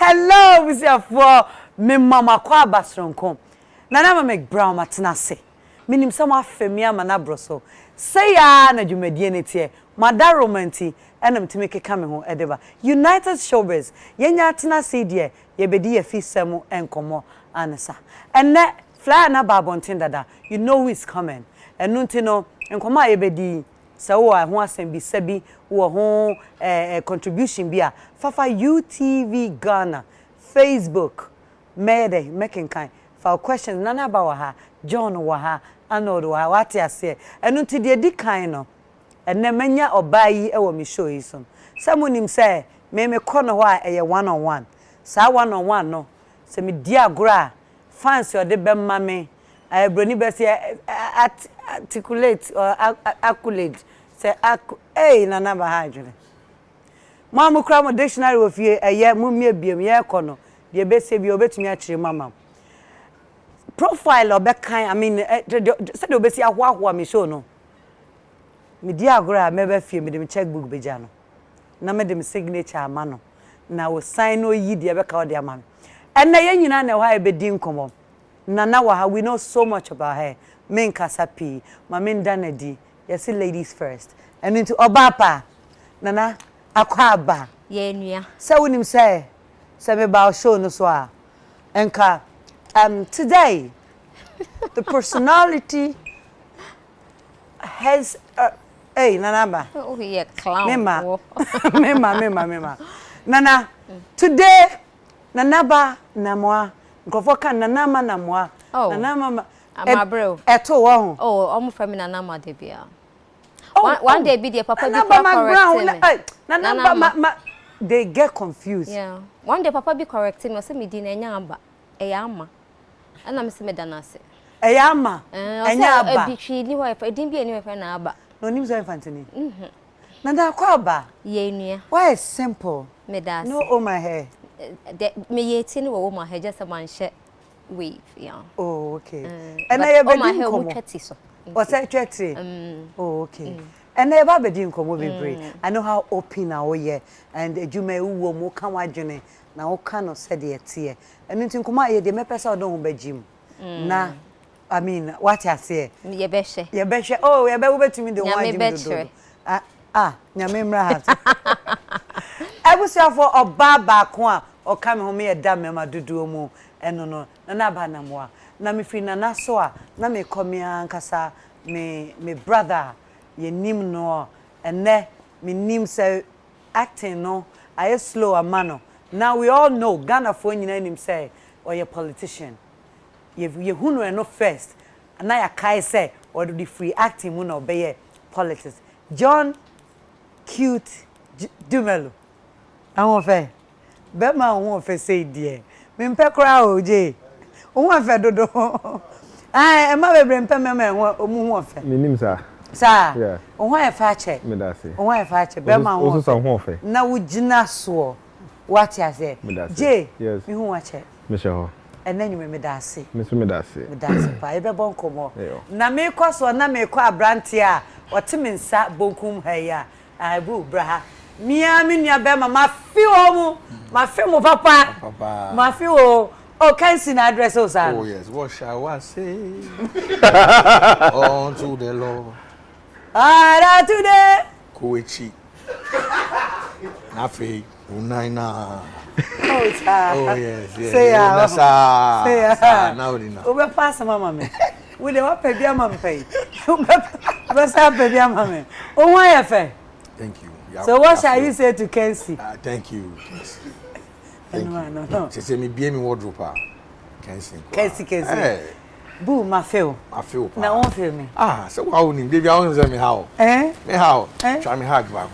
Hello, Mr. For me mama kwa basronko. Nana Mcbrown matenase. Minim sama femia manabro so. Say ya na dwumadie netie. Mada romanti enam timi keka me ho edeba. United Showbiz. Yenya atenase die ye bedi ye fisem enkomo anesa. Enne fly na babontin dada. You know who is coming. Enu ntino enkomo ayebedi sa wo ho asem bi sabi wo ho contribution bi a fafa UTV Ghana Facebook mede making kind for questions nana ba wa ha John wa ha Arnold wa what ya say enu nti de di kind no enne manya obayi e wo mi show yi so samonim say me kono ho a eye one on one sa one on one no se me di agora fans o de be ma me broni be say articulate or accolade say hey nana ba ha dwene mamu kra mo dictionary of ye eye mumie biem ye kono de be se bi obetumi a kire mama profile obekan I mean say de obesi ahwa me show no me di agora me be fie me dem checkbook beja no na me dem signature ama no na wo sign no yi de be ka o de ama me enne ye nyina na ha be di nkomo nana wa ha we know so much about her men kasapi ma men danadi yes ladies first and into obapa nana akwaba ye nua say wonim say me ba show no so a enka today the personality has hey nana ba oh he a clown mema nana today nana ba namwa nkofo kan nana ma namwa nana mama Mcbrown eto wo oh omo from nana ma de bia one day be the papa be correct nana they get confused yeah one day papa be correcting me say me di na nya aba e ya ama ana me se me danase e ya ama enya aba e bi twi ni ho e din bi eni we na aba no nim so infantini nana kwa aba ye nua why is simple me das no oh my hair me ye ti ni wo my hair just a man she wave yeah oh okay and I have been komo so what's that chatty oh okay and I have been komo bebre I know how open now ye and edwuma uwo mo kan wadwene na wo kan no said ye tie and nti nkoma ye de me pesa do ho bagim na I mean what I say ye be hwe oh ye be wo betumi de ho agim do nyame mra ha I was here for obaba ko a o kam ho me da me ma dudu mu eno no na ba na mo na me fi na so a na me komia nkasa me brother ye nim no ene me nim say acting no I slow a man. Now we all know Ghana for nyina nim say or your politician ye hunu no first and na ya kai say or the free acting mu no be politics John cute Dumelo awon fe be ma won fe say die me mpe kra oje won fe dodo e ma bebre mpe me omu won fe me nim sa yeah won e fa che me da se won e fa che be ma won so won fe na wo gina so what ya say je yes me hu wa che me she ho enanyu me da se me so me da se pa e be bon komo na me kwaso na me kwa brante a otime nsa bonkum ha ya abu braha mia me nua be ma fi o mu ma fi mu papa ma fi o can see na address o sa oh yes what shall I say unto the Lord today Koichi Nafi Unaina oh yes say now dinner we pass mama me we dey wa pe bia mama pe we say pe bia mama me o wan ye fe thank you so what shall you say to Kensi thank you Kensi no say me bia me wardrobe Kensi hey boo ma feel na won feel me so how ni baby I want say me how me how try me hug back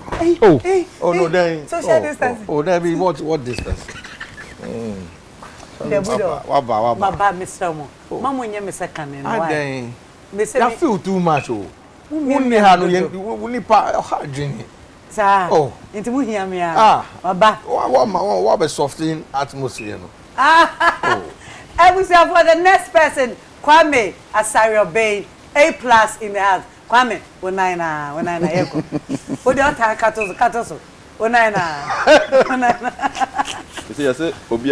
oh no then social distance oh there be what distance waba baba Mr. Mo mama nye me second no why me say I feel too much oh wonni ha no wonni pa ha dwene sa nti mu hia me baba what be softening atmosphere no I will say for the next person Kwame Asario Bay A+ in the house Kwame when I yeko o de ota katoso Onana. You say obi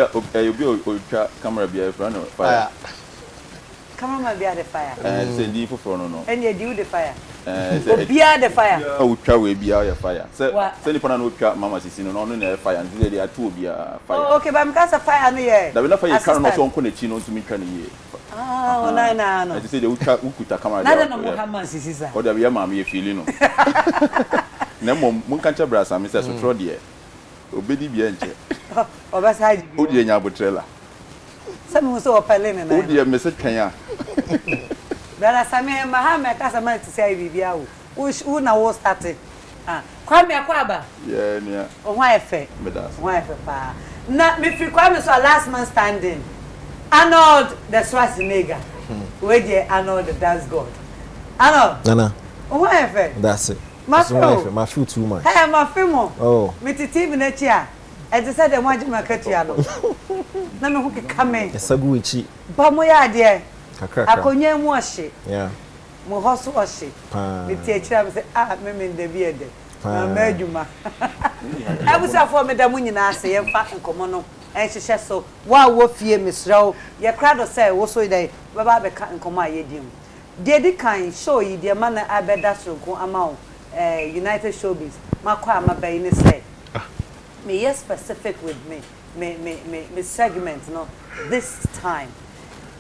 camera be front of fire. Camera be the fire. Say di for no. And you do the fire. Obia the fire. O twa we bia your fire. Say ni pana no twa mama sisi no na fire and they are two bia fire. Oh okay, but I'm cause fire no here. Da we na fire can no so onko na chi no ntumi twa ne ye. Ah, onana no. I say they ukuta camera. Na no mo kama sisi sa. O da we ma me feel no. Na mom mun kan cha brasa me say so tro de. Obedi bia nche. Obasaji. O de nya botrela. Some so opelene na. O de message kan ya. Bela Samia Mahama Casama to say Bibia. Who now was started? Ah, Kwame Akwaba. Yeah, yeah. Oh, why a fair? Why pa? Not me free Kwame so last man standing. Arnold the Schwarzenegger. Where dear Arnold the dance god. Arnold. Nana. Oh, why a fair? That's it. My feel too much. Hey, my film. Oh. Me to TV in a chair. I just said I want you to catch you. No, no, who can come in. It's a good cheat. Bamoya, dear. Akonya mwashi. Yeah. Mo hosu washi. Me tie kira say me de biede. Na medjuma. Abusa for me da munyina ase ye fa nkomo no. Enhyehyɛ so wa wo fie mesraw. Ye krado say wo so dai baba be ka nkomo ayedim. De di kan show yi de man abeda sonko ama United Showbiz. Makwa amabai ni say. Me yes specific with me segment no this time.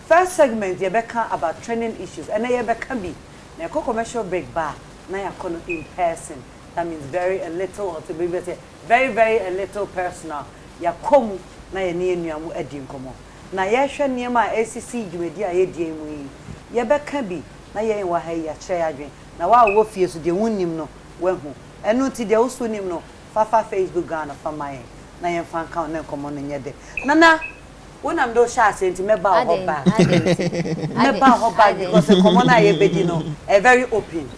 First segment, you about training issues, and then you be na commercial break bar. Now you in person. That means very a little, or to be better, very a little personal. You come na you need you edim komo. Na you share near my ACC you media ye DM you be na you wa hey ya share adwen. Na wa wo fie so de wonnim no wehu. Eno ti de wo so nim no fafa Facebook Ghana fa my na you fan count na komo no nyede. Nana when I'm do sha senti meba hoba meba hoba because the common aye bedi no e very open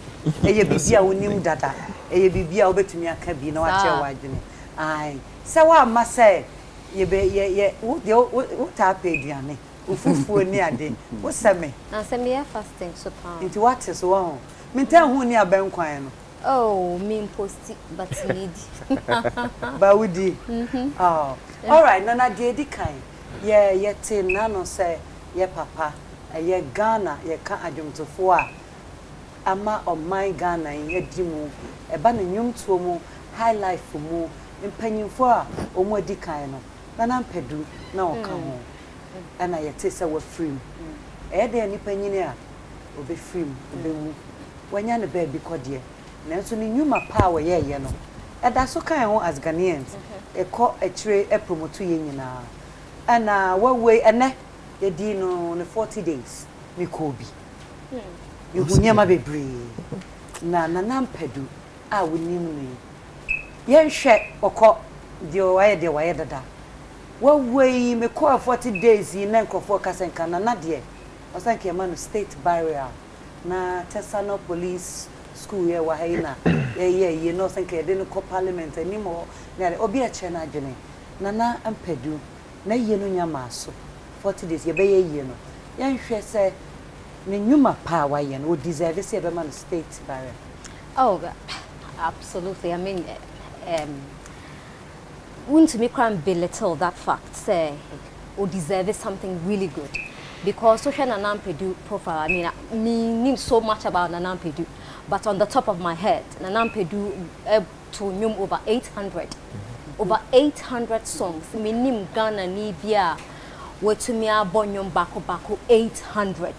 eye bibia wonim dada eye bibia obetumi aka bi na wa che wa adwene ai se wa ma se ye be ye wo ta pa aduane ufufuo ni ade wo se me na se me fasting so pa into what is one me tan hu ni aban kwan no oh me posti but need ba wudi oh all right nana de di kan ye tin na no say ye papa ye Ghana ye ka adwumtofo a ama o my Ghana ye di mu e ba na nwumtuo mu high life mu mpanyimfo a o mu adi kan no na mpedu na o ka ho ana ye te say we free e de ni panyini a o be free o be mu wanya ne ba bi kode na nso ni nwuma pa we ye no e da so kan ho as Ghanaians e ko e kire e promote ye nyina ana we ene ye di no 40 days mi ko bi you hunya ma bebre na mpedu a wonim ni ye hwe okọ de waye dada we me ko 40 days na nkofo kasenka na de osanke e ma no state barrier na Tesano police school ye wa haina ye no sanke de no parliament animo na obi a che na adwene na mpedu na ye no nyama so 40 days ye be ye no ye hwe se ne nyuma pa wa ye no o deserve se be man state barrier. Oh, absolutely. I mean wouldn't me cry and belittle that fact say or deserve something really good because social Nanampedu profile I mean me so much about Nanampedu but on the top of my head Nanampedu to nyum over 800 over 800 songs minim Ghana ni bia wetumi abonyum bako 800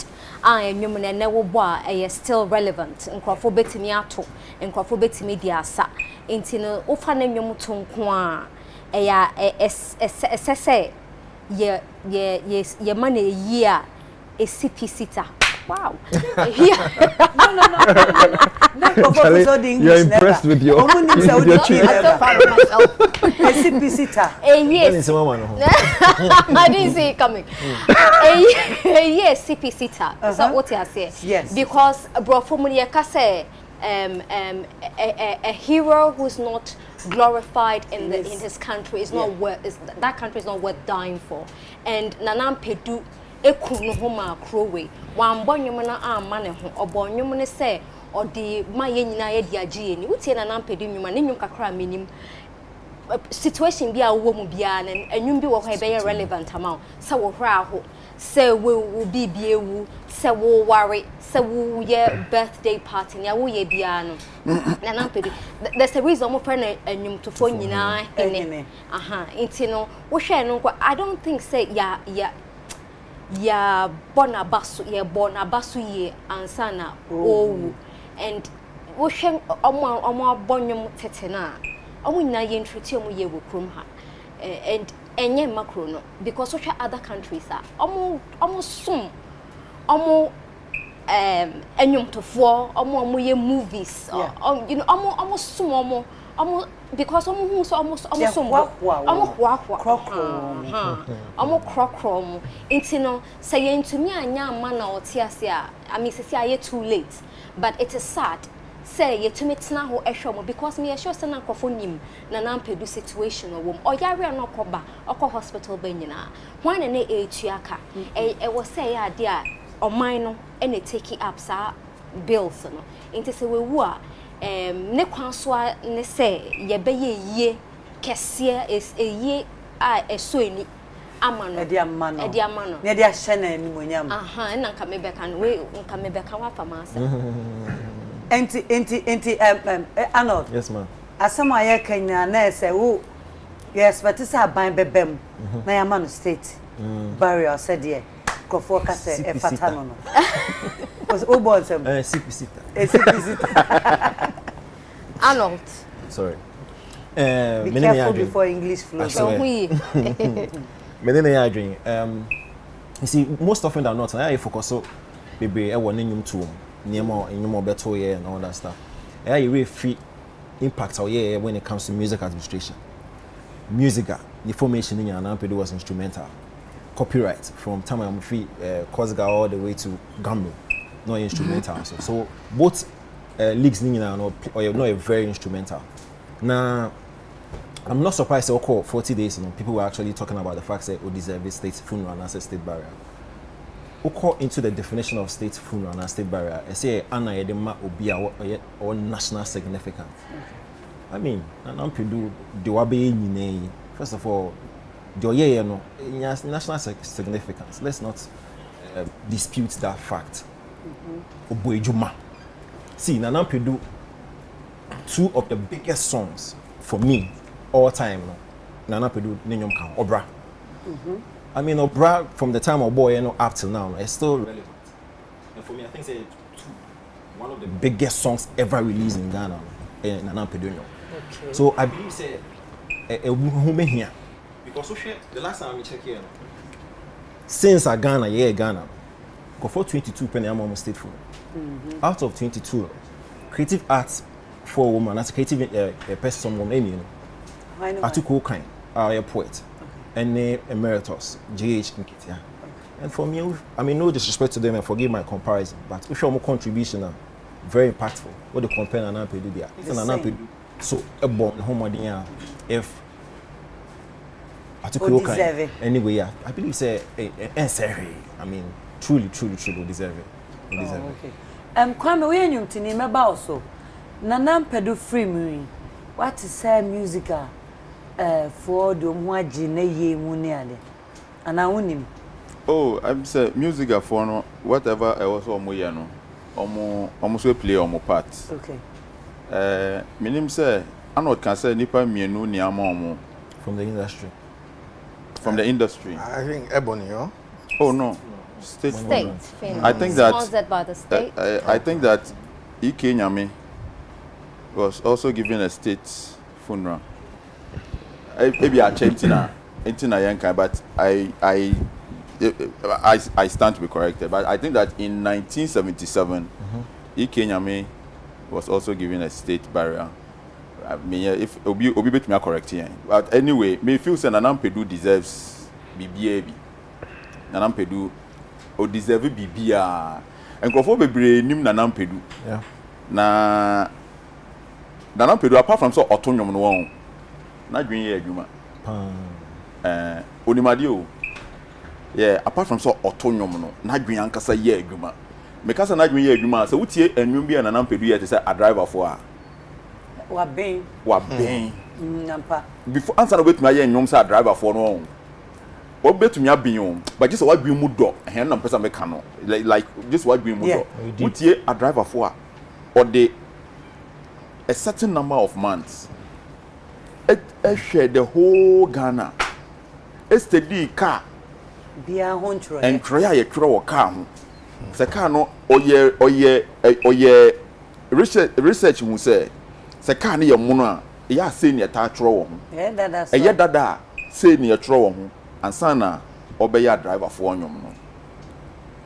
nyum na ne wo bo a still relevant nkrofo betimi ato nkrofo betimi di asa enti no ofa na nyum to nko a eya esse ye man a year a CP sitter. Wow. No. You're impressed with your CP sitter. Yes. I didn't see it coming. Yes, CP sitter. So what I say? Yes. Because bro for me say a hero who's not glorified in his country is not worth that country is not worth dying for. And Nanampedu ekunu homa krowe wambonyum na amane ho obonyum ne se odi maye nyina ye di agye ni utie Nanampedu nyuma ne nyum kakra menim situation bi a wo mu bia na enwum bi wo ho e be relevant amount se wo hra ho se wo bi ewu se wo worry se wo ye birthday party na wo ye bia no na na pedu there's a reason mo friend enwum to fo nyina ene inti no wo hwe no I don't think say ya bona basu ye ansa na owu and wo hwe omo abonwum tete na omo nyina ye ntretie omo ye wo krom ha and enye macro no because what other countries are almost some enyum tofo omo ye movies you know almost some because almost some krokro inti no say yentumi anya ama na otiase a I mean say aye too late but it is sad say yetumi tena ho ehwe because me sure say na nkofo nim na nampedu situation wo oyare no koba okọ hospital ba nyina hwan na etuaka e wo say ade a oman no ene take up sa bills no inti say we wu a ne kwanso ne say ye be ye kese is eye a eso eni amano edi amano ne edi ahye na animonyam na nka mebeka no we nka mebeka wa famasa Enti Arnold. Yes, ma'am. Asama ye Kenya na say wo yes but say aban bebem na ya man state barrier said there kofo ka say e fata no no because o born sem CPC Arnold sorry be careful before English flows menene ya dream you see most often than not I focus so baby e won nyum to Nemo better yeah and all that stuff. Yeah, you really feel impact when it comes to music administration. Music, the formation in Anampedu was instrumental. Copyright from time I'm free, Cosga all the way to Gamble, no instrumental. So both leagues or not very instrumental. Now, I'm not surprised. Okay, 40 days, people were actually talking about the fact that we deserve state funeral and as a state barrier. Oko into the definition of state funeral and state barrier. I say ana yedema obi or national significance. I mean, Nampedu the wabe nyine. First of all, the national significance. Let's not dispute that fact. Oboejuma. See, Nampedu, two of the biggest songs for me all time. Nampedu Ninyom Kan Obra. I mean, Obra from the time of boy, up till now, it's still relevant. And for me, I think it's one of the biggest songs ever released in Ghana, in Nampedu. Okay. So I believe say here because the last time I check here, since Ghana, go for 22 penny I'm almost state full. Out of 22, creative arts for a woman, that's creative person, woman, I took all kind, a poet. And emeritus, GH Nkitia. And for me, I mean, no disrespect to them and forgive my comparison, but if you're contribution, very impactful. What the compare and Nampedu there. So a born home if I anyway, yeah, I believe say I mean, truly deserve it. Okay. Kwame we enyum tini meba also. Na Nampedu free me. What is say musical? For the mwaji na ye muniale ana wonim I'm say music for no whatever I was omo no omo so play omo part okay minim say Arnold can say nipa mienu ni ama omo from the industry I think Ebony no state famous. I think that sponsored by the state I think that Ike Nyame was also given a state funeral. Maybe I checked into Yanka, but I stand to be corrected. But I think that in 1977, Ike Nyame was also given a state barrier. I mean, if Obi bet me correct here. But anyway, me feel say Nampedu deserves BBA. Nampedu o deserve BBA. And Kofo bebre nim Nampedu. Yeah. Na Nampedu apart from so autonomous no one. Na dwen ye adwuma onimade o yeah apart from so autonomous no na dwen ankasa ye adwuma me kasa na dwen ye adwuma so wutie enwum bia na Nampedu ye te say a driver for a Wa ben. Nampa. Before answer no betumi aye nyom say driver for no. What betumi abin but just what be mu do. Hen na person make no. Like just what be mu do. Utie a driver for or the a certain number of months. It share the whole Ghana. It's the car. Bia hontro. And try a crow car. Se car no oye research mu say se car ne ye mono a ya say ne ta tro wo ho. Dada. Eye dada say ne tro wo ho ansa na obeya driver for nyom no.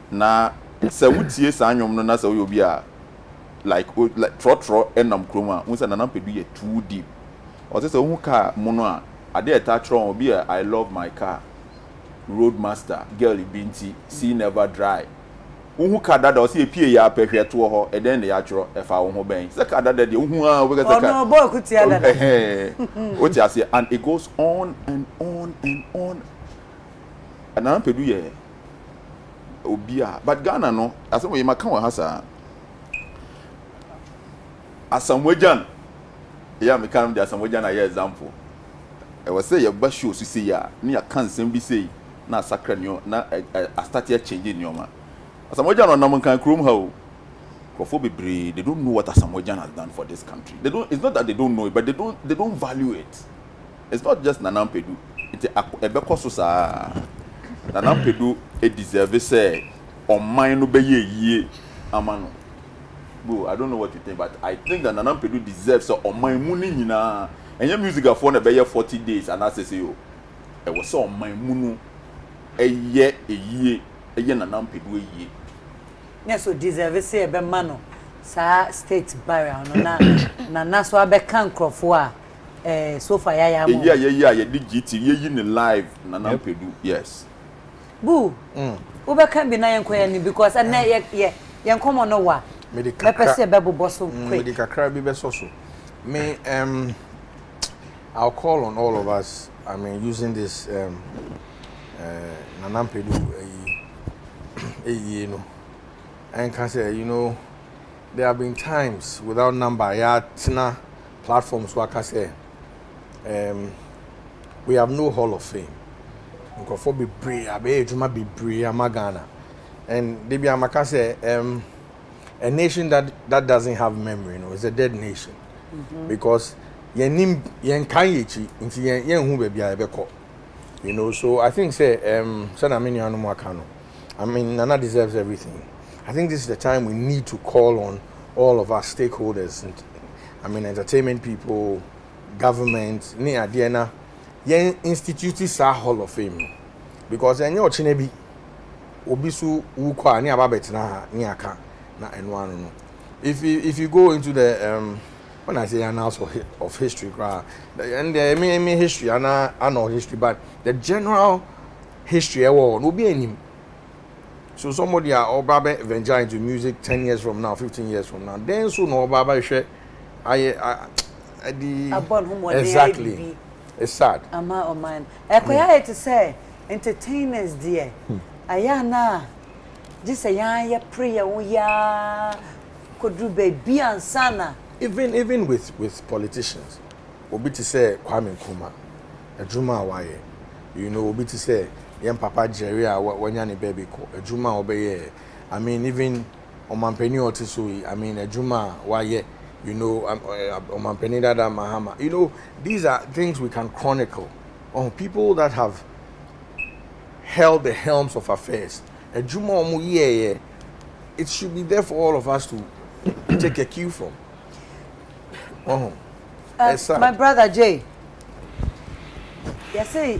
Na se wutie sa nyom no na se we obi a like tro enam kroma unsa na nampedu ye too deep. O say hu car mono a ade ta tro obi a I love my car. Roadmaster girl binti see never dry. Uhu kadada o se epie ya pehwe to ho e den ya tworo e fa wo ho ben se kadada de uhu a we get no boy kuti adada o ti ase and it goes on and on and on and am pedu ye obia but Ghana no asem we maka wa hasa asamwajan ya me kan de asamwajan na ye example e we say ye ba show so say ya na ya kan sem bi say na sakra nyo na a start ya change nyoma. Asamoah no nam kan krom ha o. Kofo bebre, they don't know what Asamoah has done for this country. They don't. It's not that they don't know it, but they don't value it. It's not just Nanampedu. It's a bekoso sa. Nanampedu e deserve say on mine no be ye amano. Bro, I don't know what you think, but I think that Nanampedu deserves so on mine muni nyina. And your music for na be 40 days and I say yo. E was so on mine munu a year Nanampedu a year. Yes, so deserve say be mano sa state barrier no na so abekan krofo a so far ya mo. Yeah, the GT ye in live Nanampedu. Yes. Boo. Wo be kan bi na yenkoya ni because na ye yenkomo no wa. Medical say be bobo medical cry be so. Me I'll call on all of us. I mean using this Nanampedu you know. And can say, you know, there have been times without number, yeah, platforms where I can say, we have no Hall of Fame. For be brave, be brave, Ghana, and they be say, a nation that doesn't have memory, you know, is a dead nation, because you know. So I think I mean, Nana deserves everything. I think this is the time we need to call on all of our stakeholders, and I mean entertainment people, government, institutes are Hall of Fame. Because any chinebi obisu ukwa ni ababetna ni aka na enwanu no. If you go into the when I say annals of history, and I mean history, I know history, but the general history will be any. So somebody or Baba venture into music 10 years from now, 15 years from now. Then so no Baba share exactly. It's sad. Ama o man. Ekoya to say entertainers dear. Ayana just say ya prayer wo ya could do baby and sana. Even with politicians. Obi to say Kwame Nkrumah, Ejuma Awaye. You know, obi to say Yem Papa Jerry wanyane baby ko ejuma obeye. I mean even omampeni otisui, I mean ejuma waye, you know, omampeni dada mahama. You know, these are things we can chronicle on people that have held the helms of affairs. Ejuma omu ye, it should be there for all of us to take a cue from. My brother Jay. Yes, say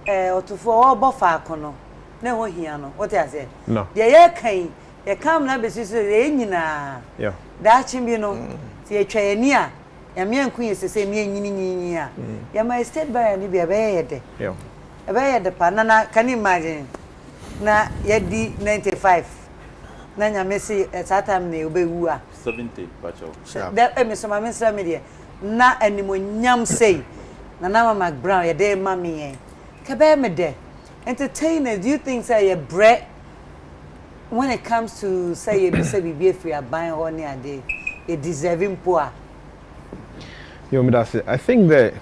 otufo obofa akono na ho hia no what I said no ye kan ye kam na besiso ye nyina yeah da chimbi no ti ye twa ani a ya me anku ye sese me nyini a ya my state by ani bia be ye de yeah e be ye de pa na can you imagine na ye di 95 na nya me see that time na obewu a 70 bacho that me so ma me sra me de na animonyam sei na Mcbrown ye de mami Kabemede, entertainers, do you think say a bread when it comes to say you be free a buying or near day? deserving poor. You know, that's it. I think that.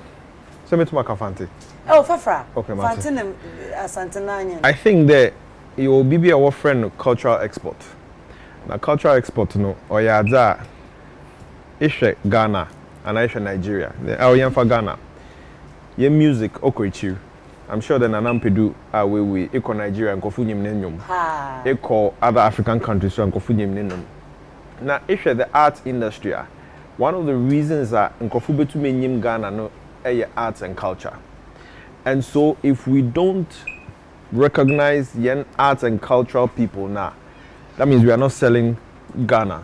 Send me to my Fanti. Oh, Fafra. Okay, Martin. Fantin Asantananya. I think that you will be our friend cultural export. Now, cultural export, no, or yeah, that. Ishe Ghana and Ishe Nigeria. Our young for Ghana. Your music, Okrichu. I'm sure the Nanampedu are we equal Nigeria and Kofunyim Nenyum. Equal other African countries and Kofunyim Nenyum. Now, if the art industry, one of the reasons that Nkofubetu Menyim Ghana no arts and culture. And so if we don't recognize young arts and cultural people now, that means we are not selling Ghana.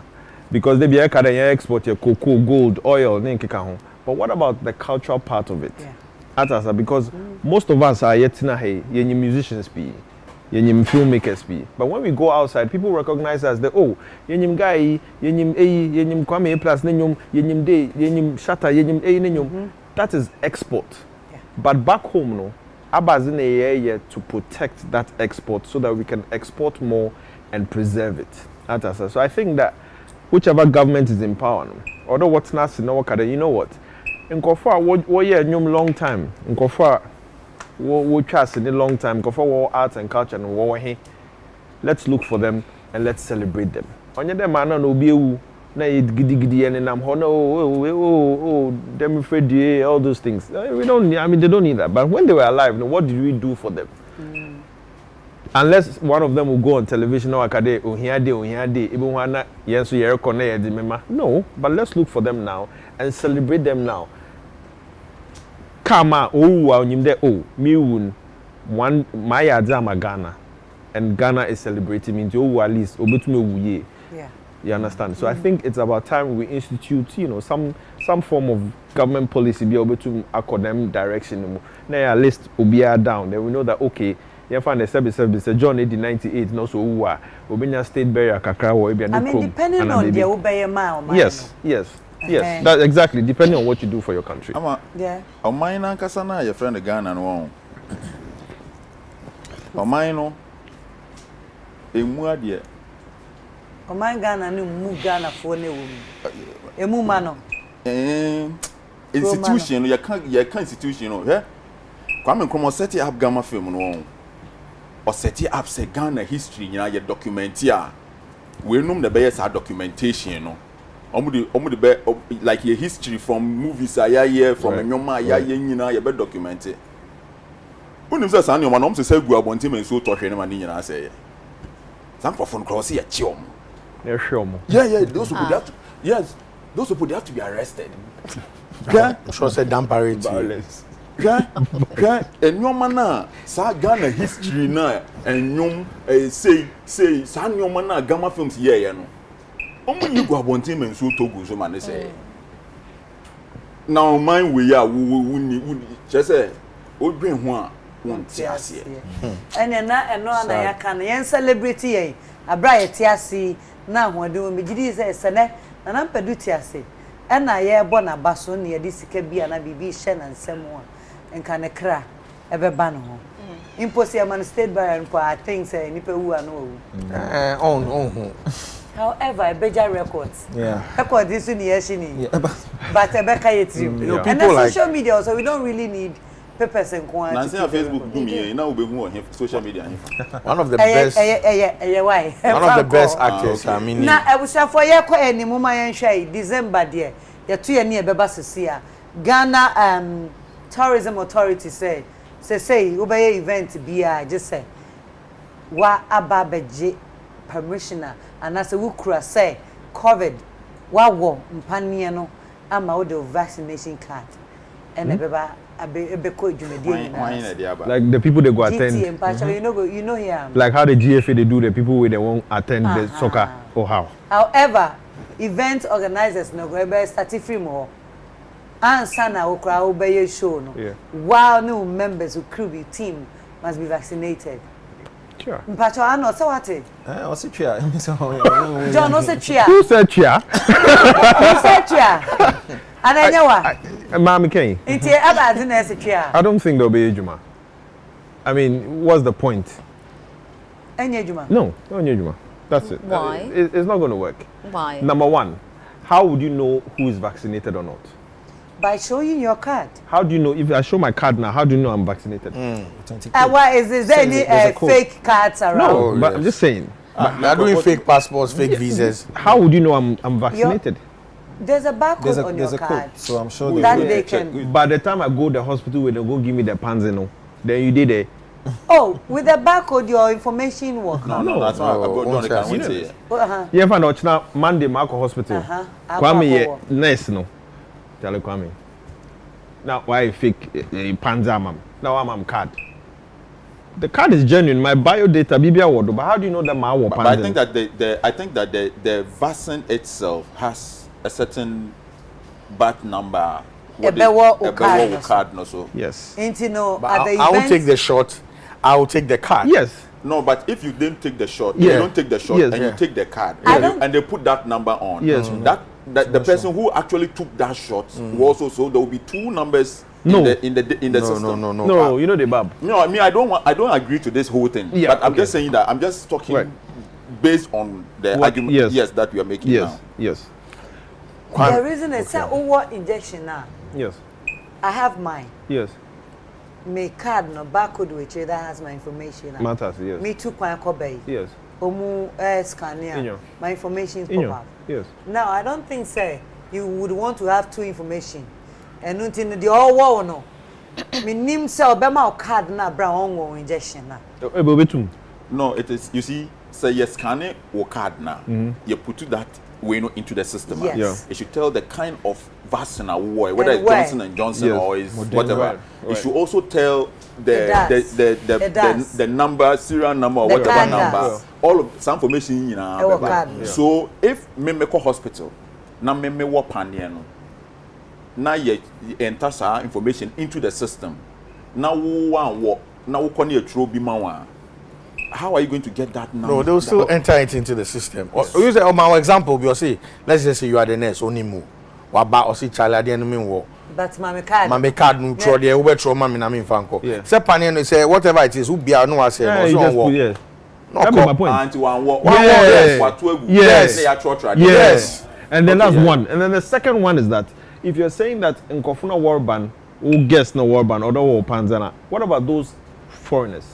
Because they be export your cocoa, gold, oil, but what about the cultural part of it? Yeah. Because most of us are yet musicians be, filmmakers be. But when we go outside, people recognize us the yenyim guy, yenyim yenyim Kwame plus yenyim day, yenyim shatter, yenyim that is export. Yeah. But back home, no, Abazin a to protect that export so that we can export more and preserve it. So I think that whichever government is in power, although what's not in our you know what? In Kofa, what year long time. In Kofa, what trust in a long time. Kofa, war arts and culture and war he. Let's look for them and let's celebrate them. On your man no be na gidi and I'm them afraid all those things. We don't need, I mean they don't need that. But when they were alive, what did we do for them? Unless one of them will go on television or even one yes no, but let's look for them now and celebrate them now. Kama me one my adama Ghana and Ghana is celebrating means at least yeah. You understand? So I think it's about time we institute, some form of government policy be able to accord them direction. Now at least Ubia down, then we know that okay. You find the service John 1898 no so Obenya State Barrier Kakra or I mean depending on the Obey mile. Yes. That exactly depending on what you do for your country. Yeah. O mine ankasa na your friend Ghana no. O mine no emu ade. O mine Ghana no mu Ghana for ne wo. Emu ma no. Institution you can institution no, eh? Kwame Nkrumah set up Ghana film no. Or set up say Ghana history your document here. We know the best documentation no. Omu the like your history from movies here from nyoma nyina you be document it. Unim say san nyoma no say gu abonte men so to hwe ne ma ni nyina say. Some profon cross here chiom. They're sure mo. Yeah, those people have to, yes, those people they have to be arrested. Yeah, sure say damparity. Yeah, and your man sa Ghana history na and nyom say sa nyoma na Ghana films here no. Omo ni go abontin men so togo so man say. Now mind we ya we just say odwen ho a won ti ase. And na ya kan yen celebrity yen abra ye ti ase na hoade wo megidi say sene na na mpadu ti ase. And na ye bo na baso na ye di sika bia na bibi hye na nsem ho nka ne kra ebe ba no ho. Impossible man state by and I think say nipa wu ano wu. However, a better records. Yeah. Record this in the Yeshini. But a better yet. And like social media, so we don't really need papers and quantity. Nancy Facebook do me, now we go on social media. One of the best. Why? One of the best actors. I mean. Now, I was for your any mama and shy December dear. You're 2 years near Bebasia. Ghana Tourism Authority say obey event be just say wa ababeje permissioner and as a wukura say COVID wa wo mpanie no ama wo the vaccination card and ebeko dwumedi like the people they go attend you know here like how the GFA they do the people where they won't attend the soccer or how. However, event organizers no go be start free more and sana okra obey show no while new members who crew team must be vaccinated. Sure. But I know so what what's it chair? John no say chair. Who said chair? Who said chair? And I know what? Mama Kane. It's about the chair. I don't think there'll be a Juma. I mean, what's the point? Any Juma? No Juma. That's it. Why? It's not going to work. Why? Number one, how would you know who is vaccinated or not? By showing your card. How do you know if I show my card now? How do you know I'm vaccinated? What is there any fake cards around? No, but I'm just saying. They're doing fake passports, fake visas. How would you know I'm vaccinated? There's a barcode on your card. Code, so I'm sure that they can. By the time I go to the hospital, where they go give me the panzino, then you did it. Oh, with the barcode, your information will come. No, that's why I don't say. Yeah, find out now Monday, Marco Hospital. Kwame, yeah, nurse no. Tell Kwame. Now why fake panza, ma'am? Now I'm card. The card is genuine. My bio data, BBA word. But how do you know that my panza? But I think that the vaccine itself has a certain bat number. Card no so. Yes. I will take the shot. I will take the card. Yes. No, but if you didn't take the shot, you don't take the shot, and you take the card, and they put that number on. Yes. That the person who actually took that shot will also, so there will be two numbers in the system. No, you know the bab. No, I mean I don't agree to this whole thing. Yeah, but I'm just saying that I'm just talking based on the argument that we are making now. Yes. The reason is that over injection now. Yes. I have mine. Yes. My card no barcode which that has my information. Matters, yes. Me too kwa kobe. Yes. Omu scanner. My information pop up. Yes. Now I don't think say you would want to have two information. And until the all war no. Me nim say obema card na brown on injection na. No, it is, you see, say you scan it or card now. You put that way into the system. Yes. Yeah. It should tell the kind of vaccine whether it's Johnson and Johnson or is whatever. Right. It should also tell the number, serial number or whatever number. All of some information, you know. So if me call hospital, now me work pandiano. Now you enter some information into the system. Now we can you throw bimawa. How are you going to get that number? No, they'll still enter it into the system. Yes. Use my example, we'll say, let's just say you are the nurse, only move. Waba or see child at the enemy war. But my card. My card no throw the over throw mammy na min fanko. Say panian say whatever it is, who be no I say no. That's my point. And one war. Yes. And then that's one. And then the second one is that if you're saying that in Kofuna war ban, who guess no war ban or war panzana, what about those foreigners?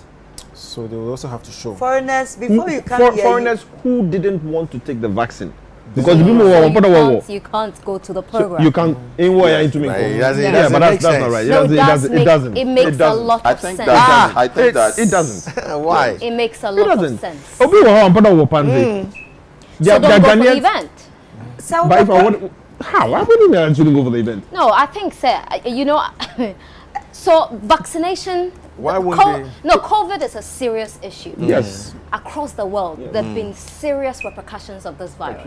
So they will also have to show foreigners before you come here. Foreigners who didn't want to take the vaccine. Because you can't go to the program. So you can't in where into me. Yeah, but that's not right. It doesn't. It makes a lot of sense. I think that it doesn't. Why? It makes a lot of sense. So don't go for the event. So but if I want, how? Why wouldn't I actually go for the event? No, I think, sir, you know, so vaccination. Why wouldn't they? No, COVID is a serious issue. Yes. Across the world, there have been serious repercussions of this virus.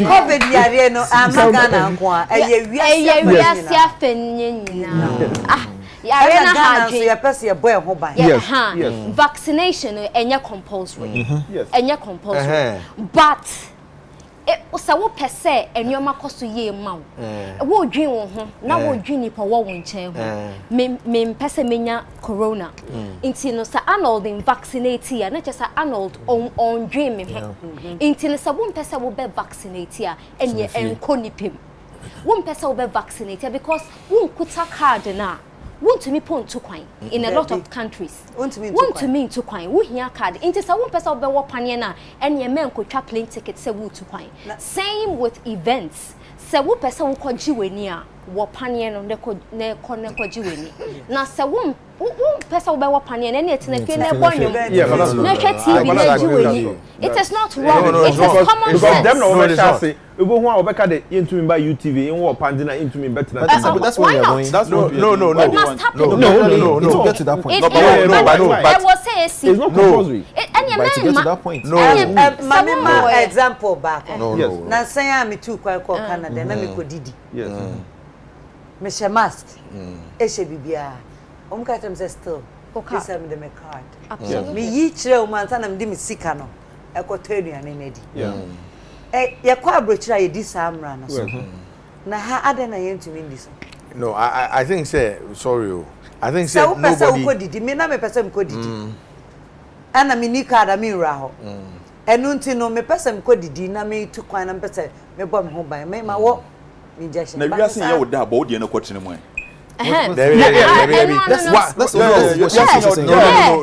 COVID yare no amagana kwa vaccination enya compulsory. Enya compulsory. But so per se enyoma koso ye ma wo dwen wo ho na wo dwen nipa wo nchen ho me pese menya corona inti no sa Arnold in vaccinate ya na chesa Arnold on dwen me ho inti no sa wo pese wo be vaccinate ya enye enko nipem wo pese wo be vaccinate ya because wo kuta card na want to me point to kwan in a lot of countries. Want to me to kwan. Wo hia card. Inti sa won pesa obe wo panye na enye men ko twa plane ticket se wo to kwan. Same with events. Se wo pesa wo kwaji weni a wo panye no ne kwaji weni. Na se wo pesa obe wo panye na etina twe na bonyo. Na hwe TV na ji weni. It is not wrong. It is common sense. Because them no shall say Ebo who are obeka de into me by UTV in what pandina into me better. That's why you're going. That's no. It must happen. No. To get to that point. I was saying it's not compulsory. But to get to that point. No. Example back. No. Na say am too kwa Canada na me ko didi. Yes. Me she mask. E she bibia. Omka tem say still. This am the me card. Absolutely. Me yi kire o man sana me di me sika no. E ko tenu ya ne di. Yeah. Ya kwa abrochira ye di samra na so. Na ha ade na ye ntumi ndi so. No, I think say sorry. I think say nobody. So didi me na me person ko didi. Ana me ni card am nra ho. Enunti no me person ko didi na me tu kwan na me person me bɔ me ho ban me ma wo injection. Na wiase ye wo da bo de na kwotene mo. No.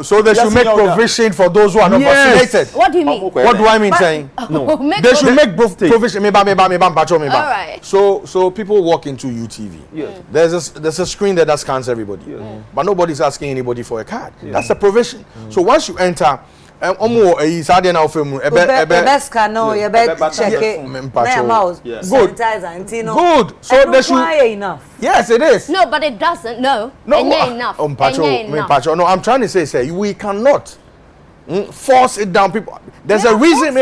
So they should make provision for those who are not vaccinated. What do you mean? What do I mean saying? No. They should make provision. Me ba. All right. So people walk into UTV. Yes. There's a screen there that scans everybody. Yes. But nobody's asking anybody for a card. Yes. That's a provision. So once you enter, omo Saturday now film best can no you bet check it. Good. Good. So they should enough. Yes, it is. No, but it doesn't. No. Enough. No, I'm trying to say we cannot force it down people. There's a reason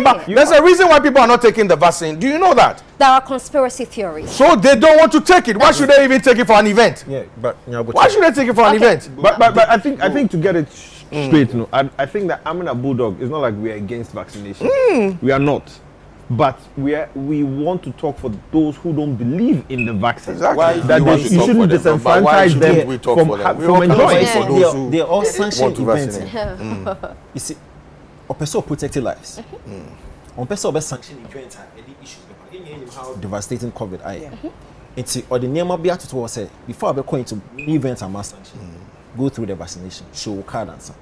why people are not taking the vaccine. Do you know that? There are conspiracy theories. So they don't want to take it. Why should they even take it for an event? Yeah, but why should they take it for an event? But I think to get it straight, no, I think that Amina Bulldog is not like we are against vaccination. We are not. But we want to talk for those who don't believe in the vaccine. Exactly. That you shouldn't disenfranchise them from enjoying. They are all sanctioned events. You see, a person protected lives. On person sanctioned events and any issues. How devastating COVID is. It's or the name of the attitude was said before I go into events and mass sanction. Go through the vaccination, show card answer.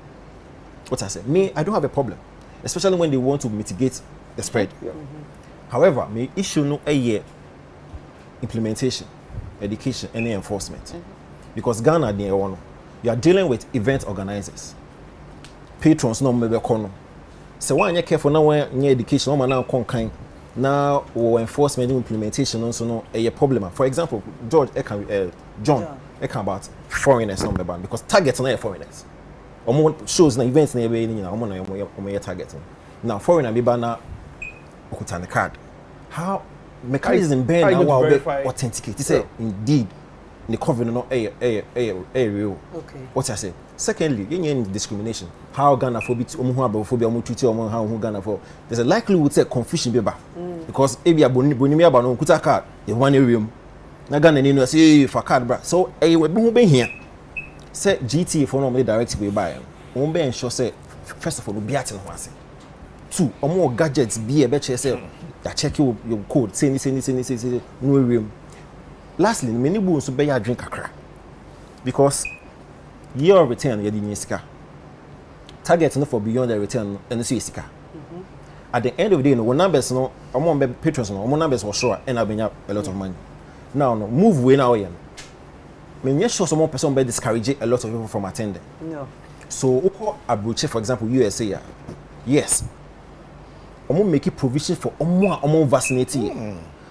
What I said, I don't have a problem, especially when they want to mitigate the spread. However, my issue no a year implementation, education, and enforcement. Because Ghana, you are dealing with event organizers, patrons, no maybe corner. So when you careful now, when education, no now kind now or enforcement implementation also no a problem. For example, John. About foreigners on the band because targets are not foreigners. Shows na events na ebe ni na omo targeting. Now foreigner be na okuta card. How mechanism be na wa authenticate. He say indeed the COVID no real. Okay. What I say. Secondly, in discrimination. How Ghana for bit omo hu abophobia omo tuti omo how hu Ghana for. There's a likelihood say confusion be ba because ebi abonimi aba no okuta card e one area. Nagana ni no say for card bra so we be here say GT for no direct we buy won be ensure say first of all we be at no ase two omo gadgets be e be che say ya check your code say no area lastly many bu so be ya drink akra because your return you dey sika target no for beyond the return and so sika at the end of the day no numbers no omo be patrons no omo numbers for sure and abenya a lot of money. Now, no, move way now. When you show some person be discourage a lot of people from attending. No. So, Abuche, for example, USA, yes. Omo make it provision for omo vaccinate.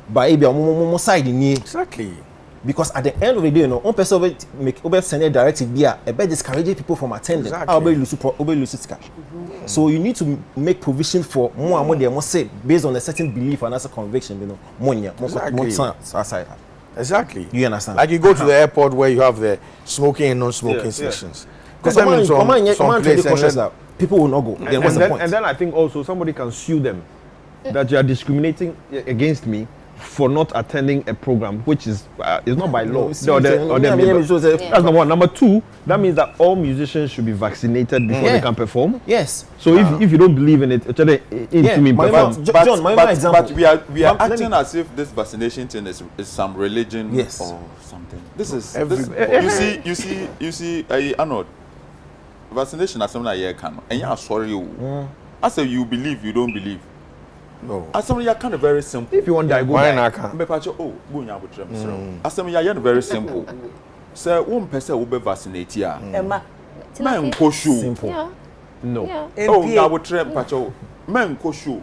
But maybe omo side ni. Exactly. Because at the end of the day, no, one person make send a directive be a discouraging people from attending. Exactly. So you need to make provision for more and more. They must say based on a certain belief and as a conviction, you know, more. Exactly. You understand? Like you go to the airport where you have the smoking and non-smoking sections. Because people will not go. Then what's the point? And then I think also somebody can sue them that you are discriminating against me for not attending a program which is not by law. That's number one. Number two, that means that all musicians should be vaccinated before they can perform. Yes. So if you don't believe in it, but we are acting as if this vaccination thing is some religion or something. This is you see Arnold, vaccination as something I can and you are sorry I say you believe you don't believe. No. Asem ya kind of very simple. If you want to go back, go nya botrem sro. Asem ya very simple. Say one person will be vaccinated ya. Man ko show. Simple. No. Oh, nya botrem pacho. Man ko show.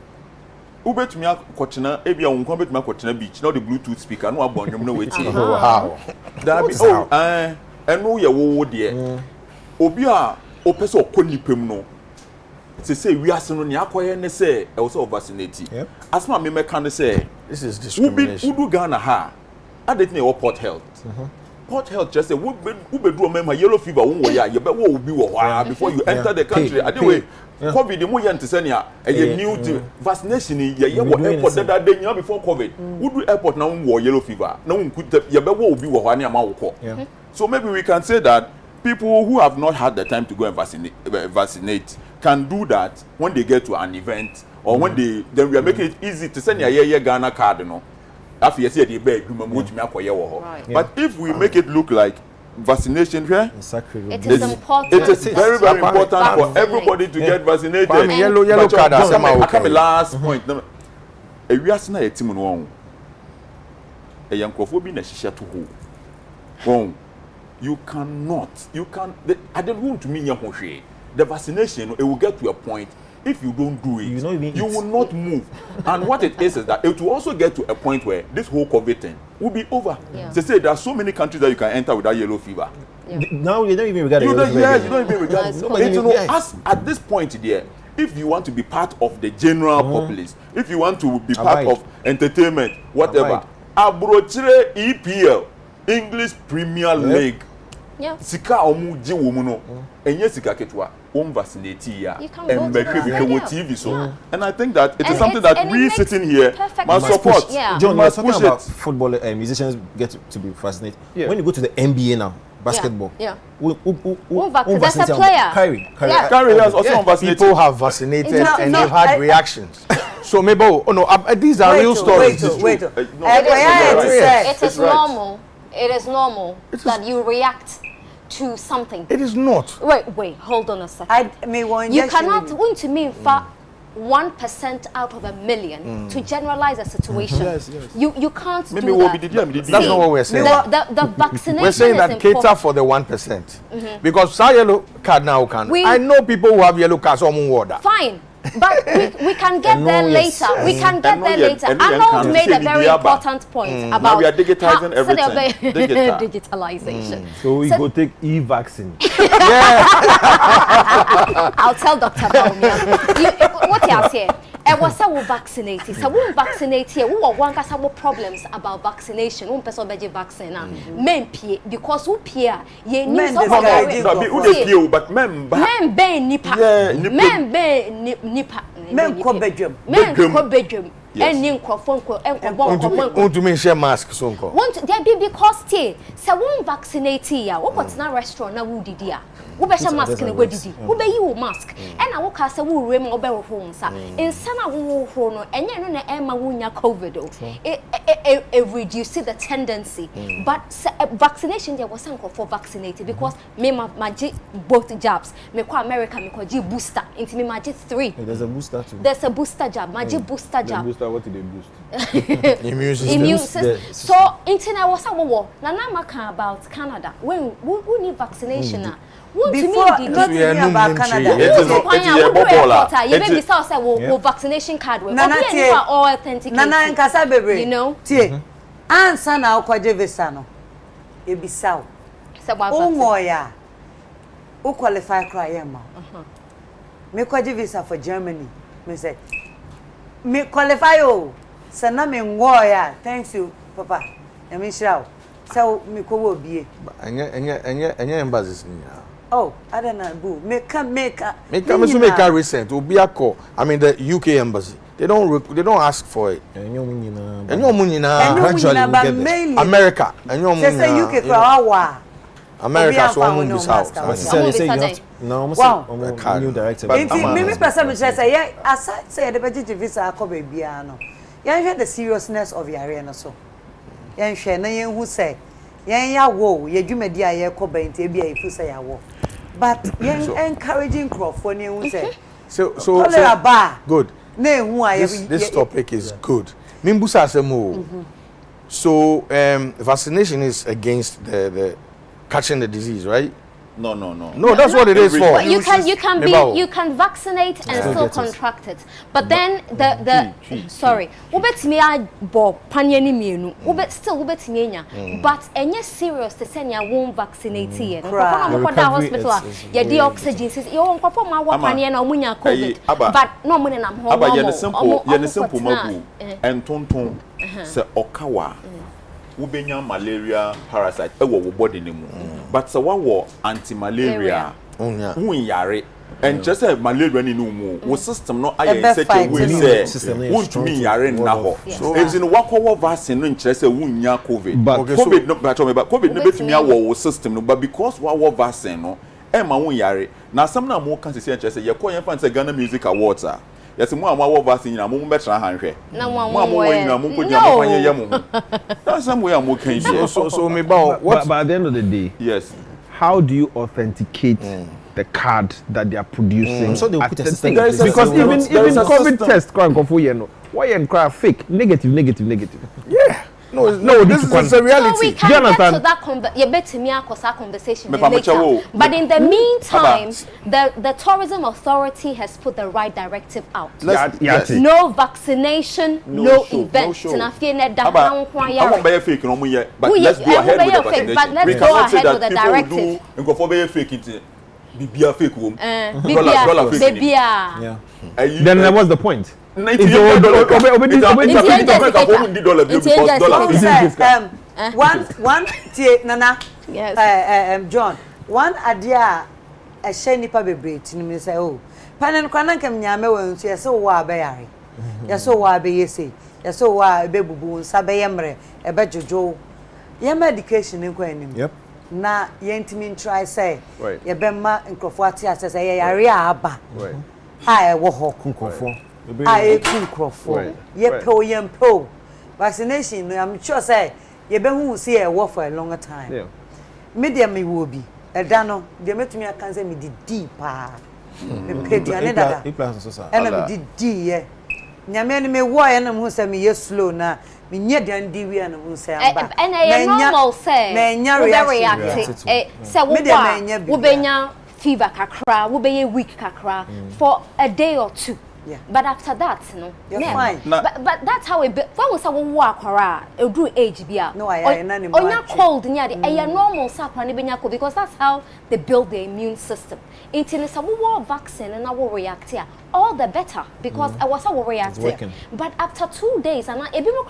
Ubetumi akotena ebia wonkwa betumi akotena beach na the bluetooth speaker no abonwom na weti. How? That be eno ye wo de. Obi a opese okonipem no. Say we are soon ne say e was vaccinate. Asma me can say this is discrimination. Udu Ghana ha. I didn't know port health. Port health just say we be do remember yellow fever won wo ya you be wo be wo before you enter the country. Anyway, COVID mo yent say na e new vaccination ye wo airport that day before COVID. Udu airport na wo yellow fever. Na won kuta ye be wo be wo na ma wo ko. So maybe we can say that people who have not had the time to go and vaccinate can do that when they get to an event or when they then we are making it easy to send your Ghana card, you know. After you say the bed, but if we make it look like vaccination here, it is important. It is very, very important for everybody to get vaccinated. Yellow card. I come last point. We are saying a team on a young coffee in a shisha to who. You cannot. I don't want to mean the vaccination. It will get to a point. If you don't do it, you will not move. And what it is that it will also get to a point where this whole COVID thing will be over. Yeah. They say there are so many countries that you can enter without yellow fever. Yeah. Now you don't even regard it. Yes, you don't even regard it. As at this point there, if you want to be part of the general populace, if you want to be part of entertainment, whatever, Abrochire EPL, English Premier League, Sika omuji womuno, enye sika ketwa. Vaccinate here and make TV so and I think that it is something that we sitting here must support. John, you're talking about football musicians get to be vaccinated. When you go to the NBA now, basketball, there's a player. Kyrie has also vaccinated. People have vaccinated and they've had reactions. So maybe these are real stories. It is normal. It is normal that you react to something. It is not. Wait, hold on a second. You cannot want to mean for 1% out of a million to generalize a situation. Yes. You can't do that. That's not what we're saying. The vaccination we're saying that cater for the 1%. Because some yellow card now I know people who have yellow cards on water. Fine. But we can get there later. We can get there later. Arnold made a very important point about now we are digitizing everything. Digitalization. So we go take e-vaccine. I'll tell Dr. Baumia. What you say? I was so vaccinated. So we vaccinate here. We want some problems about vaccination. We person beji vaccine na men pie because who pie ye ni so but men be nipa. Men be nipa. Men ko bedwam. Men ko bedwam. Any microphone want to share mask so nko. Want there be because say we vaccinate here. We got na restaurant na we didi a. We be share mask na we didi. We be you mask. And na we ka say we rem we be ho nsa. Insa na we ho no enye no na ema wunya covid o. It reduce the tendency. But vaccination there was nko for vaccinated because me ma both jabs. Me ko America me ko ji booster. Into me ma 3. There's a booster too. There's a booster jab. Ma booster jab. What did they boost? Immune system. So, internet was our na maka about Canada. When we need vaccination na. Before not even about Canada. You may be say vaccination card we. All authenticate. Nana nkasa bebre. You know? Tie. Ansa na okwaje visa no. E bisaw. Ongoya. O qualify cry yema. Me kwaje visa for Germany. Me say me qualify o sana me ngoya thanks you papa na me shiraw so me ko wo bie enye embassies ni oh I don't know boo make recent obi akọ I mean the UK embassy they don't ask for it enyo munyina actually America enyo munyina say UK kwa America so one this house they say you have to no new directive me person me say yeah aside say the budget visa akoba bia no yan hwe the seriousness of yare no so yan hwe na yan hu say yan ya wo ye dwumadi a ye koba nti bia ifu say ya wo but yan encouraging crowd for ne hu say so good na hu a this topic is good mimbusa asemo so vaccination is against the catching the disease, right? No, that's what it is for. But you can vaccinate and still contract it. But then sorry, ubetimi abo panyani mienu. Still ubetimi enya. But enye serious to say ya won't vaccinate here. Nkoko na hospital ya di oxygen says you nkoko ma wa panye na omunya covid. But no money na ho. Aba ye simple magu entonton se okawa. Ubenya malaria parasite ewo wo body ni mu but so one wo anti-malaria unyare and just say malaria ni no mu wo system no aye such a way say won't me yare na ho so it's in wakowo vaccine no nkyere say wunya covid but covid no but covid no betumi awo wo system no but because wa wo vaccine no ma won yare na asam na mo kan sese enche say ye ko yen fan say Ghana Music Awards a yes mo amawo vaccine na mo betra hanhwe mo amawo nyina mo kodua mo fanye ye mo that's some way am okay so me ba but at the end of the day yes how do you authenticate the card that they are producing? So they will put a system because even COVID test can't go for you know why you cry fake negative. Yeah. No, this is a reality. So we can get to that conversation later. But in the meantime, the tourism authority has put the right directive out. No vaccination, no events. I won't be fake no more yet, but let's go ahead with the vaccination. But let's go ahead with the directive. And go for be fake it. Be fake home. Yeah. Then what's the point? John, one idea a shiny pabe to me say, oh, Panan Kwanakam Yame won't say so wa bayari. Yaso wa be yesi, yaso wa baby boon, sabayemre, a bejo. Yam education in Quenim. Yep. Na yentimin try say, Yabema and Crofati as a area abba. I wo Kunkofo. I Kunkofo. Yempo. Vaccination, I'm sure say, Yabe see a war for a longer time. Medium me will be. A dano, they met me a cancer me did deeper. Me paid another. And I did D. Nyamani me why and who say me yes slow na. Me near the NDV and who say I'm back. And I normal say, react. Say, Wubenya fever kakra, Wubeye week kakra for a day or two. Yeah. But after that, no, you're fine. But that's how it be. When we say we walk around, it do age be out. No, I am not. Or you're cold, near the normal sapani benyako because that's how they build the immune system. Until it's a war vaccine and I will react here, all the better because I was our react here. But after 2 days and I 2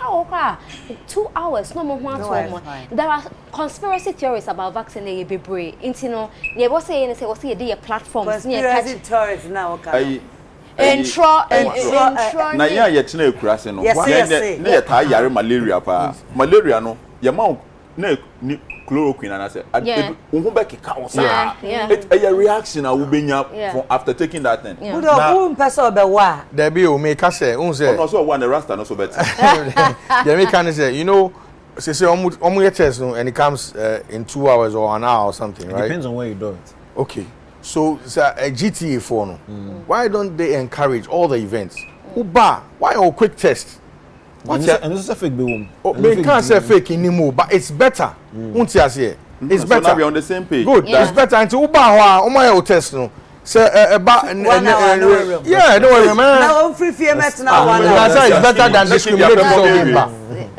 hours, no more. There are conspiracy theories about vaccine. Be brave. Until no, you was saying say was a platform. Conspiracy theories now. Intro. Na ya yetena ekurase no. Na ya ta yare malaria pa. Malaria no, ya ma na chloroquine na say. Wo be kika wo sa. It a reaction a wo benya after taking that thing. Who person obewa? There be o make say, un say. No so one the rasta no so better. There make can say, you know, say omu test no and it comes in 2 hours or an hour or something, right? Depends on where you do it. Okay. So a GTA for no. Why don't they encourage all the events? Uba, why a quick test? And this is a fake boom. They can't say fake anymore, but it's better. It's better. So now we're on the same page. Good. It's better. Until Uba, test no. So about yeah, don't worry, man. Now free fear now. It's better than discriminating Uba.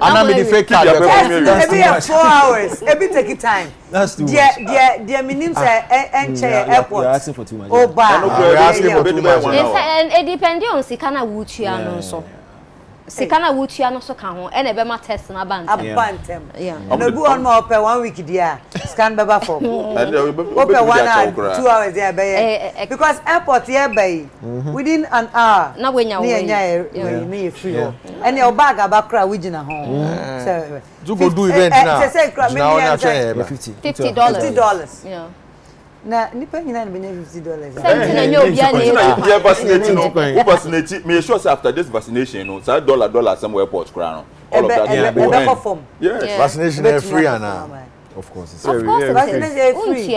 And I'm the fake card. Every 4 hours. Every take it time. That's too much. Dear meaning say airport. You're asking for too much. Oh, and it depends on Sikana Wuchiano so. Sikana Wuchiano so can and a bema test na bantem. Yeah. No go on more per 1 week there. Scan baba for. Open 1 hour, 2 hours there because airport here by within an hour. Now when you're free. And your bag about crowd within a home. So do go do event now. $50. Yeah. Na nipa nyina na benya $50. Vaccinate me sure say after this vaccination no say dollar somewhere airport crown all of that yes vaccination is free now of course it's free vaccination is free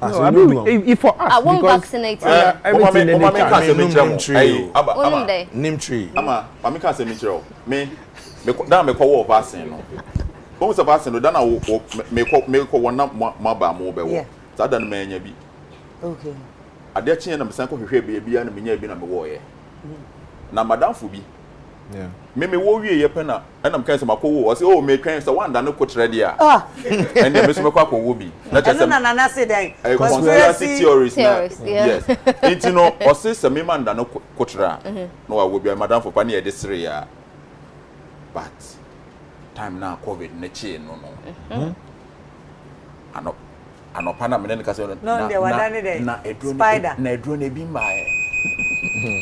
no I mean if for us I won't vaccinate everything in the nim tree ama me can say me tree me da me call vaccine no when we vaccine no da na me call one ma ba mo be wo sada no manya bi okay ade kye na mesan ko hwehwe bia na menya bi na me wo ye na madam fu bi me wo wie ye pena na mkan se makowo o se o me twen se wanda no kotre dia and me so me kwa kowo bi na tse na say den conspiracy theories yes it no o se me manda no kotra no wa wo bi madam fu pa na ye de sere ya but time na covid na chi no ano pana menen ka se na edro na ebi mae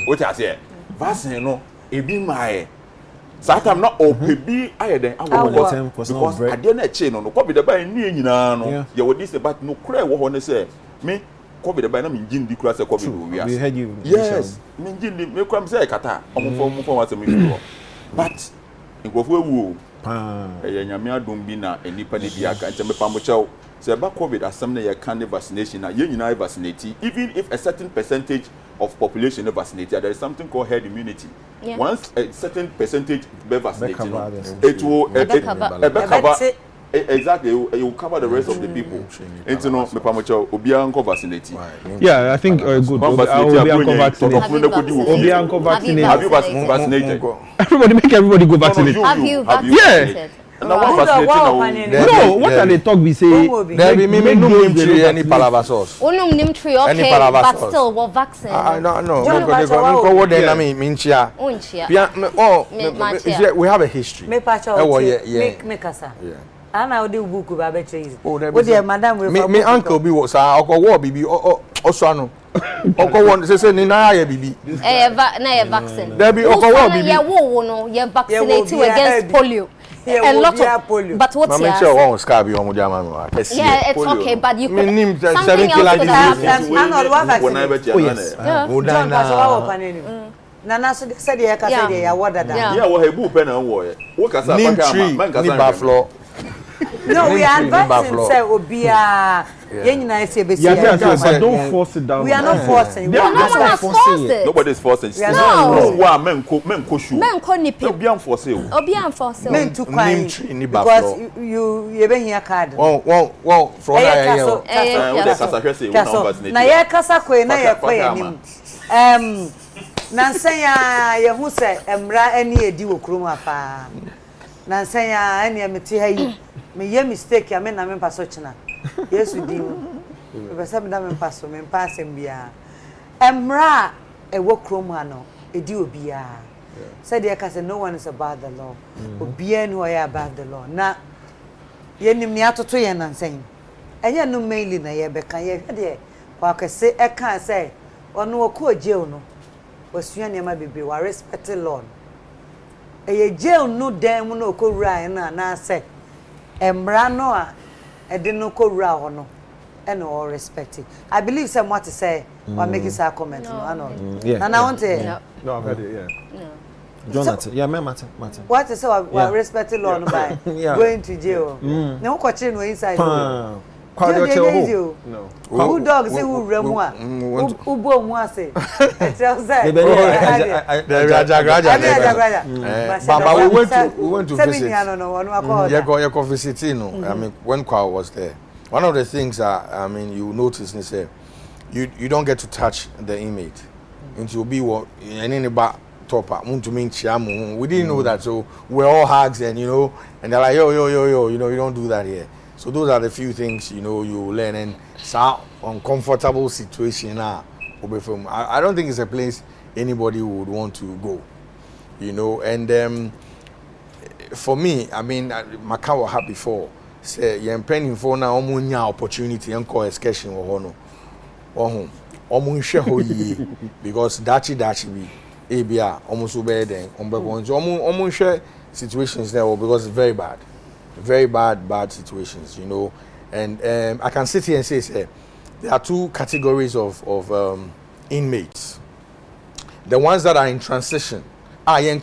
o ta se vaccine no ebi mae satam na opebi ayeden awo because ade na eche no covid ba ni nyina no ye wodi se but no kra wo ho ne se me COVID by na me ngin di kura say COVID we We heard you. yes me ngin di me kura say kata omo fo wa say me do but nkofo ewu nyame adom bi na enipa ne bi aka nche me pa mo chew say ba COVID asem na ye can vaccination na ye nyina vaccinate even if a certain percentage of population vaccinated, there is something called herd immunity. Yeah. Once a certain percentage be vaccinated, it will cover exactly. It will cover the rest of the people. And you know, me pamocha obi anko vaccinate. Yeah, I think good. Obi anko vaccinate. Have you vaccinated? Everybody make everybody go vaccinate. Have you vaccinated? No, what are they talk be say? There be me no tree any palava sauce. Nim tree okay, but still what vaccine? No. Go what then I mean minchia. We have a history. Me pacha me kasa. Yeah. Ana odi book ba be cheese. O dear madam we me uncle bi wo sa okowo bibi oso anu. Okowo say ni na ya bibi. Na vaccine. There be okowo bibi. Yeah wo no, you vaccinate against polio. A lot of polio. But what's your sure one scar be on yeah, it's polio. Okay, but you could something else could have. Nana said ya ka said ya wada da. Yeah, wo hebu pe na wo ye. Wo kasa pa ka man kasa. Ni buffalo. No, we are advising say obia but don't force it down. We are not forcing. No one has forced it. Nobody is forcing. No. Wa men ko shoe. Men ko ni pe. Obi am force o. Obi am force. Men too quiet. Because you be here card. Well, from there. Na ye kasa ko na ye ko nim. Nansan ya ye hu se emra ani edi wo krom afa. Nansan ya ani emeti ha yi. Me ye mistake ya me na me paso china. Yesu di mu. Be se me da me paso me pass bia. Emra e wo krom ha no edi obia. Said ye ka say no one is above the law. Obia no ya above the law. Na ye nim ni atoto ye nansan. Enye no mainly na ye be kan ye de kwa kase e kan say ono wo jail no. Wasuya niema bebe wa respect law. Eye jail no dem no okowura na say emra no a e de no kowura ho no e no all respect. I believe some what to say or make a comment no ano. And I want to no I've heard it yeah. No. Jonathan, yeah, Martin. What is so we respect law no by going to jail. No question no inside. No. Who dogs say who remua? Who bo mu ase? It tells that. But we went to visit. Yeah, visiting. I mean, when Kwa was there, one of the things that I mean you notice is you don't get to touch the inmate. Into be what any back topper. We didn't know that, so we're all hugs and and they're like yo, you don't do that here. So those are the few things you learn and some uncomfortable situation I don't think it's a place anybody would want to go, and for me, I mean, Macau had before say you're penning for now opportunity and call excursion or no because dachi be ABR almost bad then share situations there because it's very bad situations, and I can sit here and say there are two categories of inmates. The ones that are in transition, and the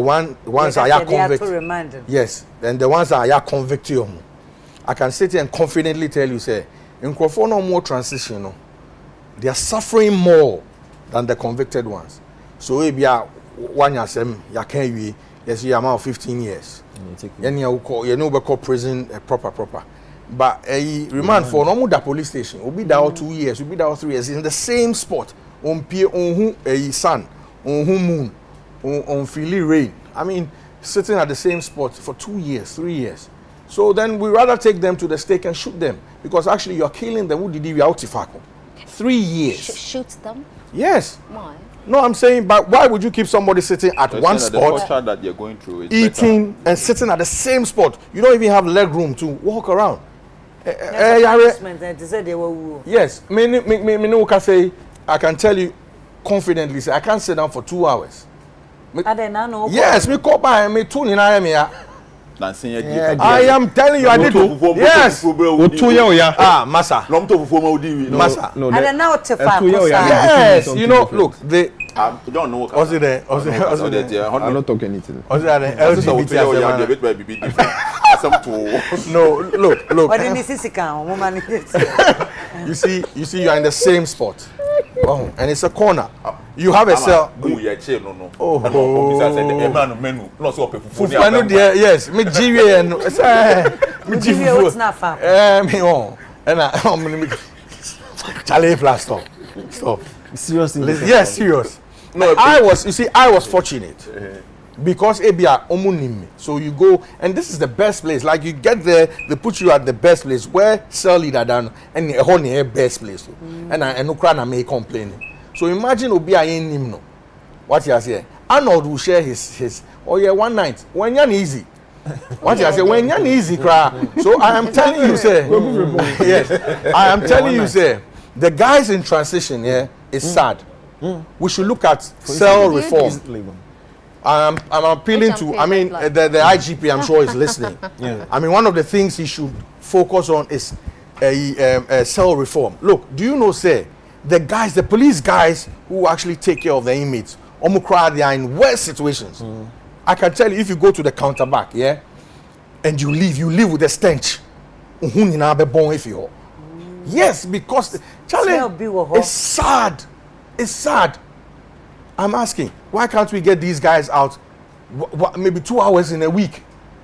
ones that are convicted. Yes, and the ones that are convicted. I can sit here and confidently tell you, say, in no more transition, they are suffering more than the convicted ones. So if you are one yes, you are 15 years. You call prison proper. But remand for no the police station. We'll be there 2 years, we'll be there 3 years in the same spot. On pier on who sun, on who moon, on Philly rain. I mean, sitting at the same spot for 2 years, 3 years. So then we rather take them to the stake and shoot them because actually you are killing them. Who did you out 3 years? Shoot them? Yes. Why? No, I'm saying, but why would you keep somebody sitting at one spot, the torture that you're going through is eating better. And sitting at the same spot? You don't even have leg room to walk around. Yes, I can tell you confidently, say I can't sit down for 2 hours. Yes, me call by me 2 in I am telling you, I did. Yes. Massa. Massa. No, and now it's a fact. Yes. You know, look, they. I don't know. Was it there? I'm not talking anything. Was it there? LGBT. No, look. What did this account? Woman, you see, you are in the same spot. Oh, and it's a corner. You have a cell. Oh, yes. Me GV and me GV. What's not far? Me on. And Charlie plus stop. Seriously? Yes, serious. No, I was fortunate. Because Abia omunim. So you go, and this is the best place. Like you get there, they put you at the best place where cell leader done and a whole best place. And no crana may complain. So imagine Obia in him no. What you say? Arnold will share his one night. When you're easy. What you say? When you're easy, cry. So I am telling you, sir. Yes. I am telling you, sir. The guys in transition here is sad. We should look at cell reform. I'm appealing to, the IGP, I'm sure is listening. I mean, one of the things he should focus on is cell reform. Look, do you know, say, the police guys who actually take care of the inmates, they are in worse situations. I can tell you, if you go to the counter back, and you leave with the stench. Yes, because, Charlie, it's sad. It's sad. I'm asking, why can't we get these guys out maybe 2 hours in a week?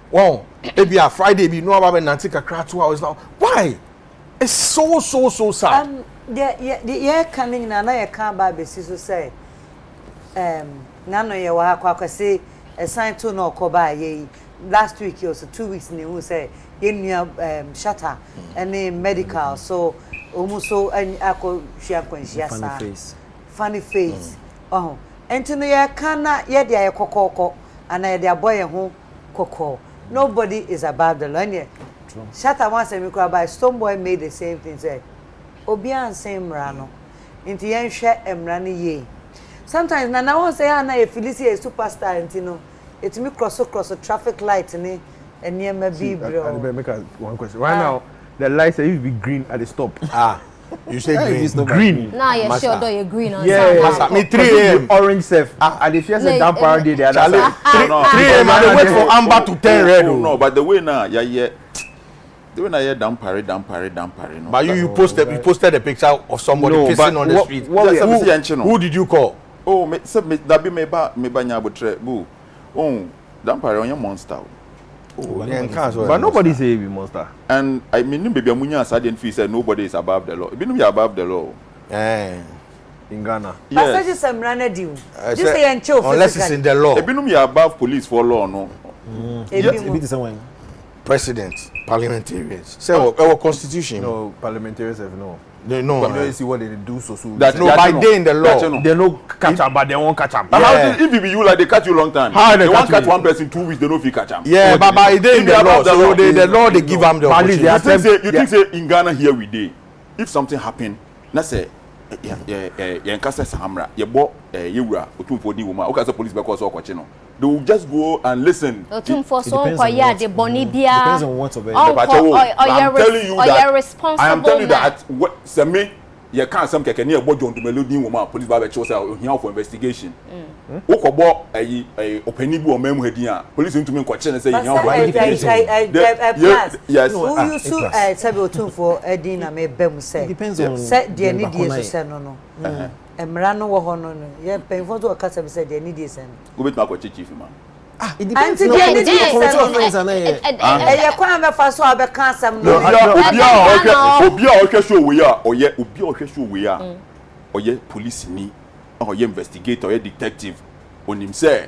Wow, maybe a Friday, maybe no about Nantika cry 2 hours now. Why? It's so sad. Yeah, coming na I can't buy basis to say. Nano ya wa say a sign to no koba ye. Last week it was 2 weeks ni who say ye shutter any medical so almost so and ako share funny face. Oh, and to no kana ye dia kokoko and I dia boy ho koko. Nobody is above the law. Shatta once and we by Stone Boy made the same thing say. Obian same rano. Into yen share emrani ye. Sometimes na won't say na if Felicia is superstar and you know it's me cross a traffic light and near my be bro. I make one question. Right now the lights used to be green at the stop. You say green. Nah, you sure do you green on yeah, me 3 a.m. orange self. And if you say damn party the other side. 3 a.m. I wait for amber to turn red. No, but the way now, the way now you damn party. No. But you posted a picture of somebody pissing on the street. Who did you call? Oh, that be me banya butre bu. Oh, damn party on your monster. But nobody say be monster. And I mean, baby, Amunya Sadian fee said nobody is above the law. It be above the law. In Ghana. Yes. Just some run do. Just say and chill. Unless it's in the law. It be above police for law, no. President, parliamentarians. Say our constitution. No, parliamentarians have no. They know. You see what they do so. That no, by day in the law. They no catch up, but they won't catch up. How if it be you like they catch you long time? How they won't catch one person 2 weeks, they don't feel catch up. Yeah, but by day in the law, so the law they give them the opportunity. You think say in Ghana here we day. If something happen, let's say yeah, Nkasa Samra, you bought Yura, Otumfodi woman, okay, so police because of Kwachino. They will just go and listen. Otumfo so yeah, the Bonibia. Depends on what's over. I'm telling you that. I am telling you that. What me? You can't some keke near Bojon to Melody woman. Police by chose here for investigation. Okobo openibu or memu hedia. Police into me question and say yes. Who you so sabi Otumfo Edina me bem say. Depends on. Say the need is say no. Emrano wo ho no ye penfo to okasa be say the need is say. Go bet ma ko chief man. It depends on the kwa me fa so abeka asam no. Obi a ohwe show we a oye obi a ohwe show we a oye police ni oye investigator oye detective onim say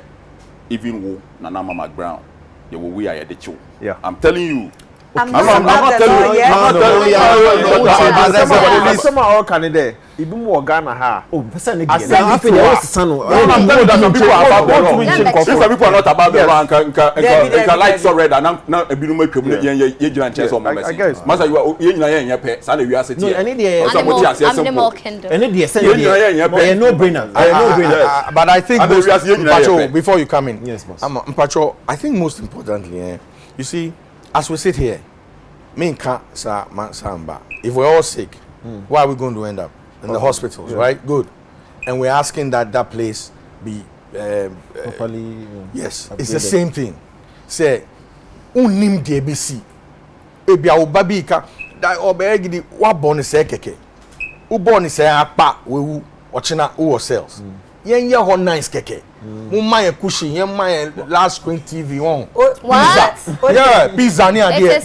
even wo na Mcbrown ye wo we a ye de chiw. I'm telling you. I'm not telling you. Some are all Canada. Even more Ghana ha. Oh, person again. I'm telling you that some people are above the law. Some people are not above the law. Can like so red and now a bit more criminal. You chance on my message. Master, you are in your pet. Sunday we are sitting. No, animal kingdom. No brainer. But I think before you come in, yes, boss. Mpacho, I think most importantly, You see, as we sit here, me and Samba, if we're all sick, where are we going to end up? In the hospitals, right? Good. And we're asking that that place be properly. Yes, it's the same thing. Say, unim DBC. Ebi a baby ka that obegi di wa born say keke. U born say apa we ochina u cells. Yen ye ho nice keke. Mu man cushion, yen man last screen TV on. What? Yeah, pizza near there.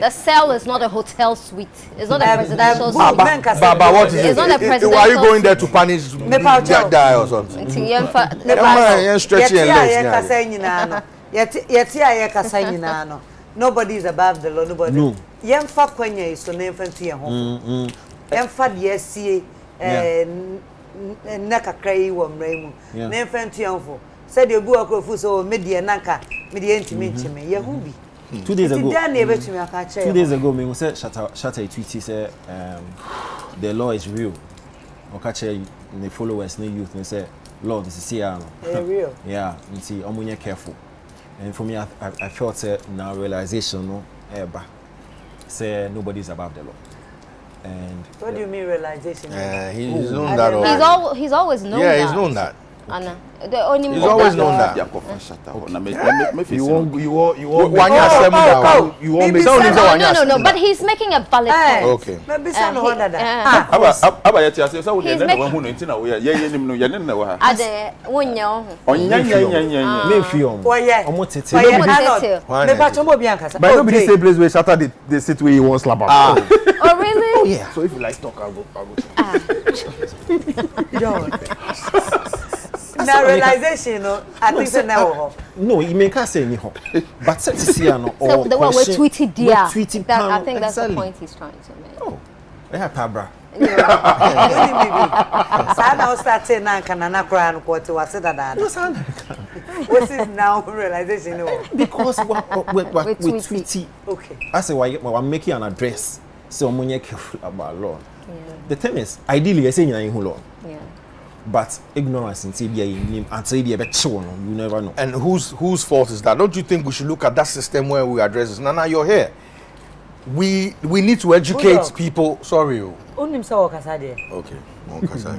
The cell is not a hotel suite. It's not a presidential suite. Baba, what is it? It's not a presidential Why are you going there to punish that guy or something? Nobody is above the law. Nobody. No. Yemfa kwenye is so name to your home. Yemfa DSC naka cray one rainbow. Name to your home. Said you go across so media nanka, media intimate me. Yahubi. 2 days ago. 2 days ago, me said shatter a tweet. He said, the law is real. Or catch the followers, no youth, and say, Lord, this is here. Real. Yeah, you see, I'm careful. And for me, I felt now realization, no, say nobody's above the law. And what do you mean realization? He's known that already. He's always known that. Yeah, he's known that. Anna, the only he's always known that. You No, but he's making a valid point. Okay. He's but nobody say place where shatter the sit where he wants slap. Oh really? oh yeah. So if you like talk, I'll go. Now realization, I think so now. No, you make us say anyhow. But to see no. So the one we tweeted there. I think that's exactly. the point he's trying to make. Oh, I have tabra. Sana starting now kanana kura no kwoti wase dada. What is now realization? Because we tweety. Okay. I say why I'm making an address. So I'm more careful about law. The thing is, ideally, I say you know law. Yeah. But ignorance in TBA until you never know. And whose fault is that? Don't you think we should look at that system where we address this? Nana, you're here. We need to educate people. Sorry. Unim sa wakasa there. Okay. Wakasa.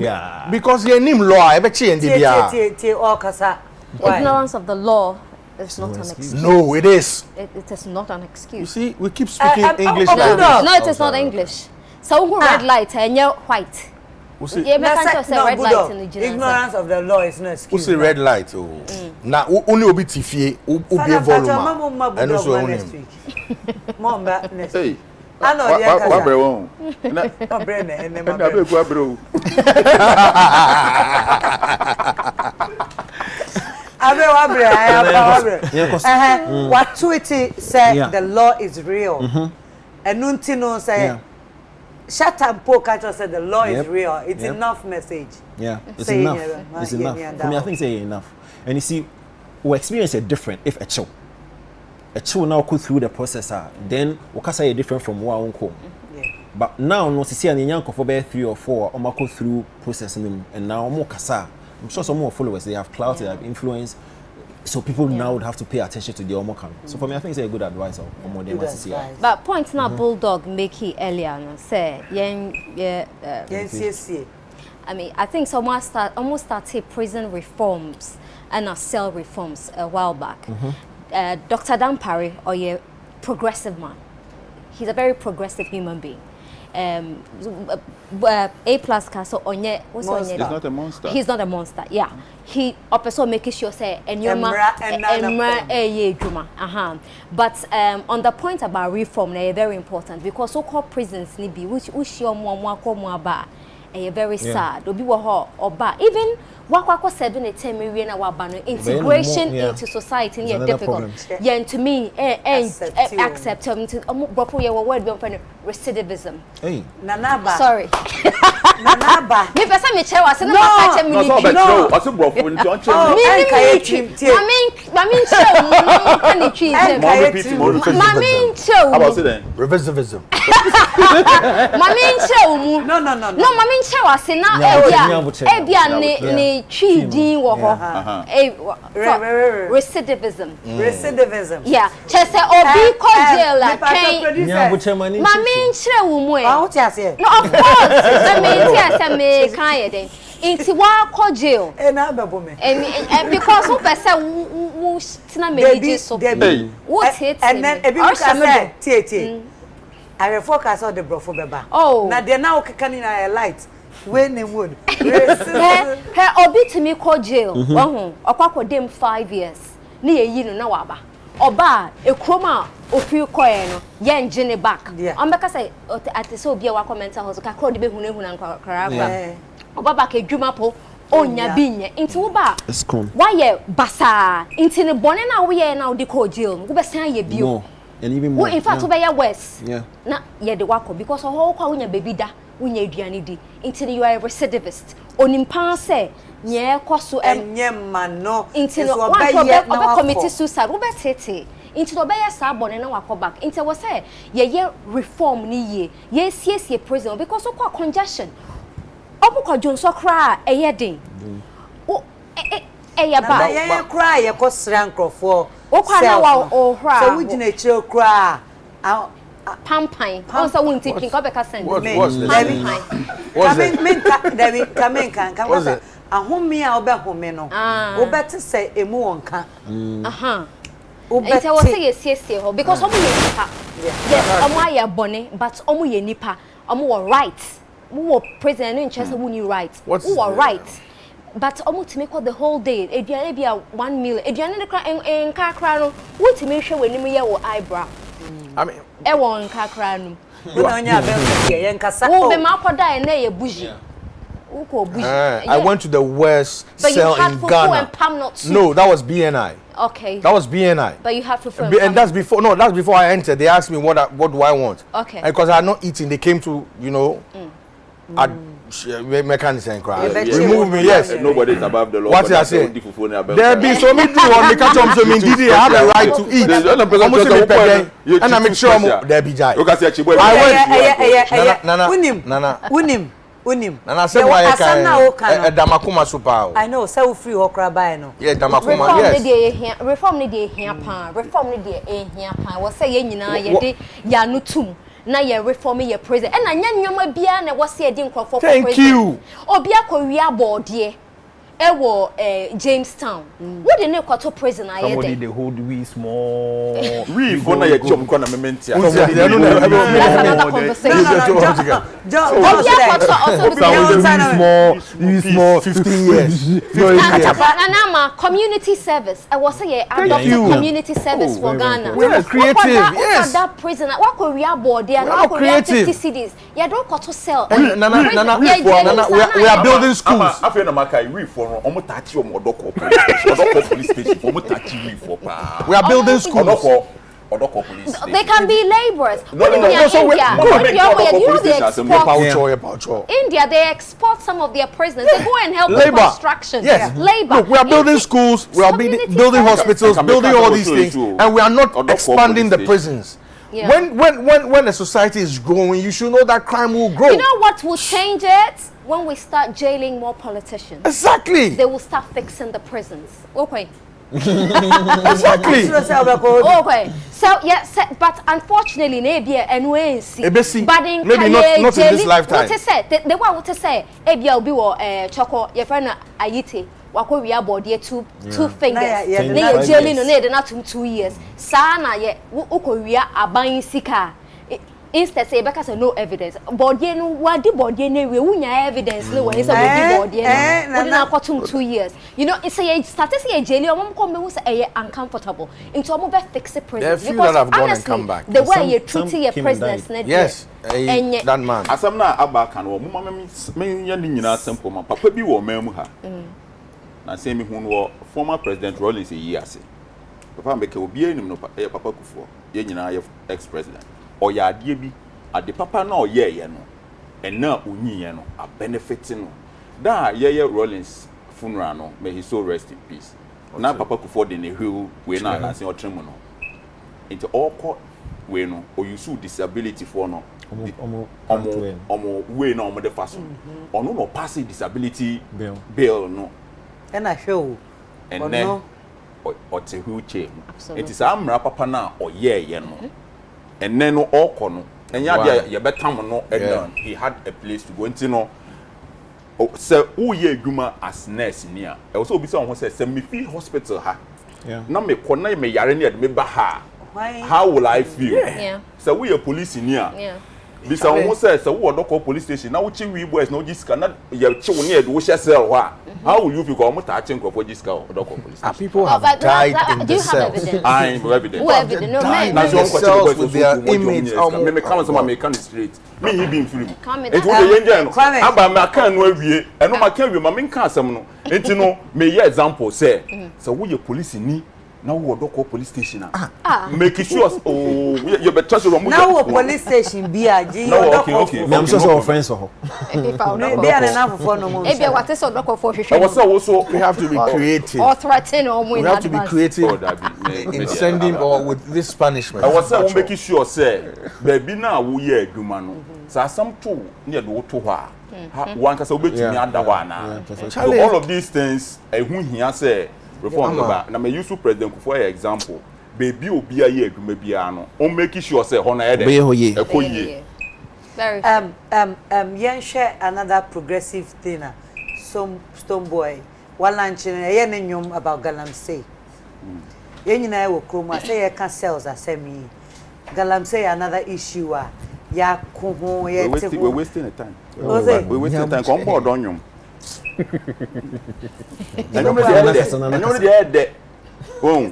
Yeah. Because your name law, I bet you in the wakasa. Ignorance of the law is not an excuse. No, it is. It is not an excuse. You see, we keep speaking English. No, it is not English. So who red light and you're white. Ignorance of the law is no excuse. Who say red light? Oh, na only obi tifie, obi volume. And also next week. Mom, next week. I know the answer. What Tweety said, the law is real. And Nuntino said, shut up, poor catcher said the law is real. It's enough message. Yeah, it's enough. It's enough. For me, I think say enough. And you see, we experience it different if a chill now go through the process, then we can say different from what we come. But now, no, see, any young for 3 or 4, or go through processing, and now more kasa. I'm sure some more followers, they have clout, they have influence. So people now would have to pay attention to the Omokan. So for me, I think it's a good advice on more than But point now, Bulldog make it earlier and say, I mean, I think someone almost started prison reforms and cell reforms a while back. Dr. Dan Parry, or a progressive man, he's a very progressive human being. A+ Castle Onye, what's Onye? He's not a monster. He's not a monster. Yeah, he also making sure say But on the point about reform, they are very important because so-called prisons need be which very sad. Obi wo oba even wakwako 7 to 10 million integration into society is difficult. Yeah, to me accept recidivism. Hey, Nanaba. Sorry. Nanaba. Me person me chair was no. tree. More repeating. Mami nche How about it? Revisivism. Mami nche umu. No. No, mami nche wase na ebia ne tree din wo ho. Recidivism. Recidivism. Yeah. Chese obi ko jail la train. Nyabuchemani. Mami nche umu e. Ah, what you say? No, of course. I mean, yes, me kan den. Inti wa ko jail. Na bebo me. Because who person who tina me so. What it? And then ebi mo ka say tie. I focus on the brofo beba. Oh. Na de na o keka ni na light. When in wood. Her obi to me ko jail. Okwa dem 5 years. Na ye yi no na waba. Oba ekroma ofiri koye no ye ngine back. Ambeka say ate say obi e wa mental hospital ka crowd be hunehuna nkara. Oba back edwuma po onya binye inti wo ba why ye basa inti ne bone na wo ye na wo de ko jail wo be san ye bio and even more in fact wo be ye worse yeah na ye de wako because ho kwa wonya baby da wonya aduane di inti you are a recidivist onimpa say nye koso enye mano inti no oba committee suicide wo be tete inti no be ye sa bone na wako back inti wo say ye reform ni ye siesie prison because of congestion obu ko jonso kra eyedin o eyeba na ye kra ye ko sra nkrofo o kwa na wa o hra so we gina chiro kra pampan on so won teaching ko be ka send me kamen kan ko ahomi a obehome no obete say emu wonka obete wo say yesiesie ho because omo ye nipa yes omo aye bone but omo ye nipa omo wo right who president in chess who need right who are right but almost to make the whole day ebia 1 million eduane de kra en kakra no what to make sure when you your eyebrow I mean e won kakra no na onya be ye nkasa wo be makoda na ye buji I went to the worst cell in Ghana. No, that was BNI. Okay. That was BNI. But you have to film. And that's before. No, that's before I entered. They asked me what do I want. Okay. And because I had not eaten, they came to mechanism cry. Remove me. Yes. Nobody is above the law. What I say? There be so many on the catch so many did I have the right to eat. And I make sure there be jai. I went. Unim. Nana say why Damakuma super. I know, so free okra buy no. Yeah, Damakuma, yes. Reform ni dey hia pan. Reform ni dey hia pan. Wo say ye nyina ye de ya no tum. Na ye reform ye president. E na nya nyoma bia na wo say e di nkrofo for president. Thank you. Obi akọwi abode ewo Jamestown. What the name kwato prison aye dey. Somebody they hold we small. We for na ye chom kwa na mementi. Another conversation. Small 15 years. Nana community service. I was say community service for Ghana. We are creative. Yes. That prison. What could we abode there? What could we have 50 cities? You don't got to sell. Nana, we are building schools. I feel na makai we for omo tachi omo odoko police station omo tachi we for pa. We are building schools. Odoko police station. They can be laborers. No. So India, they export some of their prisoners. They go and help with construction. Yes. Labor. Look, we are building schools. We are building hospitals, building all these things, and we are not expanding the prisons. Yeah. When a society is growing, you should know that crime will grow. You know what will change it? When we start jailing more politicians. Exactly. They will start fixing the prisons. Okay. Exactly. Okay. So yes, but unfortunately, maybe anyway, but in maybe not in this lifetime. What to say? The one what to say? Maybe I'll be choco. Your friend Ayite. Wako we are body two fingers. Ne jailing no ne na 2 years. Sana ye uko we are aban sika. Instead say because no evidence. Body no wadi body ne we unya evidence no when say body no. We na kwatum 2 years. You know it's a statistic jailing omom come me say uncomfortable. Into omom be fix prison because have gone and come back. The way you treat your prisoners. Yes. That man. Asam na aba kan wo mama me nya ni nyina simple man. Papa bi wo mamu ha. Na say me hu wo former president Rollins yi ase. Papa mbeke obi enim no papa Kufuor. Ye nyina ye ex president. Oya ade bi ade papa na oye ye no and na onyiye no a benefiting no da ye Rollins funeral no may he so rest in peace. Na papa Kufuor de ne hwe we na anase otrem no into all court we no or you sue disability for no we no the first or no pass disability bill no and I show and then or to wheelchair it is amra papa na or yeah no and then no all kono and ya better no and he had a place to go into no so who ye adwuma as nurse near e also be someone say me feel hospital ha na me kona me yare ne me ba ha how will I feel so we a police near this someone say so we doctor police station na we chi we boys no jiska na ye chi wo ne do share cell ha how will you feel ko mo ta chi nkofo jiska doctor police station people have died in the cells I am evidence who evidence no man na so cells with their inmates me come some me can straight me he be in film it wo dey yenja no aba me aka no awie eno ma ka awie ma me nka asem no enti no me ye example say so we ye police ni now we doctor police station make sure you better so now police station be agi okay I'm so friends for her be an enough for no more e be what is doctor for hwehwe also we have to be creative or threaten or we have to be creative in sending or with this punishment I was making sure say baby na wo ye adwuma no so some to near do to ha one kasa obetumi adawa na all of these things ehun hia say reform ba na me use president for example baby obi aye adwuma bia no o make sure say ho na ye de ekoye very yen share another progressive thing some stone boy one lunch ye ne nyom about galamsey yen nyina wo kroma say ye can sales asemi galamsey another issue ya ko ho ye te we wasting the time we wasting time come board on nyom is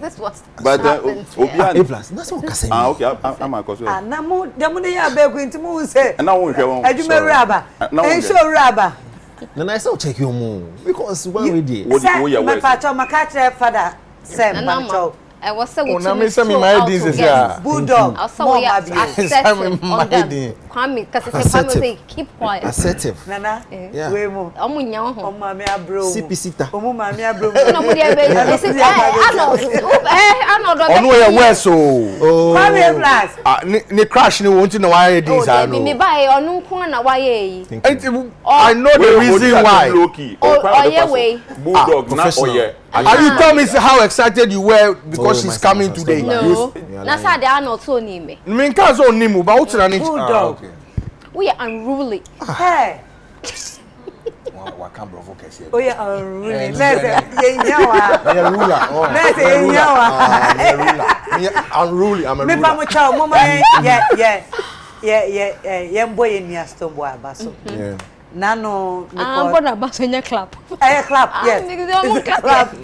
this what but A plus that's what can say okay I'm a cause na mo dem dey abeg into mo say na won hwe won adwuma raba en show raba na I still check you more because when we dey my patch my catch father sem patch I was so with na me say me my dis is ya bulldog also we are Kwame cause say keep quiet assertive nana we mo omunya ho omma me abro sipisita omma me abro no mo dey be ono ye west Kwame plus ni crash ni won ti na why this I know me buy onu nko na why yi I know the reason why bulldog na oye are you tell me how excited you were because she's coming today no na say they are not so ni me can so ni mu ba what na bulldog we are unruly hey wa can provoke us oh yeah unruly let's ye nyawa yeah ruler let's ye nyawa unruly I'm a ruler me pa mo cha mo ma yeah boy ni aston boy abaso yeah nano me na basonya clap clap yes clap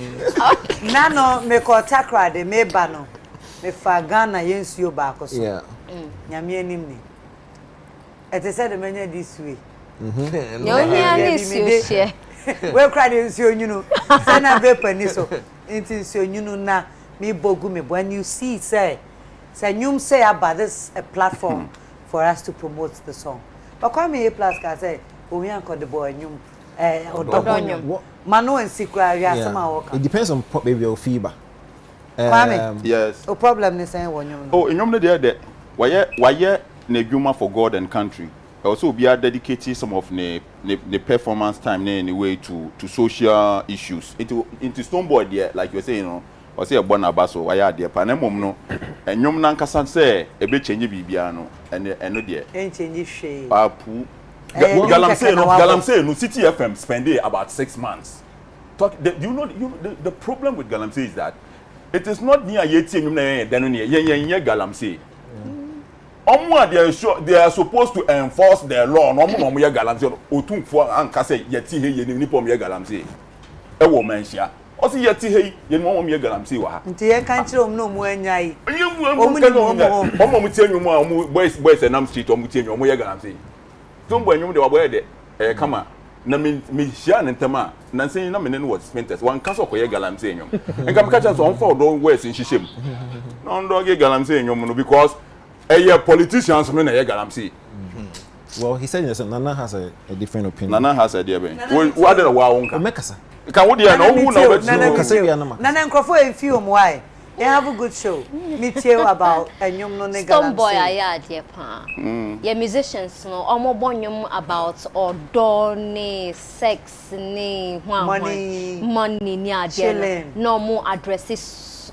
nano me ko takra de me ba no me fa Ghana yensuo ba akoso yeah nyame anim ni ete said the many this way yo ni share we cry the nsuo nyunu say na be pani so nti nsuo nyunu na me bogu me when you see say nyum say about this a platform for us to promote the song but come here plus ka say we an the boy nyum odonyum mano and secret area sama work it depends on baby or fever yes o problem is saying nyum oh nyum no dey why na adwuma for God and country also be dedicated some of the performance time anyway to social issues into Stoneboy there like you were saying, you know, or say a born abaso why are there panemom no and nyom nan kasa say e be change bibia no and no there en change she papu galamsey no City FM spend about 6 months do you know the problem with galamsey is that it is not near yeti nyom na den no yen galamsey they are supposed to enforce their law no mo ye galamsey otumfo anka say yeti he ye ni pom ye galamsey e wo manhia o si yeti he ye mo ye galamsey wa ha nti ye kan kire om no mo anyai omo tie nwum a omo boys enam street omo tie nwum omo ye galamsey tumbo nwum de wa boy de kama na me hia ne ntama na nsen na me ne was spenters wan kaso ko ye galamsey nwum enka me ka cha so on for do west nhihiem no ndo ge galamsey nwum no because politicians me na ye galamsey. Well, he said yes, Nana has a different opinion. Nana has a dear ben. What did a wow unka? Mekasa. Can we no who know Nana nkrofo enfio mo why? You have a good show. Meet you about and you know Stone boy aya dear pa. Yeah, musicians no omo bonyum about odone, sex ni, money ni ade. No more addresses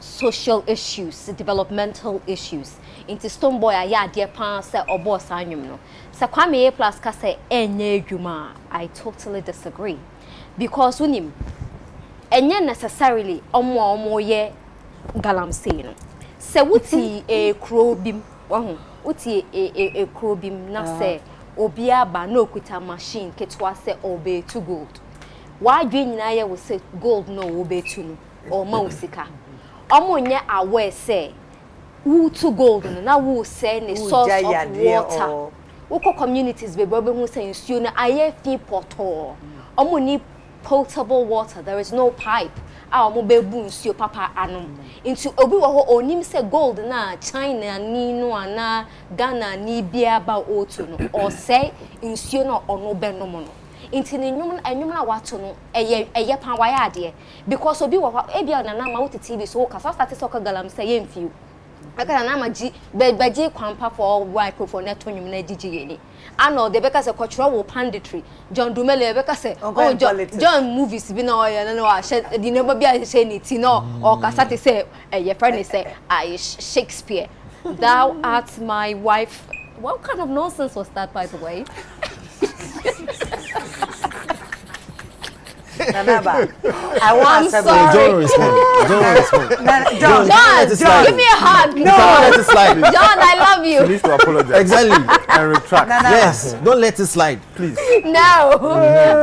social issues, developmental issues. Into Stone boy aya dear pa say obo sanyum no. Sa Kwame A plus ka say enye adwuma. I totally disagree. Because unim enye necessarily omo ye galamsey no. Se wuti e krobim wahu wuti e krobim na se obi aba na okuta machine ketwa se obe to gold wa dwe nyina ye wo se gold no obe to no o ma usika omo nye aware se wu to gold no na wu se ne source of water wo communities be bobe hu se nsuo na aye fi poto omo ni potable water. There is no pipe. Our mobile nsuo papa anum. Into obi wo ho onim se gold na China ni no ana Ghana ni bia ba otu no or say nsuo no ono be no mo no. Into ni enwum na wato no eye pan wa ya ade because obi wo e bia na na ma wo TV so ka start so ka galam say ye mfiu. Aka na ma ji beji kwampa for microphone na to nwum na gigi ni. Ano de beka se cultural wo panditry John Dumele beka se oh John movies bi na oya na wa di ne ba bia se ni ti no o kasa te se ye friend say I Shakespeare thou art my wife. What kind of nonsense was that, by the way? Nanaba, I want to Don't respond. John, give me a hug. No, let it slide. John, I love you. She needs to apologize. Exactly. And retract. Yes, don't let it slide, please. No,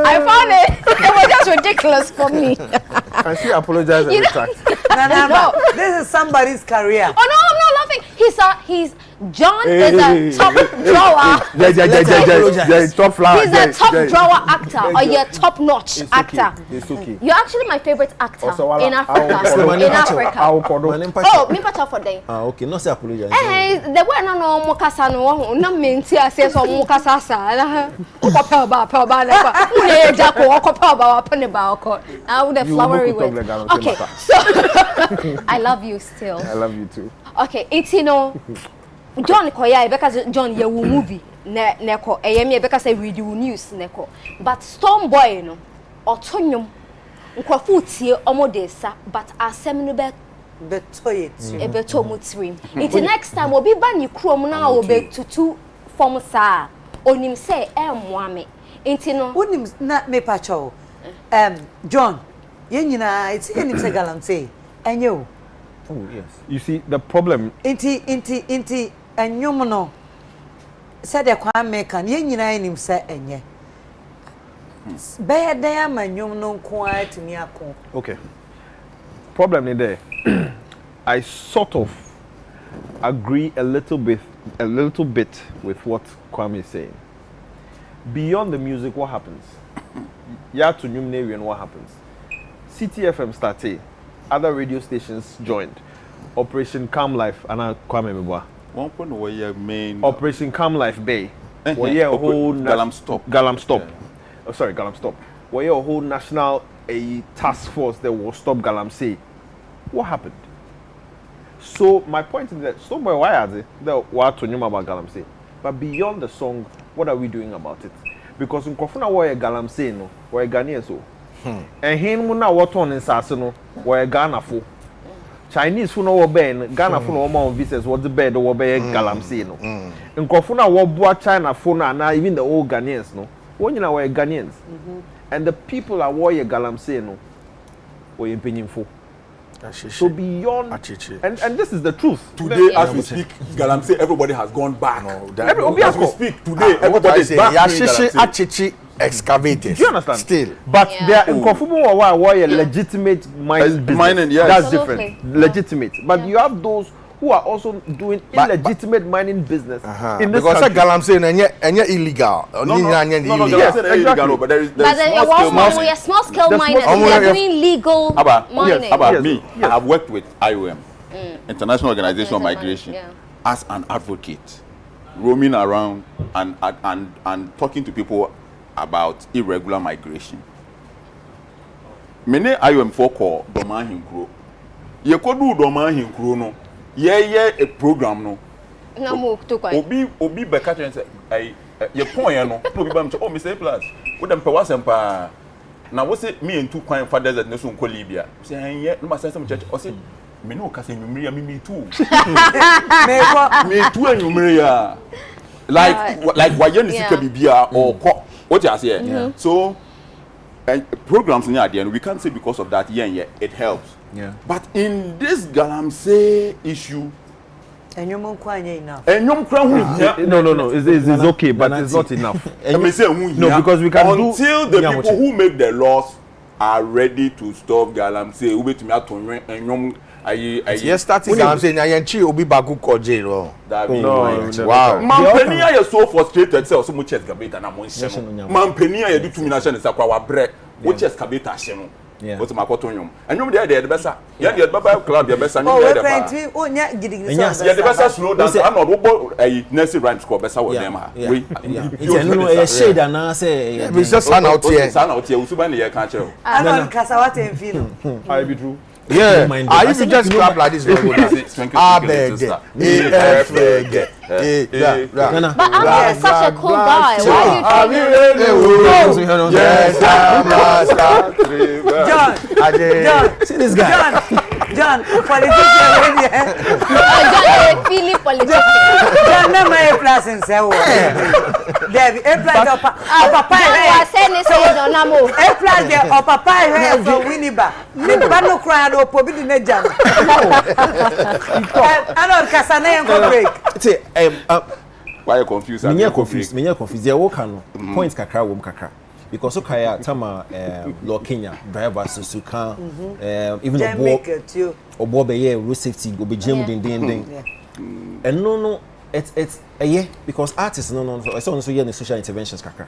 I found it. It was just ridiculous for me. Can she apologize and retract? No, this is somebody's career. Oh no, I'm not laughing. He's John is a top drawer. Top flower. He's a top drawer actor or your top-notch actor. It's okay. You're actually my favorite actor in Africa. Oh, me better for them. Okay, not say apologize. Eh, the way no mukasa no na menti ase so mukasa sa na ko pa ba na ko ne jako ko pa ba wa pene ba ko now the flowery way. Okay, so I love you still. I love you too. Okay, it's John Koya because John ye movie neko eyemi because say read news neko but Storm Boy no otonyum nkwafu tie omodesa but asem no be betoyet e beto mutrim it next time obi ba ni krom na obe tutu form sa onim say emwame enti no onim na me pacho John ye nyina it's enim say galamsey enye o. Oh yes. You see the problem. Inti enyum no. Said the Kwame kan ye nyina enim say enye. Be dan amanyum no nko atimi akon. Okay. Problem in there. I sort of agree a little bit with what Kwame is saying. Beyond the music, what happens? Ya to Nyumnewian, what happens? CTFM started. Other radio stations joined. Operation Calm Life, and Kwame Mcbrown. One point where your main Operation Calm Life Bay. Where you a whole Galam Stop. Galam Stop. Yeah. Oh, sorry, Galam Stop. Where you a whole national task force that will stop Galamsey. What happened? So my point is that so why are they what to know about Galamsey? But beyond the song, what are we doing about it? Because in Kofuna where Galamsey no, where Ghanaians so. And him na what on in Sasino, where Ghana for Chinese for no ben, Ghana for no more visitors, what the bed or be Galamsey no. In Kofuna what China for na even the old Ghanaians no. When you know where Ghanaians and the people are warrior Galamsey no, or in Peninfo. So beyond and this is the truth. Today, as we speak, Galamsey, everybody has gone back. As we speak today, everybody is back. Excavators. Do you understand? Still. But there are legitimate mining business. Mining, yes. That's Absolutely. different. Legitimate. But you have those who are also doing illegitimate mining business in this because country. Galamsey and illegal. No, Yes, exactly. exactly. But there is small scale miners. They are doing legal mining. About me, I have worked with IOM, International Organization of Migration, as an advocate, roaming around and talking to people about irregular migration. Many IOM folk call Domain Grow. ye kodu do man hinkuro no ye a program no na mo to kwa obi be catch and say ai ye pon ye no no bi bam oh Mr. Plus wo dem pe wasem pa na wo say me and two kwan fathers that no so nko Libya say ye no ma say some church o say me no ka say nyumiri ya me too me too nyumiri ya like why you sika bibia or what you say so and programs in there we can't say because of that it helps but in this galamsey issue enyom kwanye enough enyom kra hu no it's okay but it's not enough no because we can until the people who make the laws are ready to stop galamsey we betumi atonwe enyom yes starting galamsey na yenchi obi bagu ko jail wow mampenia you so frustrated say so much chest gabeta na mo nhyem mampenia you do tumi na hye ne sakwa wa bre wo chest gabeta hye no what ma koto nyom enyom de besa ya de baba club ya besa nyom de ba oh nya gidigidi so ya de besa slow down am not wo bo nursery rhyme score besa wo dem ha we no shade na say we just stand out here usuba ne ye kan kire anon kasawate mfino I be true yeah I used to just clap like this I beg but I'm such a cool guy why you John see this guy John politician John feeling politician John na my plus in say David a plus papa I say ne say no na mo a plus the papa here for Winniba the bano cry no pobi di na jam anon kasa na yen go break say why you confused me confused there wo kan no point kakra wo kakra because okaya tama law Kenya drivers so can even obo be here road safety go be jam den and no it's because artists no so here the social interventions kakra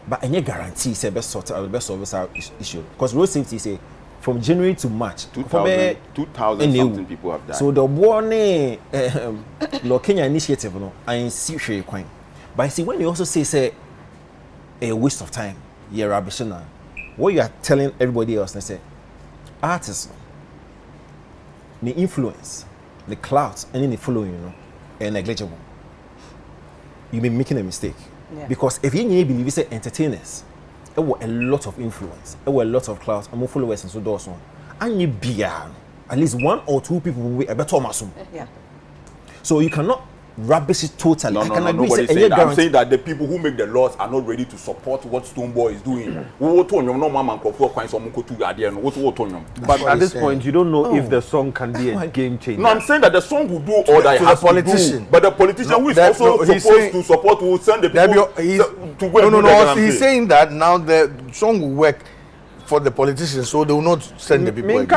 but any guarantee say best sort of issue because road safety say from January to March 2000 something people have died so the one law Kenya initiative no I see hwe kwan but I see when you also say a waste of time you're rubbish now what you are telling everybody else they say artists the influence the clout and then the following are negligible you be making a mistake because if you believe say entertainers there were a lot of influence there were a lot of clout and more followers and so those one and you be at least one or two people will be a better masum so you cannot rubbish it totally. No, nobody saying that. I'm saying that the people who make the laws are not ready to support what Stonebwoy is doing. But at this point, you don't know if the song can be a game changer. No, I'm saying that the song will do all that it has to do. But the politician who is also supposed to support will send the people to go. No, he's saying that now the song will work for the politicians, so they will not send the people. You're being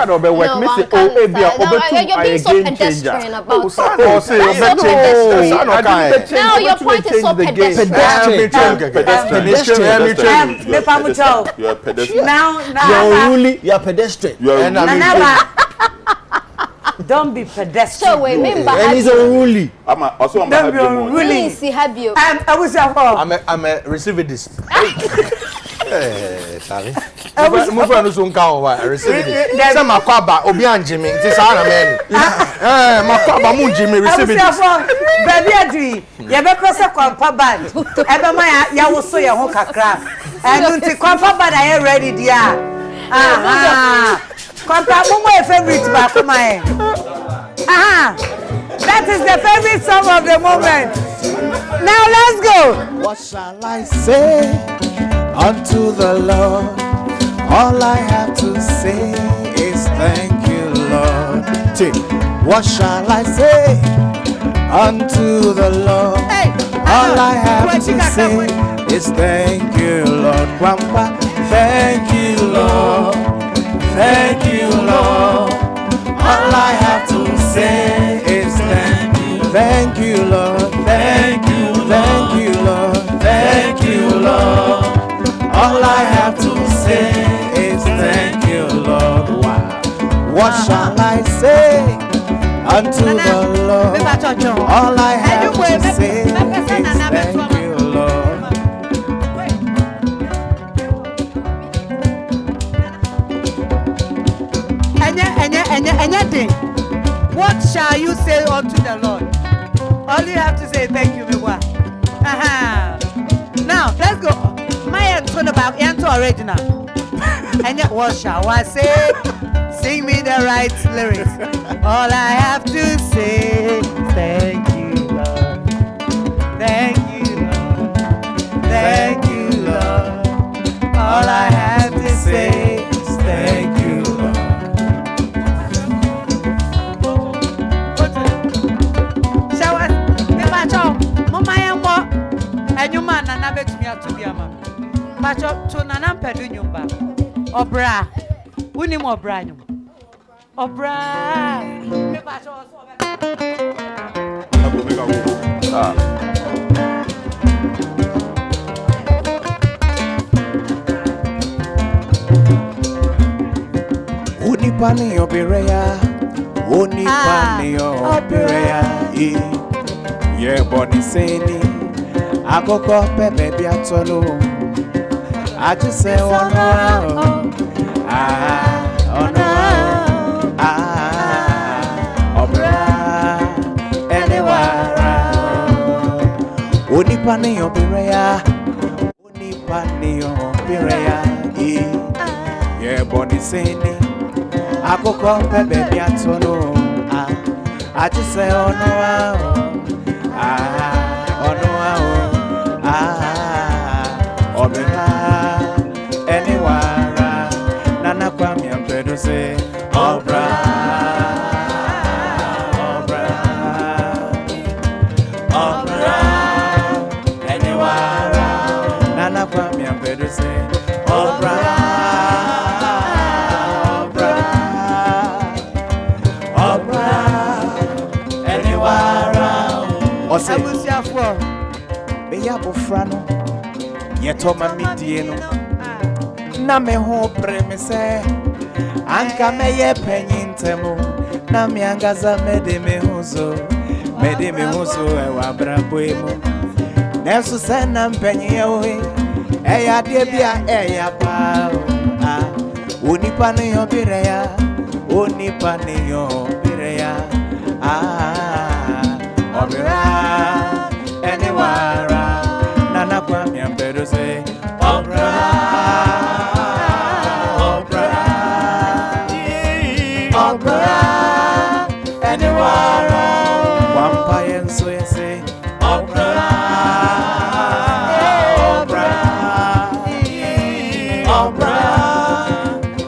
so pedestrian about now your point is so pedestrian. Now you're pedestrian. Don't be pedestrian. So remember, and he's unruly. I'm unruly. I'm a recidivist. Sorry. Move on to some cow. Recidivist. Some makwaba obi anjimi. It is our man. Makwaba munjimi recidivist. Baby adui. Ya be kwese kwampa bad. Ebe ma ya wo so ye ho kakra. Enu nti kwampa bad are ready dia. Kwampa mo my favorite ba kuma e. That is the favorite song of the moment. Now let's go. What shall I say unto the Lord? All I have to say is thank you, Lord. What shall I say unto the Lord? All I have to say is thank you, Lord. Grandpa, thank you, Lord. Thank you, Lord. All I have to say is thank you. Thank you, Lord. Thank you, thank you, Lord. Thank you, Lord. All I have to say is thank you, Lord. Wow. What shall I say unto the Lord? All I have to say is thank you, Lord. anything. What shall you say unto the Lord? All you have to say, thank you, Mewa. Now, let's go. My turn about Yanto original. And yet, what shall I say? Sing me the right lyrics. All I have to say is thank you, Lord. Thank you, Lord. Thank you, Lord. All I have to say is thank you, Lord. Shall I? Mama, and your man, and I bet me to be a man. Macho to Nanam Pedunumba. Obra. Unim Obranum. Obra. Unipani obireya, unipani obireya, ye boni seni, akoko pepe biatolo, I just say oh no, obra, anywhere, unipani obireya, unipani obireya, ye boni seni. Akoko pepe biatolo, I just say oh no, obera anywhere, nana kwami ampedo say obra, anywhere, nana kwami ampedo say obra. Abusiafo be ya bofrano ye to ma midie no na me ho premise anka me ye penyintemo na me angaza mede me huzo e wa braboemo nesu sena mpenye we e ya de bia e ya pa onipa ne yo bireya onipa ne yo bireya obira anywhere, nana kwami ampedo say obra, anywhere, vampire and so you say obra,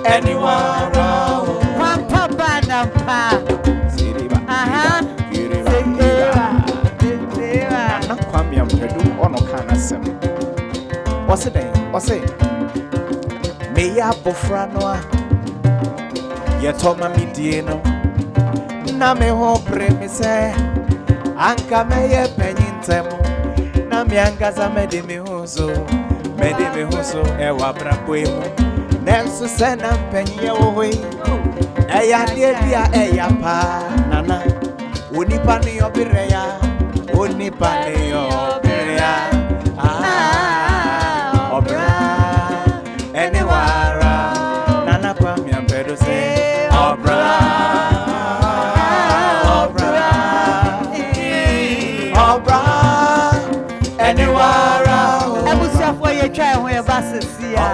anywhere, Pampa Banampa. What's it? Me ya bofranoa ye toma mi dieno na me ho premise anka me ye penyintemo na me angaza me de me huzo e wa braboemu nenso se na penye wo we e ya de bia e ya pa nana onipa ne obireya onipa ne obireya Abusiafo ye try ho e basesia.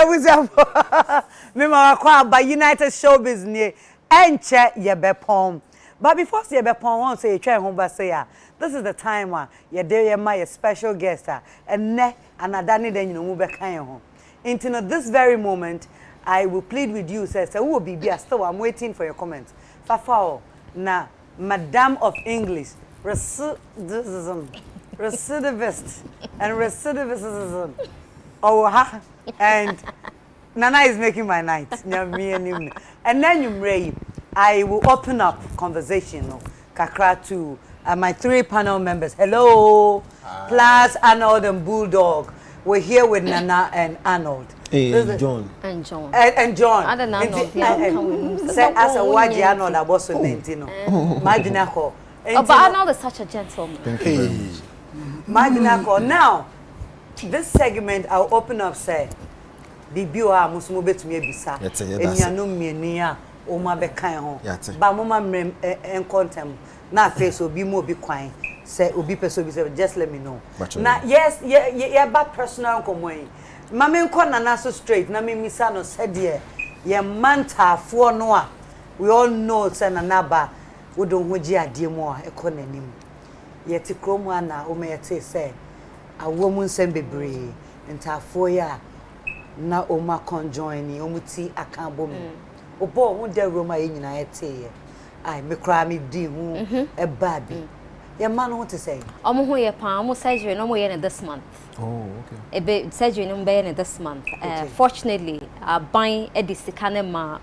Ebuza me mama kwa ba United Showbiz nie enche ye bepom. But before ye bepom won say try home ba say this is the time ye dey my special guest and ne another ne den you mu be kan ho. Into this very moment I will plead with you say who will be still I'm waiting for your comments. Fafao na Madam of English recidivist and recidivism. Oh ha and Nana is making my night. And then you Ray, I will open up conversation kakra to my 3 panel members. Hello. Plus Arnold and Bulldog. We're here with Nana and Arnold. Hey, John. And John. And John. I don't know. Say as a waji Arnold I was so Nintino. Majinako. But Arnold is such a gentleman. Thank you very much. Majinako. Now, this segment I'll open up say Bibiwa musumu betumi ebisa. Enyanu mienia o ma be kan ho. Ba mama mrem encontem na face obi mo obi kwan. Say obi person obi say just let me know. Na yes ye ba personal komoyi. Mama enko na so straight na me misa no said ye mantafo no a we all know say na naba wo don hoji ade mu a ekọ nanim. Ye ti kromu ana o me yete say awo mu nsem bebre ntafo ya na oma conjoin omuti akambo mu obo hu de roma ye nyina yete ai me kra me di hu e babi ye man hu to say omo hu ye pa omo surgery no mo ye this month. Oh, okay. E be surgery no be ye this month. Fortunately ban e di sika ma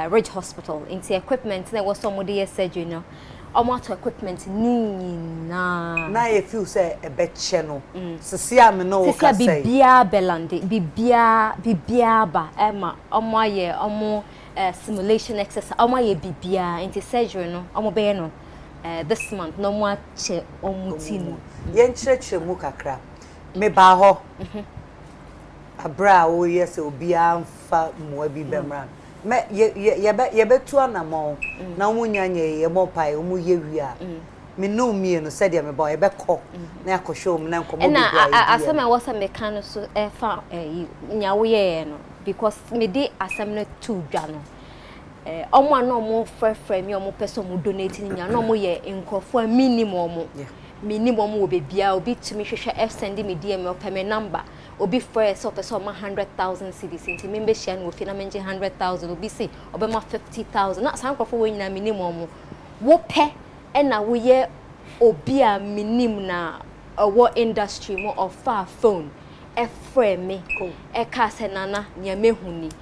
Ridge Hospital into equipment na was somebody ye surgery no omo to equipment ni na ye feel say e be che no sisi am no ka say bibia belande bibia ba ema omo aye omo simulation exercise omo aye bibia into surgery no omo be no this month no mo che omo ti no ye nchirechire mu kakra me ba ho abra o yes obi amfa mo abi bemra me ye betu anamo na omunyanye ye mopai omu ye wia me no mie no said ye me boy be ko na akosho mu na nkomo bi bia na asem was a mechanic so fa nyawo ye no because me dey asem na tu dwa no omo na omo frefre me omo person mu donate nya na omo ye nkofo minimum wo be bia obi tumi hwehwe f send me DM o pay me number obi first of person 100,000 cedis into membership and we fit na menje 100,000 obi say obi ma 50,000 na san krofo we nyina minimum wo pe e na wo ye obi a minim na wo industry mo of phone e frame me e ka se nana nya mehuni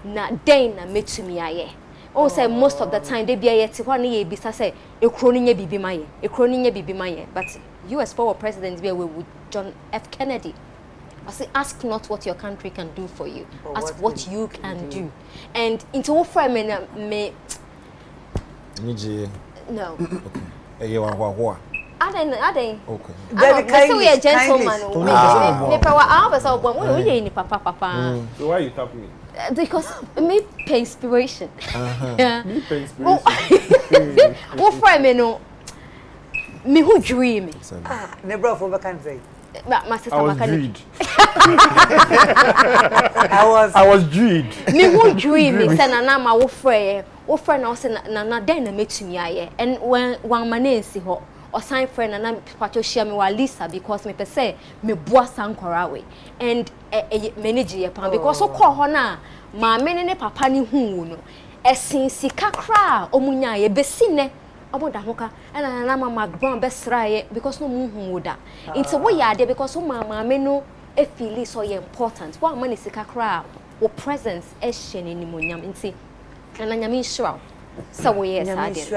na den na metumi aye on say most of the time they be yet one ye bisa say ekro ni nya bibi maye but US former president be with John F Kennedy. I say ask not what your country can do for you, ask what you can do. And into what frame me no okay you want I don't okay I we a gentleman me power hours or when we ye ni papa So why you tap me? because me pay inspiration. Yeah. Me pay inspiration. What frame me no me who dream me. Ne bro for can say My sister I was dreed. I was dreed. Me who dream me say na ma wo frɛ na say na den na metumi aye and when one man nsi ho or sign friend na pacho share me wa Lisa because me per say me boa sankora we and manage ye pan because so call ho na ma me ne papa ni hu no esin sika kra omunya ye besine oboda hoka and na mama Mcbrown besraye because no mu hu da into wo ya de because so mama me no e feel so important wa man sika kra wo presence e hye ni monyam nti na nyame sure so we yes I did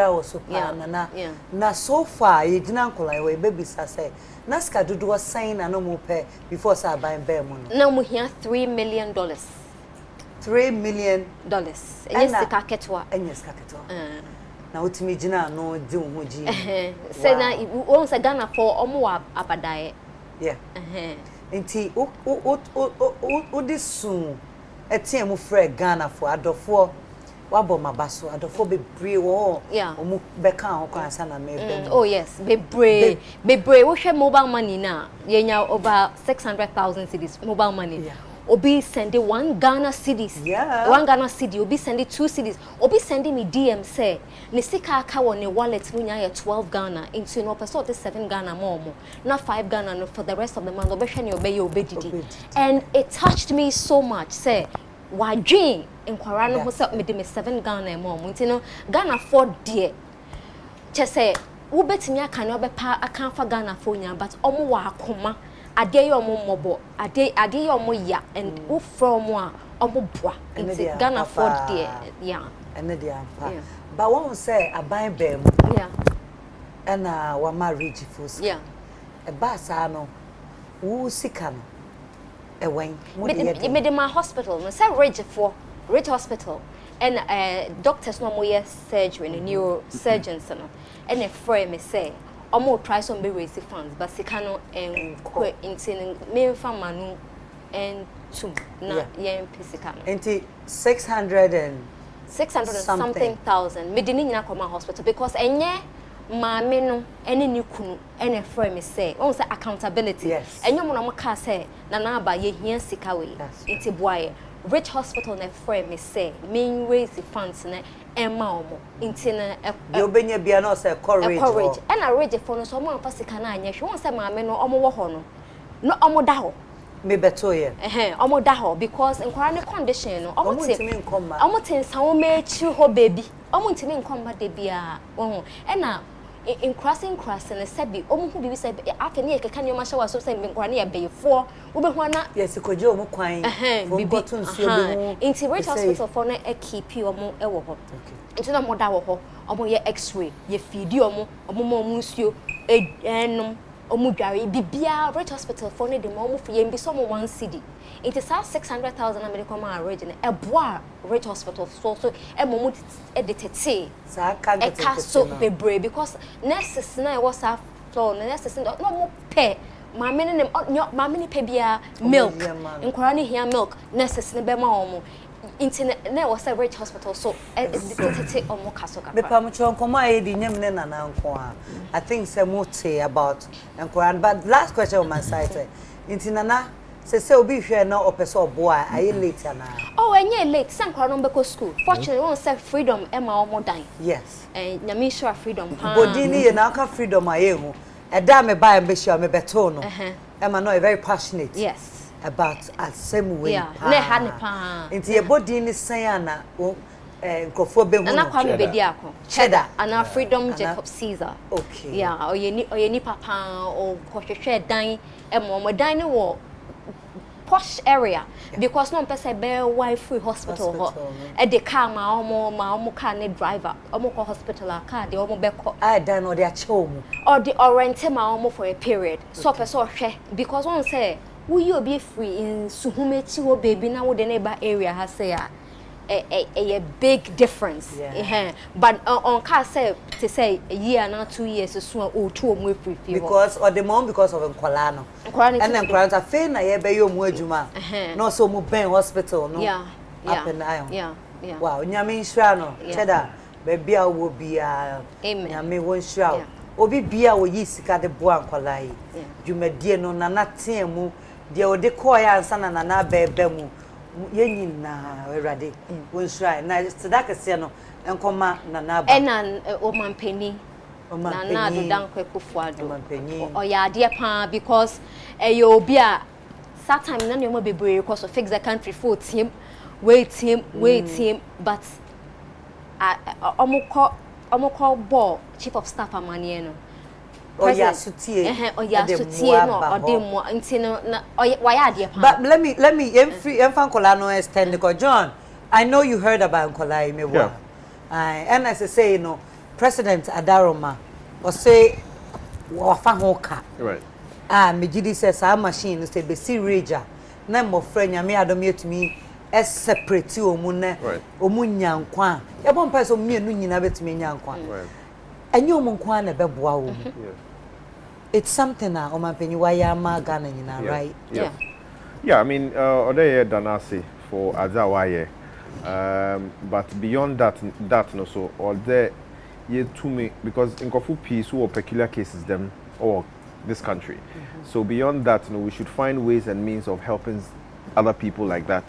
na so far you didn't call we baby say na ska dudu was saying na no mo pay before say buy bear mo no mo here $3 million $3 million yes sika ketwa na utimi gina no di ho gi say na won say Ghana for omo abadae yeah enti o this soon etie mu frɛ Ghana for adofo wabo mabaso adofo bebre wo omu beka ho kwa ansa na me oh yes bebre wo hwe mobile money na yenya over 600,000 cedis mobile money Obi sending 1 Ghana cedis. Yeah. 1 Ghana cedi. Obi sending 2 cedis. Obi sending me DM say, Nisika aka wone wallet munya 12 Ghana into no person 7 Ghana more. Not 5 Ghana no, for the rest of the month. Obi shani obey obedidi. And it touched me so much. Say, why dream in Kwarano who said me 7 Ghana more. Muntino Ghana 4 dear. Just say, Ubetimi aka no bepa aka fa Ghana for nya, but omo wa akoma. Ade yomo mobo, ade yomo ya, and who from one omo boa. Into Ghana 4 dear, yeah. And the ampa. But one say a buy bem. Yeah. And wa marriage fools. Yeah. A basano. Who sikano. A wine. Made my hospital, no say Ridge Hospital. And doctors no more surgery and neurosurgeons no. And a friend me say, omo try some be raise funds, but sikano and into me famanu and two na yen pisikano. Enti 600 something thousand. Me didn't na come hospital because enye maame no ene ni kunu ene friend me say won say accountability. Yes. Enye mo na mo ka say na na aba ye hia sika we. Enti boaye Rich Hospital na friend me say me raise the funds na Emma omo enti na you benya bia no say courage and I read for no so mo amfa sika na anya hwe won say maame no omo wo ho no omo da ho me beto ye omo da ho because nkwara ne condition no omo ntimi nkomma omo tin san me echi ho baby omo ntimi nkomma de bia wo na in crossing ne sabi omo hu bibi say after ne keka ne o ma hye wa so say nkwara ne ya beyefo wo be ho na yes koje omo kwan bibi nsuo be hu inti Rich Hospital for na e keep omo e wo ho inti na mo da wo ho omo ye x-ray ye feed omo mo nsuo enum omo dware bibia Rich Hospital for ne de mo for ye mbi so mo 1 cedi it is 600,000 American man original e boa Rich Hospital so e mo editete sa kan e ka so bebre because nurses na e was half floor nurses no mo pay maame ni pe bia milk nkwara ne hia milk nurses ne be ma omo internet na was a Rich Hospital so editete omo ka so ka me pa mo chon komo aye di nyam ne nana nko a I think say mo say about nkwara but last question on my side ntinana se obi hwe na opeso oboa aye late na oh enye late san kwara no be ko school fortunately won say freedom e ma omo dan yes nyame sure freedom pa body ni ye na ka freedom aye hu eda me buy me share me beto no Emma no very passionate yes about same way yeah ne ha ne pa nti ye body ni san na nkrofo be hu na kwa me bedi akọ cheddar ana freedom Jacob Caesar okay yeah oyeni papa o kohwehwe dan e mo dan ni wo posh area because no person be wife hospital ho e de car ma omo car ne driver omo ko hospital a car de omo be ko I dan no de ache omo or the orient ma omo for a period so person hwe because one say we you be free in suhumechi wo baby na wo de neighbor area ha say a big difference but on car say to say a year na 2 years so o two omo free because or the mom because of nkwala no and then nkwala fa na ye be yo mu adwuma no so mu ben hospital no up and down yeah wow nyame nhira no cheddar be bia wo bia nyame wo nhira obi bia wo yi sika de bo ankwala yi dwumadie no na na temu de o de koya ansa na na bebe mu yenyina erade wo nhira na sedaka se no enkoma na na ba enan o mampeni na do dan kwekufuado o ya ade pa because yo obi a that time na no bebre because of fix the country for team wait him but omukọ ball chief of staff amanie no oya sutie no odemo ntino na waya ade pa but let me emfa nkola no extend because John I know you heard about nkola imewa and as I say you know President Adaroma or say wafa hoka right megidi says our machine say be si rager na mo franya me adom yetumi separate omu na omu nyankwa e bon pa so mienu nyina betumi nyankwa enye omu nkwa na beboa wo it's something na omampenyi waya ma Ghana nyina right yeah I mean odeye danasi for azawaye but beyond that no so all there ye to me because in Kofu peace or peculiar cases them or this country so beyond that we should find ways and means of helping other people like that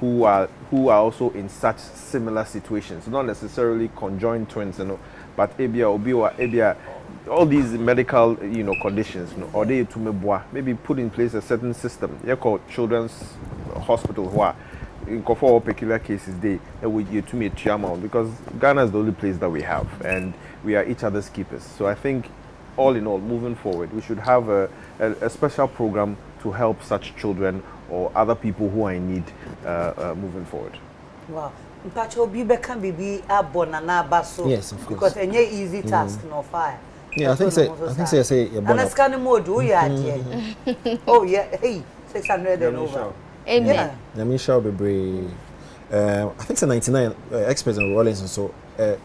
who are also in such similar situations, not necessarily conjoined twins, but ebia all these medical conditions, or they to maybe put in place a certain system. You call children's hospital who are in for peculiar cases they would you to meet Chiama, because Ghana is the only place that we have, and we are each other's keepers. So I think all in all, moving forward, we should have a special program to help such children or other people who are in need moving forward. Wow. Mpacho bibe can be abonana baso. Yes, of course. Because any easy task no fire. Yeah, I think say and that's kind of mode do you oh yeah, hey, 600 and over. Amen. Namisha be I think it's 99 experts in Rollins and so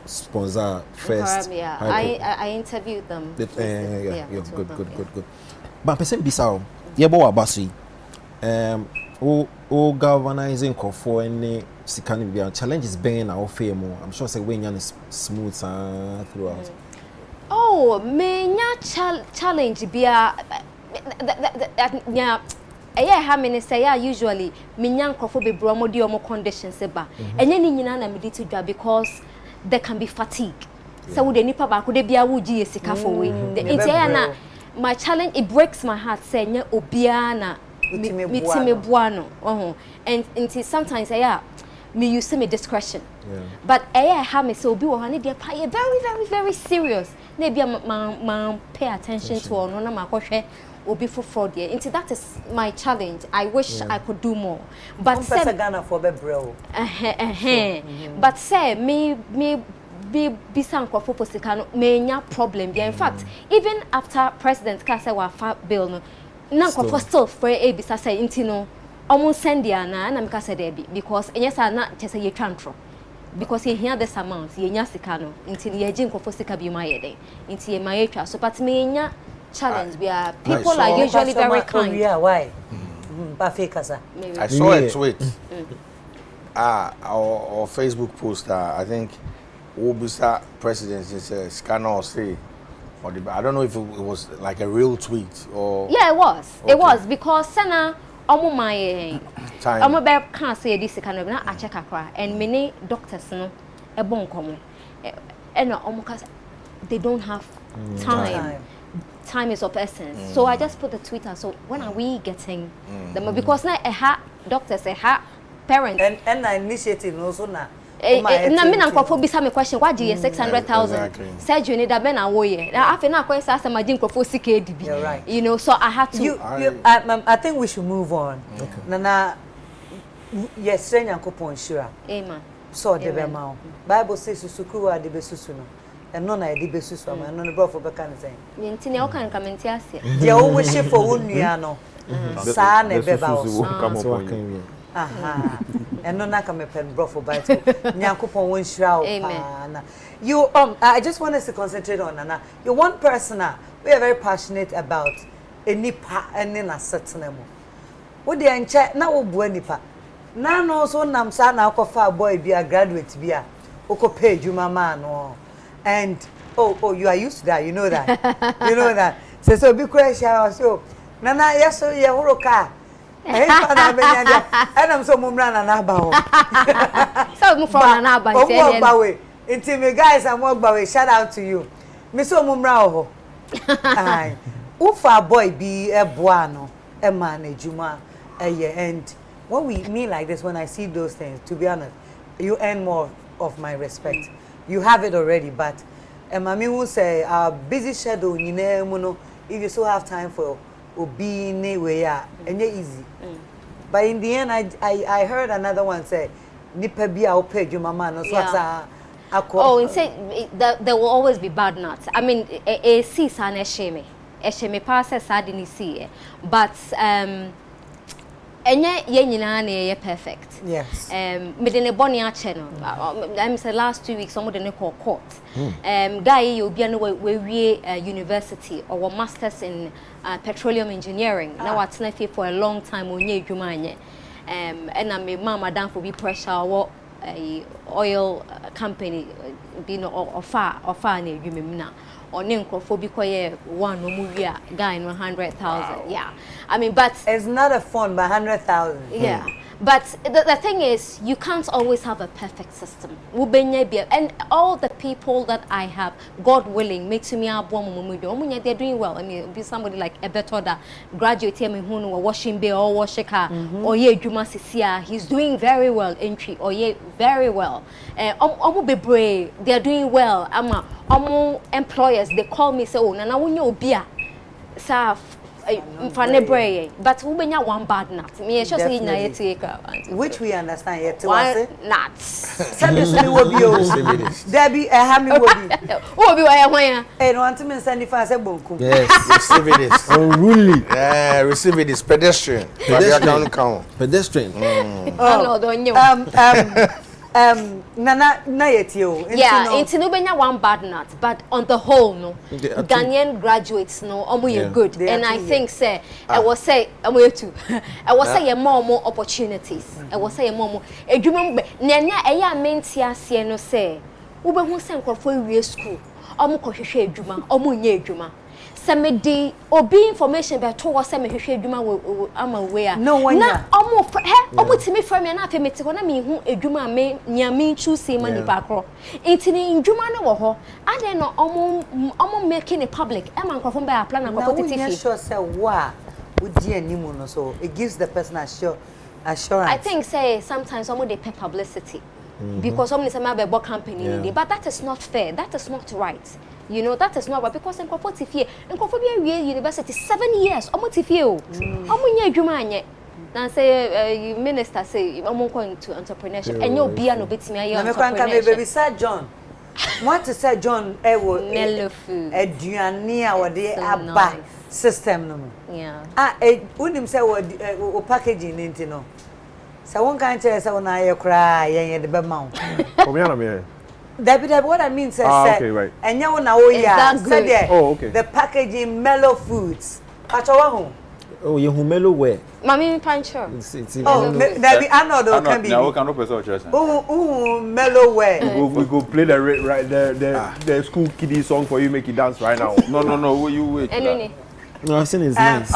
sponsor first. Yeah, I interviewed them. Yeah, good. But person bisao, yebo abasi. O galvanizing for any sikani be challenges being our fame. I'm sure say when is smooth throughout. Oh, menya challenge be a yeah. How many say usually minyan crofo be bromodi omo conditions seba. Enye ni nyina na medi to dwa because there can be fatigue. So would nipa ba ko de bia wo gi esika for we. Na my challenge, it breaks my heart say nya obia na mitime buano. And sometimes me use me discretion. But how me so obi wo hane dey pa very serious. Na bia ma pay attention to ono na makohwe obi for there. Into that is my challenge. I wish I could do more. But say Ghana for be bro. But say me be sankrofo posika no menya problem there. In fact, even after President ka say wa fa bill no nankofo still for bisa say intino almost send dia na me say there because enyesa na chese ye twantro. Because he hear this amount ye nya sika no intino ye gi nkofo sika bi ma ye den inti ye ma ye twa so but menya challenge we are people are usually very kind. Yeah, why? I saw a tweet. Or Facebook post. I think Obisa presidency says scanner say, or I don't know if it was like a real tweet or. Yeah, it was. Okay. It was because Sana omo my time. Omo be can't say this kind of na a check akra and many doctors no e bon komo. And omo they don't have time. Time is of essence. So I just put the Twitter. So when are we getting them? Because now doctors parents and I initiative also now. Na me na nkofo bisa me question why do you 600,000 surgery need that be na wo ye na afi na kwesa asem agi nkofo sika edibi you know, so I had to I think we should move on. Nana yes nyankopon shira amen so de be ma Bible says susuku wa de be susu no and no na de be susu ma no bro for be kan say nti ne o kan kamenti ase de o wish for wonua no sa na be ba o aha and no na come pen bro for bite nyankopon won shira o you I just want us to concentrate on Nana. You one person we are very passionate about enipa ene na setena mo wo de enche na wo bu enipa na no so nam sa na akofa boy bi a graduate bi a okopa adwuma ma no and oh you are used to that, you know that. You know that so be question so Nana yes so ye horoka eh na be nya and am so mumra na ba ho so mu from na ba say we inti me guys am ogba we shout out to you me so mumra ho ai ufa boy bi eboa no e ma na adwuma and what we mean like this when I see those things, to be honest, you earn more of my respect. You have it already, but Mami will say our busy schedule if you still have time for being anywhere and you're easy. But in the end I heard another one say nipa bia o pay you mama no so oh and say there will always be bad nuts. I mean a see san esheme pass sad ni see but enye ye nyina na ye perfect. Yes. Me de ne boni a channel. I say last 2 weeks someone de ne call court. Guy you be no we university or masters in petroleum engineering. Now what na for a long time onye adwuma anye. And I me mama down for be pressure or oil company be no or far na adwuma mu na. or nkrofobia one no movie guy in 100,000. Yeah. I mean, but it's not a fund by 100,000. yeah. But the thing is, you can't always have a perfect system. And all the people that I have, God willing, they're doing well. I mean, be somebody like a better that graduate here, or washing bay or washing car, or yeah, Juma Sisia, he's doing very well. Entry, or yeah, very well. They're doing well. Employers, they call me say, oh, Nana, we know beer, sir. But we been one bad nut. Me just which we understand yet. One nuts. Send will be Debbie, Hammy will be. Oh, be where? And want to send if I say bunkum. Yes, receive it. Oh, really? Yeah, receive it is pedestrian. Pedestrian. Oh, don't you? Nana, na yetio. Yeah, it's no benya one bad nut, but on the whole, no. Ghanaian graduates, no, are good, and I think, say, I will say, I'm here too. I will say more opportunities. I will say more. A human, Nanya, a mentia, see, no say, Uber who sent for real school, Omuko Juma, Omunye Juma. Semedi obi information be to wo se me hwehwe adwuma wo am aware no one na omo timi from me na afi meti ko na me hu adwuma me nya me choose ma ni pakro intini ndwuma na wo ho ade no omo making it public e man kwafo be apply na competitive na we sure say wa udi animu no so it gives the person assurance. I think say sometimes omo dey pay publicity because omo say my be company but that is not fair, that is not right. You know, that is not right because in Kofotifie, university 7 years, Omotifio, Omunya Jumanye. Now say minister say I'm going to entrepreneurship and you'll be an obit me. Baby Sir John. What to say John Ewo mellow food. Eduania or the Abba system no. Yeah. Unim say o packaging into no. So one kind say na cry yen the be mount. David, what I mean says, okay, right. And you know, okay. The packaging mellow foods. Oh, you mellow where? Mommy Pancho. Oh, David, I know those can be. Now, can person. Oh, mellow where? We go play the school kiddie song for you, make it dance right now. No, you wait. No, I've seen it's nice.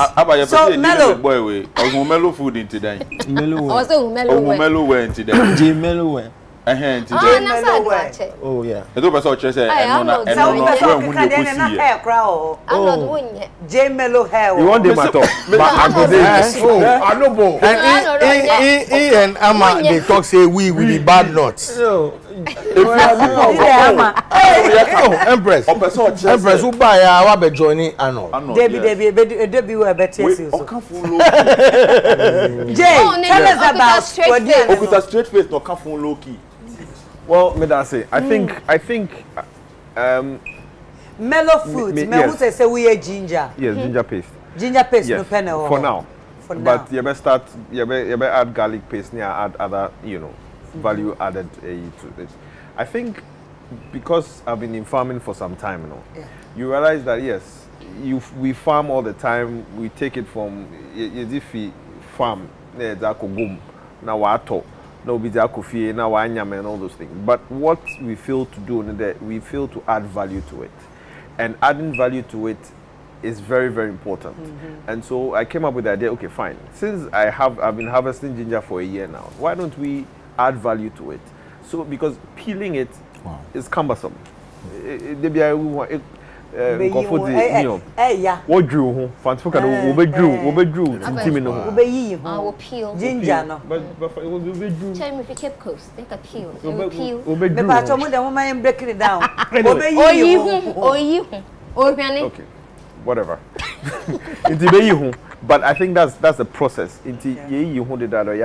So mellow boy way. Mellow food in today. Mellow. Also mellow way in today. J mellow where? Oh yeah. The two person church say I'm not J mellow hair. You want them at all? But I go there. I know bo. And and Ama they talk say we will be bad nuts. Empress. Empress who buy our be joining ano. Debbie we better you. Jay, tell us about what you Okuta straight face no can phone low key. Well, me that say, I think mellow food. Yes. Say we ginger. Yes, ginger paste. Ginger paste yes. no pen for now. But you better start. You better add garlic paste. Add other, value added to it. I think because I've been in farming for some time, you realize that yes, we farm all the time. We take it from if farm now wato. No, be now and all those things. But what we fail to do is that we fail to add value to it, and adding value to it is very, very important. And so I came up with the idea. Okay, fine. Since I've been harvesting ginger for a year now, why don't we add value to it? So because peeling it is cumbersome. What drew? Fancy drew. Peel. Ginger no. But tell me if you keep close, they can peel. The part of the woman I'm breaking it down. Okay, whatever. But I think that's the process. You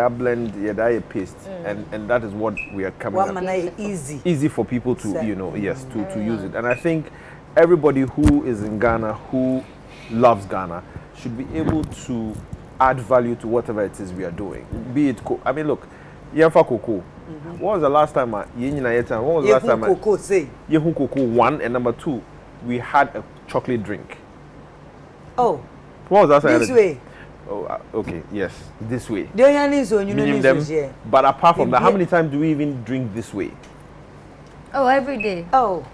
blend your paste, and that is what we are coming up. Easy for people to to use it. And I think everybody who is in Ghana, who loves Ghana, should be able to add value to whatever it is we are doing. Be it I mean, look, for cocoa. What was the last time? What was the last time? Cocoa 1 and number 2, we had a chocolate drink. Oh. What was that? This way. Oh, okay, yes, this way. But apart from that, how many times do we even drink this way? Oh, every day. Oh.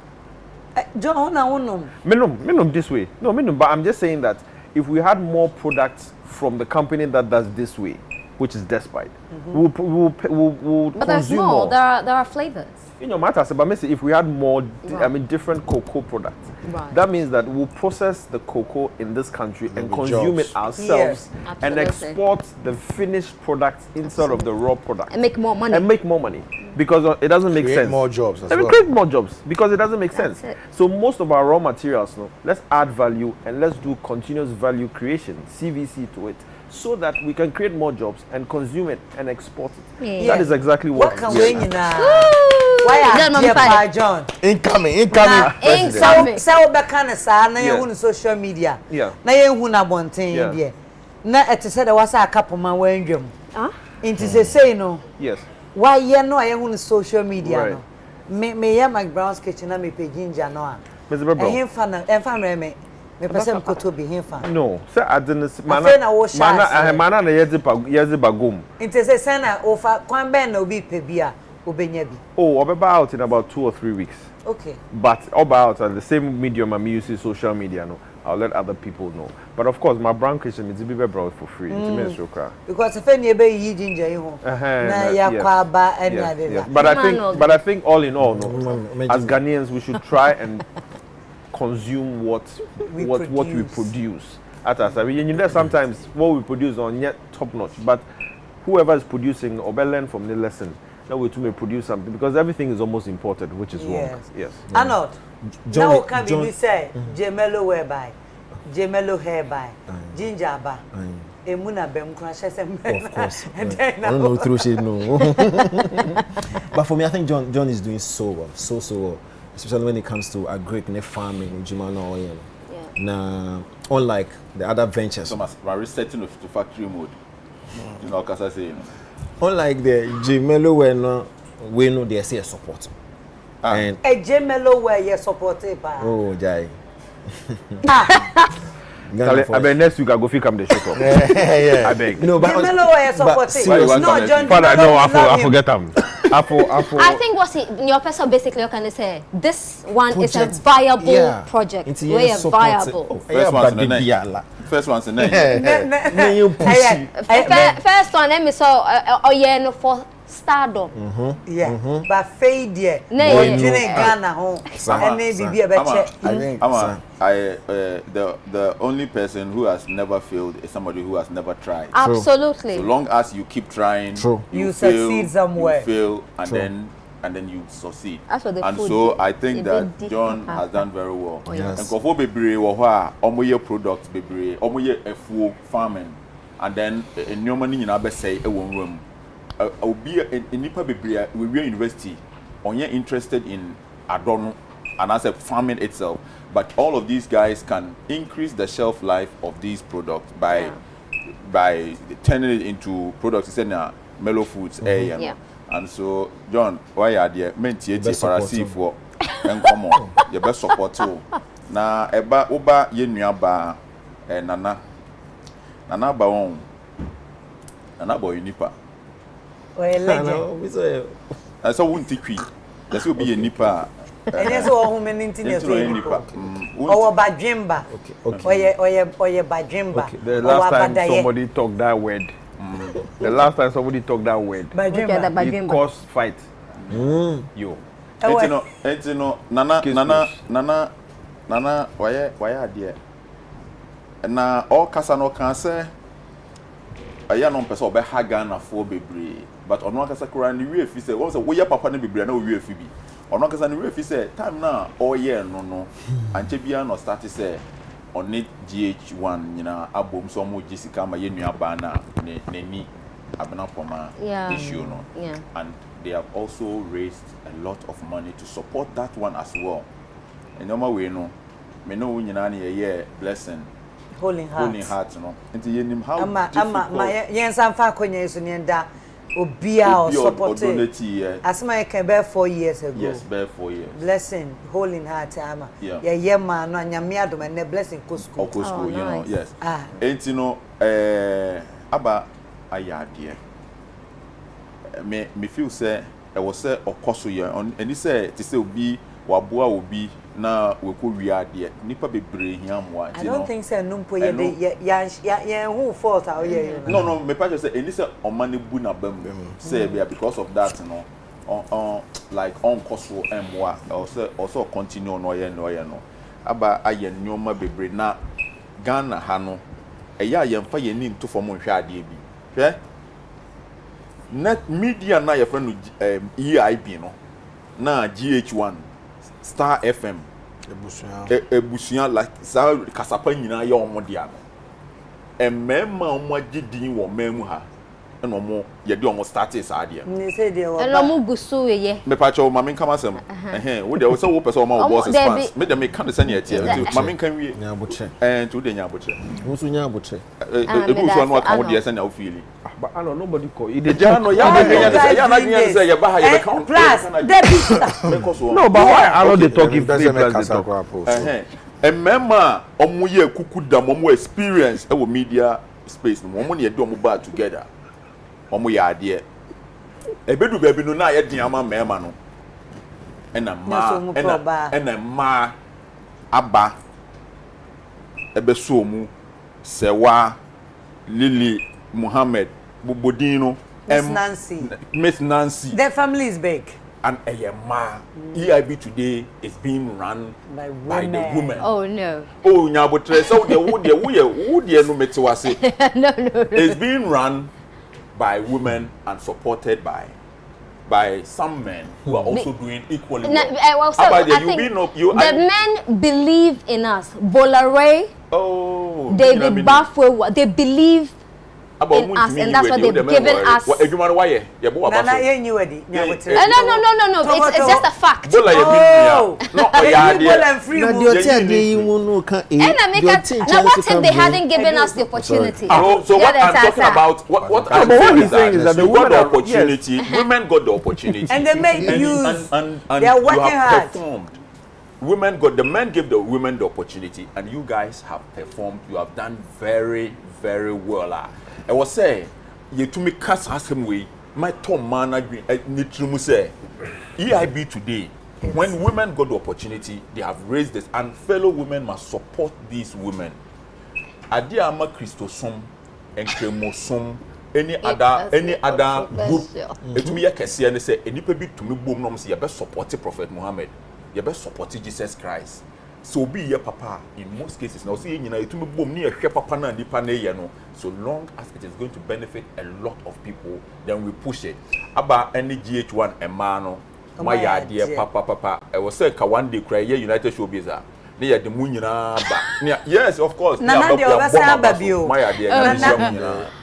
John, I want them. Minimum this way. No, minimum. But I'm just saying that if we had more products from the company that does this way, which is Despite, we'll But there's consume more. There are flavors. You know, matters. But if we had more, Right. different cocoa products, Right. that means that we'll process the cocoa in this country and be consume jobs. it ourselves and Absolutely. export the finished products instead of the raw product And make more money. and make more money because it doesn't make Create sense. more jobs as And we well. create more jobs because it doesn't make That's sense. it. So most of our raw materials, let's add value and let's do continuous value creation, CVC to it, so that we can create more jobs and consume it and export it. Yeah. That is exactly what. What can we we are. now? Why John, are you Mama, John? Incoming Incoming. So back kind of sa na Yeah. you social media. Yeah. Na you na bonten Yeah. there. Na it said there was a couple man when drum. Huh? Into say no. Yes. Why you know I on social media Right. no. Me ya Mcbrown's kitchen na me pe ginger no a. Mr. Bebro. Ehim fa na emfa me person ko to be him fa. No, say I didn't. Afei na wo share ase. Mana na yezi bagum. Into say sana ofa kwan ben na obi pe bia obenya bi. Oh, I'll be out in about 2 or 3 weeks. Okay. But about at the same medium I'm using social media, no. I'll let other people know. But of course, my brand Christian is be brought for free. Because if any be yi ginger you ho. Na ya kwa ba any other. Yes. But I think all in all, no, as Ghanaians we should try and consume what we produce. At us, I mean, you know, sometimes what we produce on yet top notch, but whoever is producing or learn from the lesson. Now we may produce something because everything is almost imported, which is wrong. Yes. Arnold. John- Now can John- we say Jemelo whereby, Jemelo hereby, Ginger ba, Emuna bem crash Of course. and I then don't know through shade, no. But for me, I think John is doing so well, so well, especially when it comes to agric farming in Jumano. Yeah. Now, unlike the other ventures, So much resetting to factory mode. You know, because I say, you know. unlike the Jimelo, we know they say support. And a Jemelo where you supported by. oh, Jai. I beg next week I go come the show. Yeah. I beg. No, but Jemelo where you supported. seriously- No, John. Father, no, I forget them. I think what's in your person basically can say this one is a Project. viable Yeah. project. It's Way yes, viable. Oh, First one's in the night. yeah, First one's in the May you push it. First one, let me saw no for stardom. Yeah, but fade there. No, Or yeah. June Ghana home. And maybe be a better. I think the only person who has never failed is somebody who has never tried. Absolutely. So long as you keep trying, True. You fail, succeed somewhere. You fail, and True. then you succeed. As for the And food, so I think it that did John happen. has done very well. Oh, yes. And kofo bebree wo ho a omoye products bebree, omoye efuo farming, and then nneoma ni nyina be say e wo nwam. Obi nipa bebree we university onye interested in adono and as a farming itself, but all of these guys can increase the shelf life of these products by turning it into products instead of mellow foods. Yeah. And so John, why are there menti Best for support for enkomo the best support too. Na eba oba ye nuaba nana ba won nana boy nipa. Or a legend. And so won't tikwi. There will be a nipa. And yes, all women in Nipa. Or Bajimba. Okay. Or your Bajimba. The last time somebody talked that word. The last time somebody talked that word. Bajimba. It caused fight. Yo. Entino nana why dear. Na all kasa no kan say aya no person obe ha Ghana for bebree, but ono kasa kura ni we fi say won say wo ye papa na bebree na wo we fi bi ono kasa ni we fi say time na all year no anche bia no start say on it GH1 nyina abom so mo jisika ma ye nuaba na ni abena poma issue no. Yeah. And they have also raised a lot of money to support that one as well. And no way no me no nyina na ye blessing Holding heart no nti yenim how ama yensan fa konya yeso nyenda obia or supported asma you can bear 4 years ago. Yes, bear 4 years. Blessing holding heart ama Yeah. man no anyame adom and blessing kosko Okosko, you know, nice. yes. Ah. Enti no aba ayade me feel say e was say okoso ye and he say to say obi waboa obi na we ko wi ade nipa bebre hia mo I don't think say numpo ye who fault how ye no me pa say eni say omane bu na bam say because of that no like on koso emwa also continue no ye no aba aye nyoma bebre na Ghana ha no eya yemfa ye ni nto fom hwe ade bi hwe net media na ye friend EIB no na GH1 Star FM ebusuan like sa kasapa nyina ye omodia no emema omagidin wo memu ha na omo ye de omo start is ade ni say de wo elo mu gusu ye me pa cho mama nka masem wo de wo say wo person ma wo boss fans me de me kan de sane atie mama nka wie nya botre to de nya botre wo so nya botre ebusuan no aka wo de sane wo feel but I know nobody call it. ya no say ya ba ha ye be count plus no, but why I know they talk if they plus they talk. Emema omo ye kuku dam omo experience e wo media space no omo ne do omo ba together omo ya ade ebedu ba bi no na ye den ama mema no ena ma aba ebe so mu sewa Lily Muhammad Bobodino Miss Nancy their family is big and Eyema EIB today is being run by the women. Oh no. Oh nyabotre so the wo no metewase. No. It's being run by women and supported by some men who are also doing equally well. The men believe in us. Bolare, David Bafwe, they believe in us, and that's what they've given us. No. It's just a fact. Now what if they hadn't given us the opportunity? So what I'm talking about, what I'm saying is that the women got the opportunity, women got the opportunity, and they make use, and they are working hard. Performed. Women got the men gave the women the opportunity, and you guys have performed. You have done very, very well. I was saying, you to me cast asem way. My Tom man agree. Nitrumu say, EIB today. Yes. When women got the opportunity, they have raised this, and fellow women must support these women. Adi ama Christosum, and Kremosum, any other group. It me yakesi and say any baby to me boom nom say you best support Prophet Muhammad. You best support Jesus Christ. So be your papa in most cases. Now see you know to me boom near papa na nipa na ye no. So long as it is going to benefit a lot of people, then we push it. About any GH1 emano, my idea papa. I was say ka one day cry United Showbiz. Near the moon yes, of course. My idea.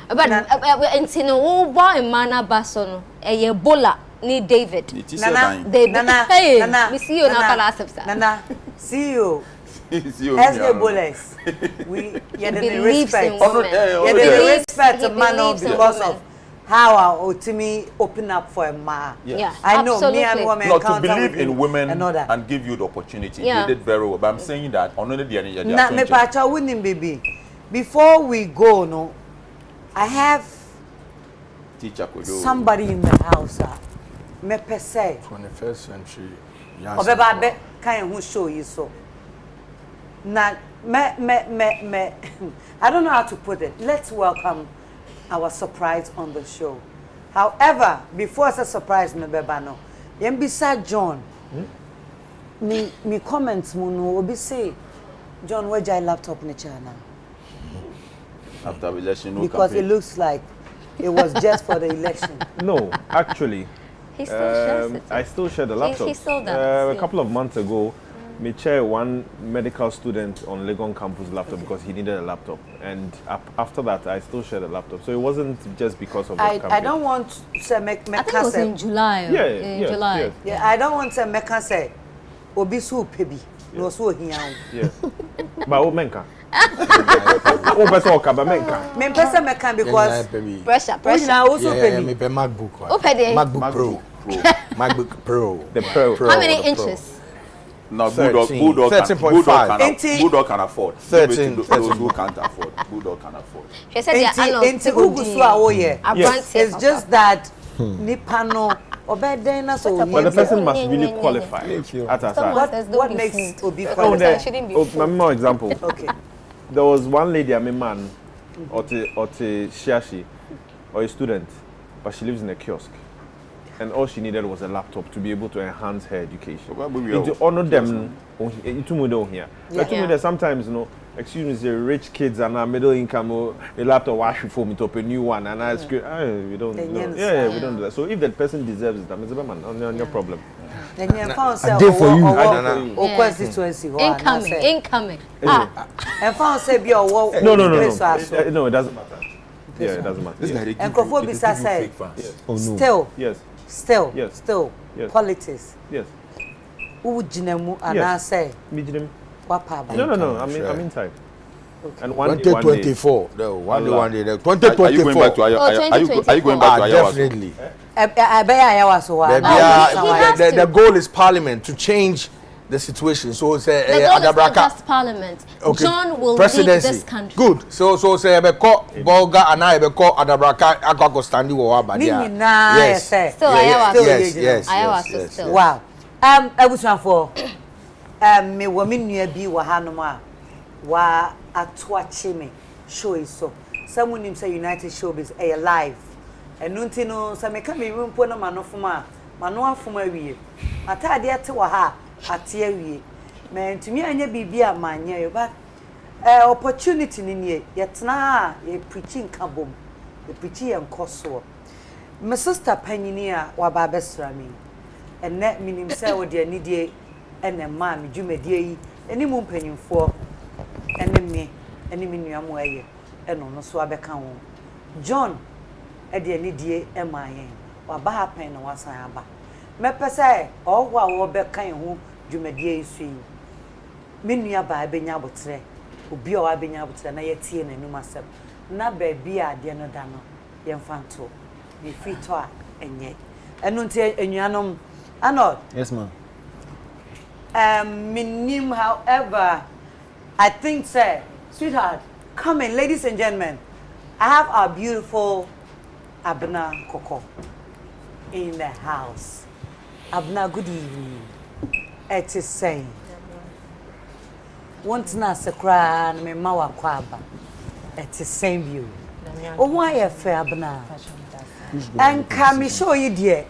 But until no boy mana bason a Ebola ni David. Nana, we see you now. Nana, see you. As Ebolas, we respect man because of how our Otimi open up for a man. Yeah, I know me and women not to believe in women and give you the opportunity. Yeah. They did very well. But I'm saying that on only the end. Now, me pacha winning baby. Before we go, no, I have somebody in the house. Me per se 21st century. Obeba can who show you so. Now, I don't know how to put it. Let's welcome our surprise on the show. However, before it's a surprise, me bebano. Yembisa John. Me comments muno obi say, John, where's your laptop in the channel? After election, no because campaign. It looks like it was just for the election. No, actually, he still shares it. I still share the laptop. He still does. A couple of months ago, me chair one medical student on Legon campus laptop because he needed a laptop, and after that, I still share the laptop. So it wasn't just because of the campaign. I don't want to make I think it was in July. Yeah, July. Yes. Yeah, I don't want to make her say, "Obisu pebi." No, so here. Yes. But o menka. O person okaba menka. Me person menka because pressure. Now also pebi. Me MacBook. MacBook Pro. MacBook Pro. The Pro. How many inches? No, Bulldog can afford. 13. Those who can't afford. Bulldog can afford. She said it's just that Nipano Obeden na so. But the person must really qualify. At a time. What makes Obi Oh, qualify? my more example. Okay. There was one lady, I'm a man, or Shiashi, or a student, but she lives in a kiosk. And all she needed was a laptop to be able to enhance her education. To honor them, here. But sometimes, excuse me, the rich kids are now middle income, a laptop wash for me to open a new one, and I scream, we don't know. Yeah, we don't do that. So if that person deserves it, it's on your problem. Then you found I did for you. Or constituency. Incoming. And found say be a No, it doesn't matter. Yeah, it doesn't matter. And Kofobi said, still. Yes. Still, Yes. still, Yes. politics. Yes. Who jinemu and I say, Wapa. No. I'm inside. Okay. And one day, 2024. One day. 2024. Are you going back to Are you going back to Ayawaso? Definitely. The goal is Parliament to change the situation. So say the goal is not just Parliament. Okay. John will Presidency. lead this country. Good. So say be call Bolga and I be call Adabraka akwa standi wo abadia. Yes. Still Ayawaso. Yes. Ayawaso still. Wow. Ebusuafo. Me wo me nua bi wo hanom a wa atoache me show is so. Someone say United Showbiz live. Enu nti no se me ka me mpo na manofoma mano afoma wie. Atade ate wo ha ate awie. Me ntumi anya bibia manya yo ba opportunity ni nie yetna ye preaching kabom. Ye preaching enkoso. My sister panyini a wa ba besra mi. Enne minim se wo de anidie enne ma me dwumadie yi eni mu mpanyimfo enne me eni me nuamo aye eno no so abeka ho John de anidie emayen wa ba happen na wasan aba mepese owo a wo beka ho dwumadie yi so yi me nua ba benya abotre obi a wa benya abotre na yetie na numa asem na ba bi a de no da no ye mfanto ye fito a enye eno nti enuanom Arnold. Yes, ma'am. Minim, however, I think, sir, sweetheart, come in, ladies and gentlemen. I have our beautiful Abna Koko in the house. Abna, good evening. It is saying, once na sakra me mawa kwaba. It is same view. Oh, why a fair Abna? And can me show you, dear,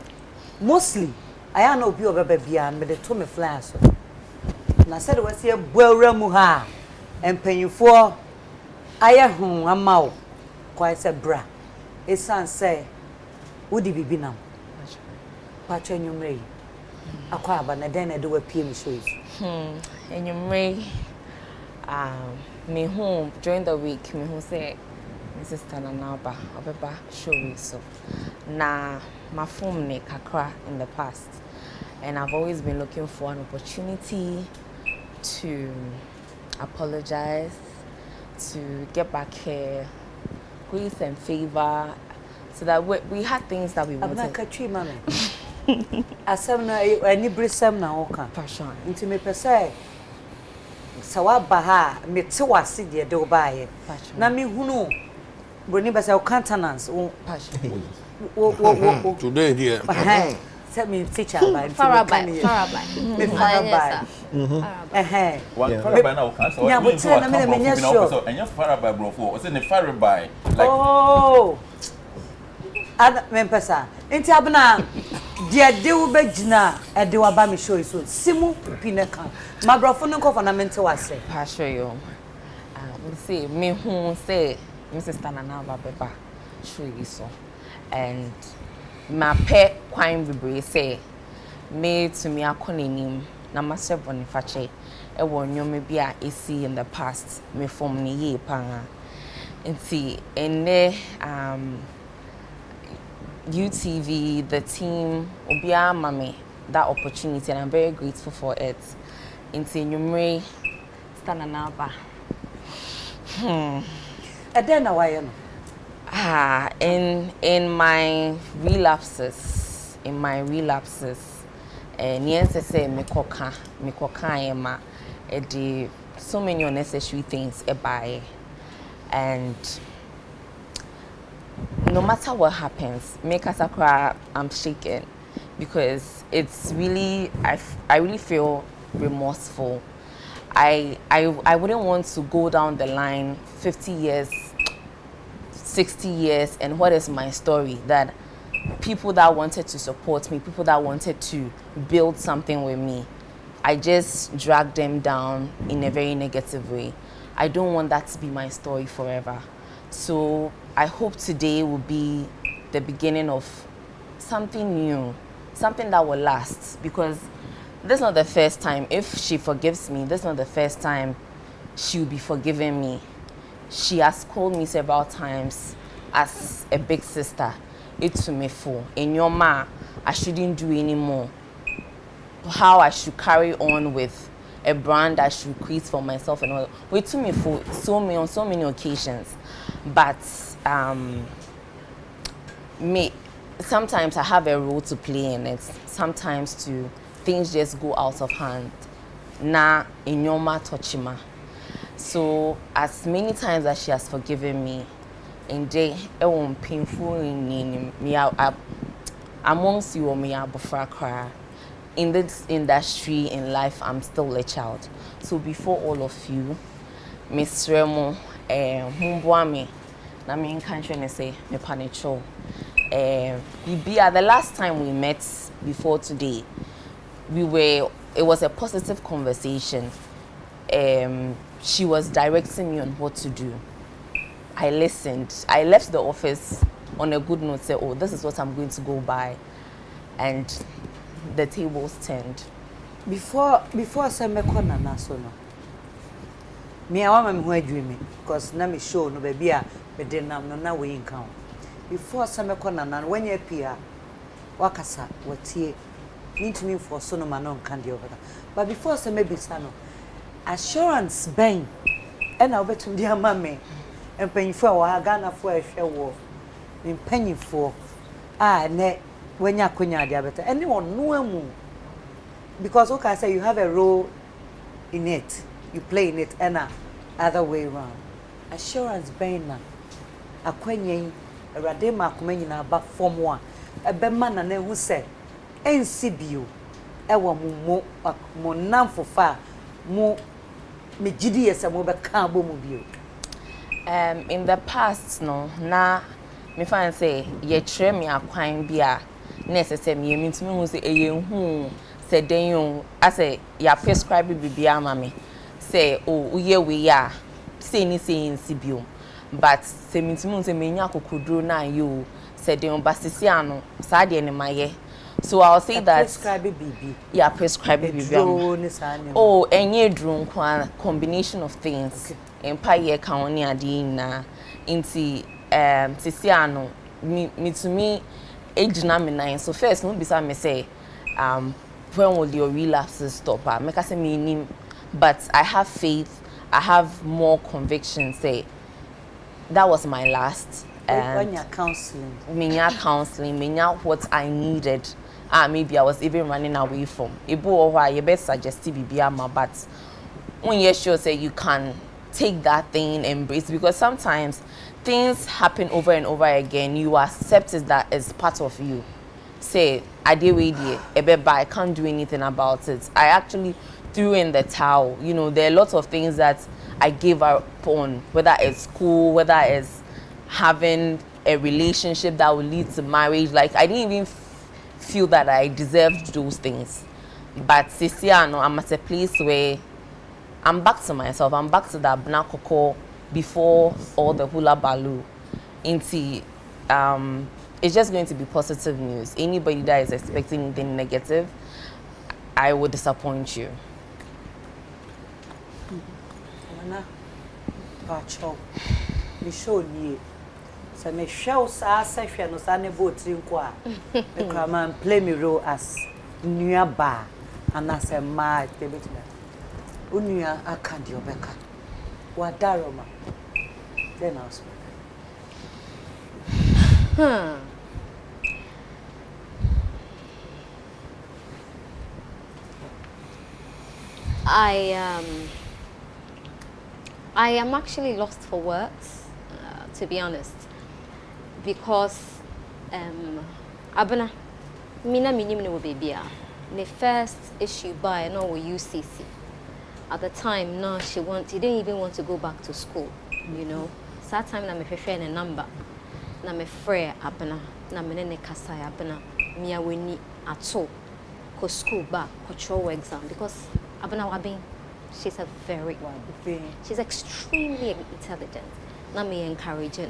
mostly. I know you over baby and me the to me flash. Na said was here bwera mu ha empanyin for aye hu amaw kwai se bra esan say wodi bibi nam pacho nyumre akwa aba na den na de wa pie mi shows enyumre me home during the week me who say Mrs. Tananaba obeba Showbiz so na my phone ne kakra in the past, and I've always been looking for an opportunity to apologize, to get back here, grace and favor, so that we had things that we wanted. I'm not catchy, mommy. Asam na any brisam na oka. Passion. Inti me pese. Sawa baha me te wase de de obaye. Na me hunu. Broni ba say countenance. Passion. Today here. Set me teacher by Farabai. Me Farabai. One Farabai now can so. Yeah, but tell me sure. And your Farabai bro for. What's in the Farabai? Oh. Ada mempesa. Enti abna dia de wo bagina e de wa ba me show so. Simu pineka. Mabrofo no ko na mente wase. Pa show you. We say me who say Mrs. Tananaba beba show you so. And my pet kwine bibre say me to me akonenim na master bonifache e wo nyome bia esi in the past me form ni ye pa nti ene UTV the team obia mame that opportunity and I'm very grateful for it nti nyumre Tananaba Edena why no in my relapses, niense say me koka ema e so many unnecessary things buy, and no matter what happens, make us cry. I'm shaken because it's really I really feel remorseful. I wouldn't want to go down the line 50 years, 60 years, and what is my story? That people that wanted to support me, people that wanted to build something with me, I just dragged them down in a very negative way. I don't want that to be my story forever. So I hope today will be the beginning of something new, something that will last, because this is not the first time. If she forgives me, this is not the first time she'll be forgiving me. She has called me several times as a big sister. It's to me for in your ma, I shouldn't do anymore. How I should carry on with a brand I should create for myself and all. Wait to me for on so many occasions, but me sometimes I have a role to play in it. Sometimes things just go out of hand. Na in your ma touchima. So as many times as she has forgiven me, and they won't painful in me amongst you or me abofra. In this industry, in life, I'm still a child. So before all of you, Miss Remo, Mumbuame, na me can't say me panicho. The last time we met before today, it was a positive conversation. She was directing me on what to do. I listened. I left the office on a good note, say, oh, this is what I'm going to go by. And the tables turned. Before some me kona na so no. Me awa me ho adwumi because na me show no baby a me de nam no na we nkan. Before some me kona na when you appear wakasa watie nintumi for so no ma no nkan de over. But before some me bisa no assurance ben and I betum dia ma me empanyifo a wa Ghana fo ahwe wo empanyifo ne when you are diabetes, anyone know because okay, I say you have a role in it, you play in it, and other way around. Assurance being a quenye, a radema kumena back form one, a beman and who say, NCBU, ewa mo nam for far, mo me gidi as a mobile carbo mobile. In the past, no, na me find say ye tre me akwan bia necessary me mean to me who say hu say den I say ya prescribe bibia ma me say oh ye we ya say ni say insibio but say me to me say me nya kokodro na you say den basisi ano sa de ne maye. So I'll say that prescribe bibi ya prescribe bibia oh enye drum combination of things empire ka oni ade na inti sisi ano me to me age na me nine. So first no bisa me say when will your relapses stop? Make us say me nim, but I have faith, I have more conviction say that was my last when you're counseling me what I needed. Maybe I was even running away from Ibu or why you best suggest BBM, but when you're sure say you can take that thing, embrace, because sometimes things happen over and over again. You accept it that it's part of you. Say, I can't do anything about it. I actually threw in the towel. You know, there are lots of things that I gave up on, whether it's school, whether it's having a relationship that will lead to marriage. Like, I didn't even feel that I deserved those things. But Sisiano, I'm at a place where I'm back to myself. I'm back to that Bnakoko before all the hula baloo. It's just going to be positive news. Anybody that is expecting anything negative, I will disappoint you. Mana, pacho, me show ni. So me show sa no sa ne vote nkwa. Me come and play me role as nuya ba and as a ma tebetuna. Unuya akandi obeka. Wadaroma. Then I'll speak. I am actually lost for words, to be honest, because Abena, Mina minim no baby. The first issue by no UCC. At the time, no, she didn't even want to go back to school. You know, so that time na me hwehwe a number. Na me frɛ abena na me ne kasa abena mia weni ato ko school back ko throw exam because abena wabin she's a very she's extremely intelligent na me encourage her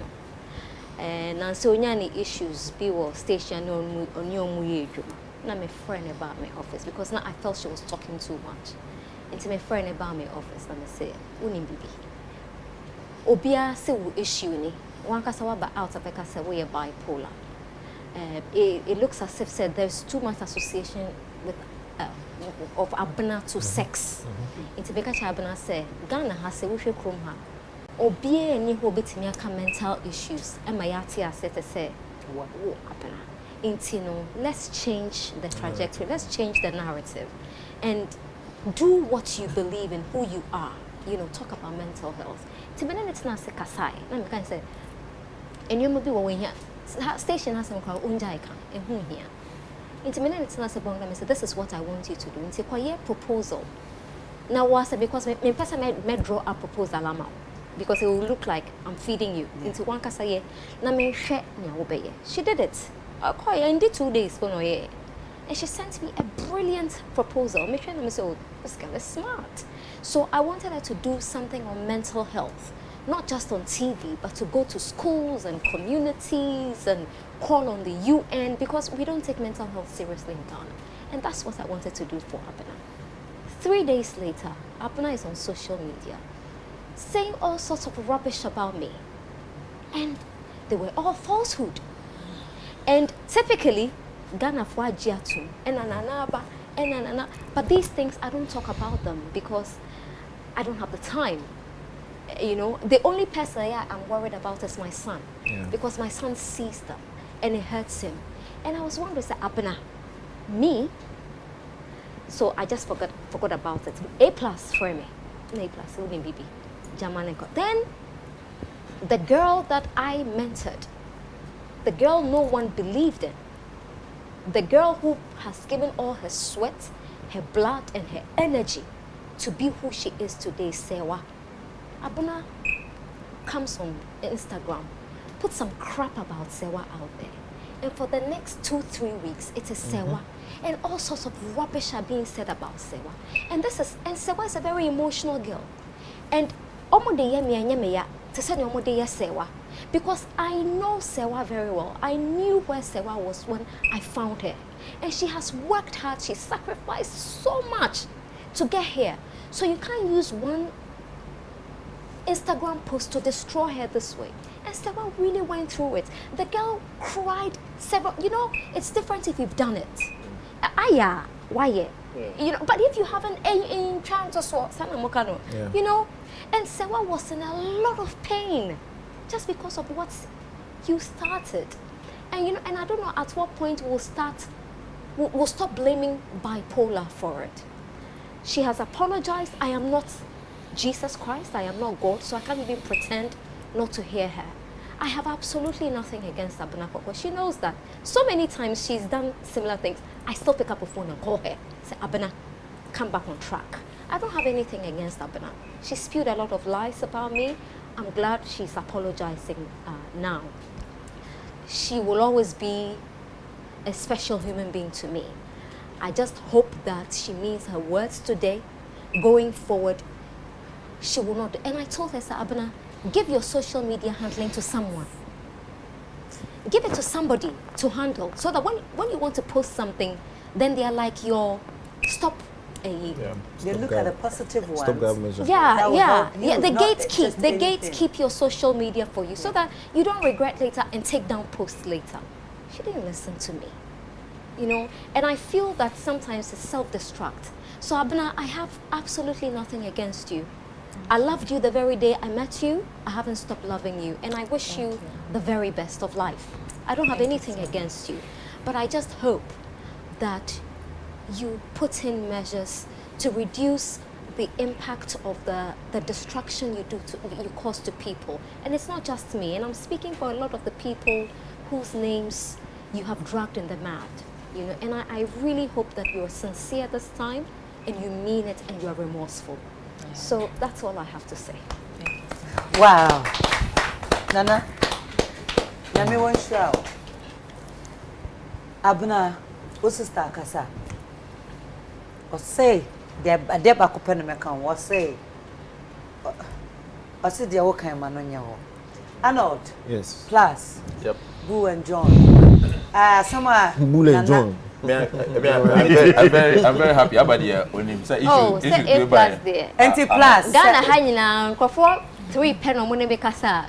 and so any issues be was station on your muyeju na me friend about my office because now I felt she was talking too much into my friend about my office na me say unim bibi obia se wo issue ni one kasa wa ba out Africa say we are bipolar. It looks as if said there's too much association with of abna to sex. Into beka cha abna say Ghana has say we hwe krom ha. Obia ni ho betimi aka mental issues. E ma yati ase te say wo abna. Into no, let's change the trajectory. Let's change the narrative and do what you believe in, who you are. You know, talk about mental health. Tibene it's na se kasai. Na me kan say and you may be when here station has some called Unjaika and who here. Intimate it's not a bong and say this is what I want you to do. It's a quiet proposal. Now was it because my person may draw a proposal because it will look like I'm feeding you into one kasaye. Na me share obey. She did it. Quite in 2 days for no year. And she sent me a brilliant proposal. Me trying to say, oh, this girl is smart. So I wanted her to do something on mental health. Not just on TV, but to go to schools and communities and call on the UN because we don't take mental health seriously in Ghana. And that's what I wanted to do for Abena. 3 days later, Abena is on social media saying all sorts of rubbish about me. And they were all falsehood. And typically, Ghana for Jiatu, and but these things, I don't talk about them because I don't have the time. You know, the only person I'm worried about is my son because my son sees them and it hurts him. And I was wondering, say, Abena, me? So I just forgot about it. A+ for me. A+, wouldn't be Jamaneko. Then the girl that I mentored, the girl no one believed in, the girl who has given all her sweat, her blood, and her energy to be who she is today, Sewa. Abena comes on Instagram, put some crap about Sewa out there. And for the next 2-3 weeks, it is Sewa. And all sorts of rubbish are being said about Sewa. And Sewa is a very emotional girl. And Sewa. Because I know Sewa very well. I knew where Sewa was when I found her. And she has worked hard, she sacrificed so much to get here. So you can't use one Instagram post to destroy her this way. And Sewa really went through it. The girl cried several, you know, it's different if you've done it. Why? You know, but if you haven't in trying to swat, you know, and Sewa was in a lot of pain just because of what you started. And you know, and I don't know at what point we'll stop blaming bipolar for it. She has apologized. I am not Jesus Christ, I am not God, so I can't even pretend not to hear her. I have absolutely nothing against Abena Koko. She knows that. So many times she's done similar things. I still pick up a phone and call her. Say, Abena, come back on track. I don't have anything against Abena. She spewed a lot of lies about me. I'm glad she's apologizing now. She will always be a special human being to me. I just hope that she means her words today. Going forward, she will not. And I told her, Abena, give your social media handling to someone. Give it to somebody to handle so that when you want to post something, then they are like your stop. They look at the positive ones. Stop government. The gatekeep your social media for you so that you don't regret later and take down posts later. She didn't listen to me, you know. And I feel that sometimes it's self-destruct. So Abena, I have absolutely nothing against you. I loved you the very day I met you. I haven't stopped loving you. And I wish you the very best of life. I don't have anything against you. But I just hope that you put in measures to reduce the impact of the destruction you cause to people. And it's not just me. And I'm speaking for a lot of the people whose names you have dragged in the mud. you know, and I really hope that you're sincere this time and you mean it and you're remorseful. So that's all I have to say. Wow. Nana, let me one show. Abuna, what's the star kasa? Or say, Deba Copenhagen, or say, or say, the okay man on your Arnold. Yes. Plus. Yep. Boo and John. Somewhere. Boo and John. I'm very happy about the when him say oh, say A plus there. NT plus. Ghana hanging for 3 pen on money because A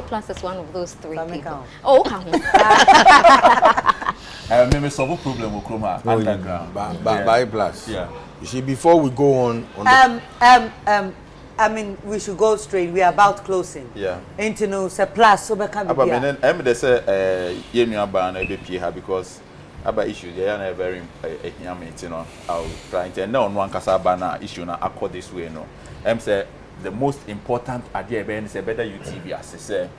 plus is one of those 3 people. Oh, come. I remember solve a problem with Chroma underground. By plus. Yeah. You see, before we go on I mean, we should go straight. We are about closing. Yeah. Ain't no say plus so become. But then they say you ban a because about issues they are very you know I'll try to know on one kasabana issue na accord this way no. Say the most important idea is a better UTV as say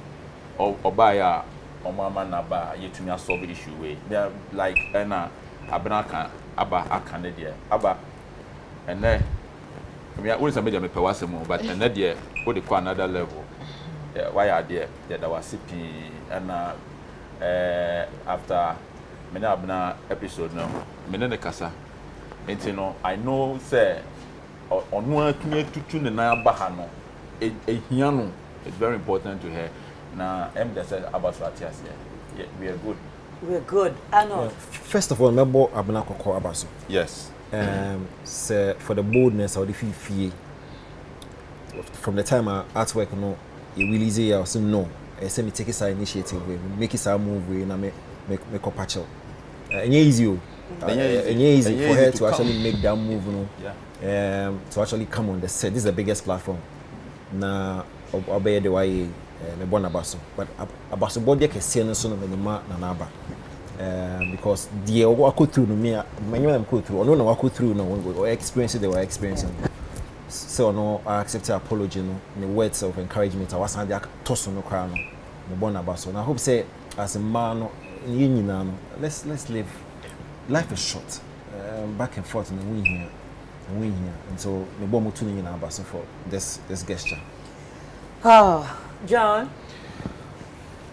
or buy a or mama na ba you to solve issue way. They are like abana aba akane aba and then I mean, always made a pewasemo, but another year, what they call another level. Why are there that I was sipping and after many abna episode now, many casa. And you know, I know, say, on one clear to tune the Naya Bahano, a piano is very important to her. Now, M. said about Ratias, yeah, we are good. We are good. I know. First of all, remember Abna Koko Abaso. Yes. So for the boldness or the fee from the time I artwork no it really easy I say no I say me take it side initiative way make it a move way and make a patch up and easy easy for her to actually make that move no to actually come on the set. This is the biggest platform na obey the way me born abaso but abaso body can see no so no me ma na aba because the I go through me I'm go through no I go through no or experience they were experiencing so no I accept the apology no the words of encouragement I was and they toss no cry no me born abaso and I hope say as a man no let's live life is short back and forth and we here and so me born mo tuni na abaso for this gesture. Oh, John.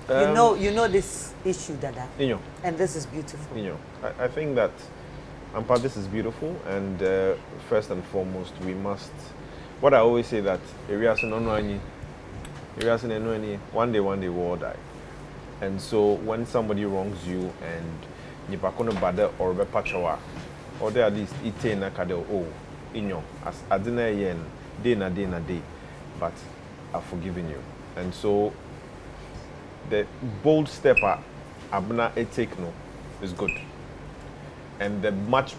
You know this issue, Dada. And this is beautiful. I think that this is beautiful, and first and foremost, we must. What I always say that one day we all die, and so when somebody wrongs you and nipakono bada or bepachawa, or they at least ite na kade as adina yen day na day, but I've forgiven you, and so. The bold step Abna take no is good, and the much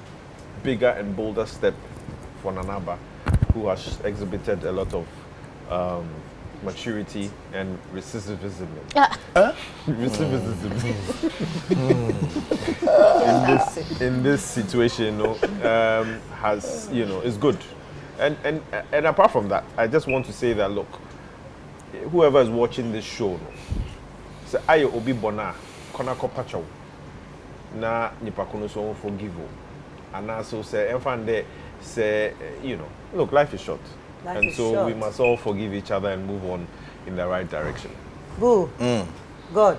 bigger and bolder step for Nanaba, who has exhibited a lot of maturity and recidivism. in this situation, has is good, and apart from that, I just want to say that look, whoever is watching this show. So I obi bona kona ko pacho na nipa kono so forgive and also say enfande say look life is short and so short. We must all forgive each other and move on in the right direction. Boo. God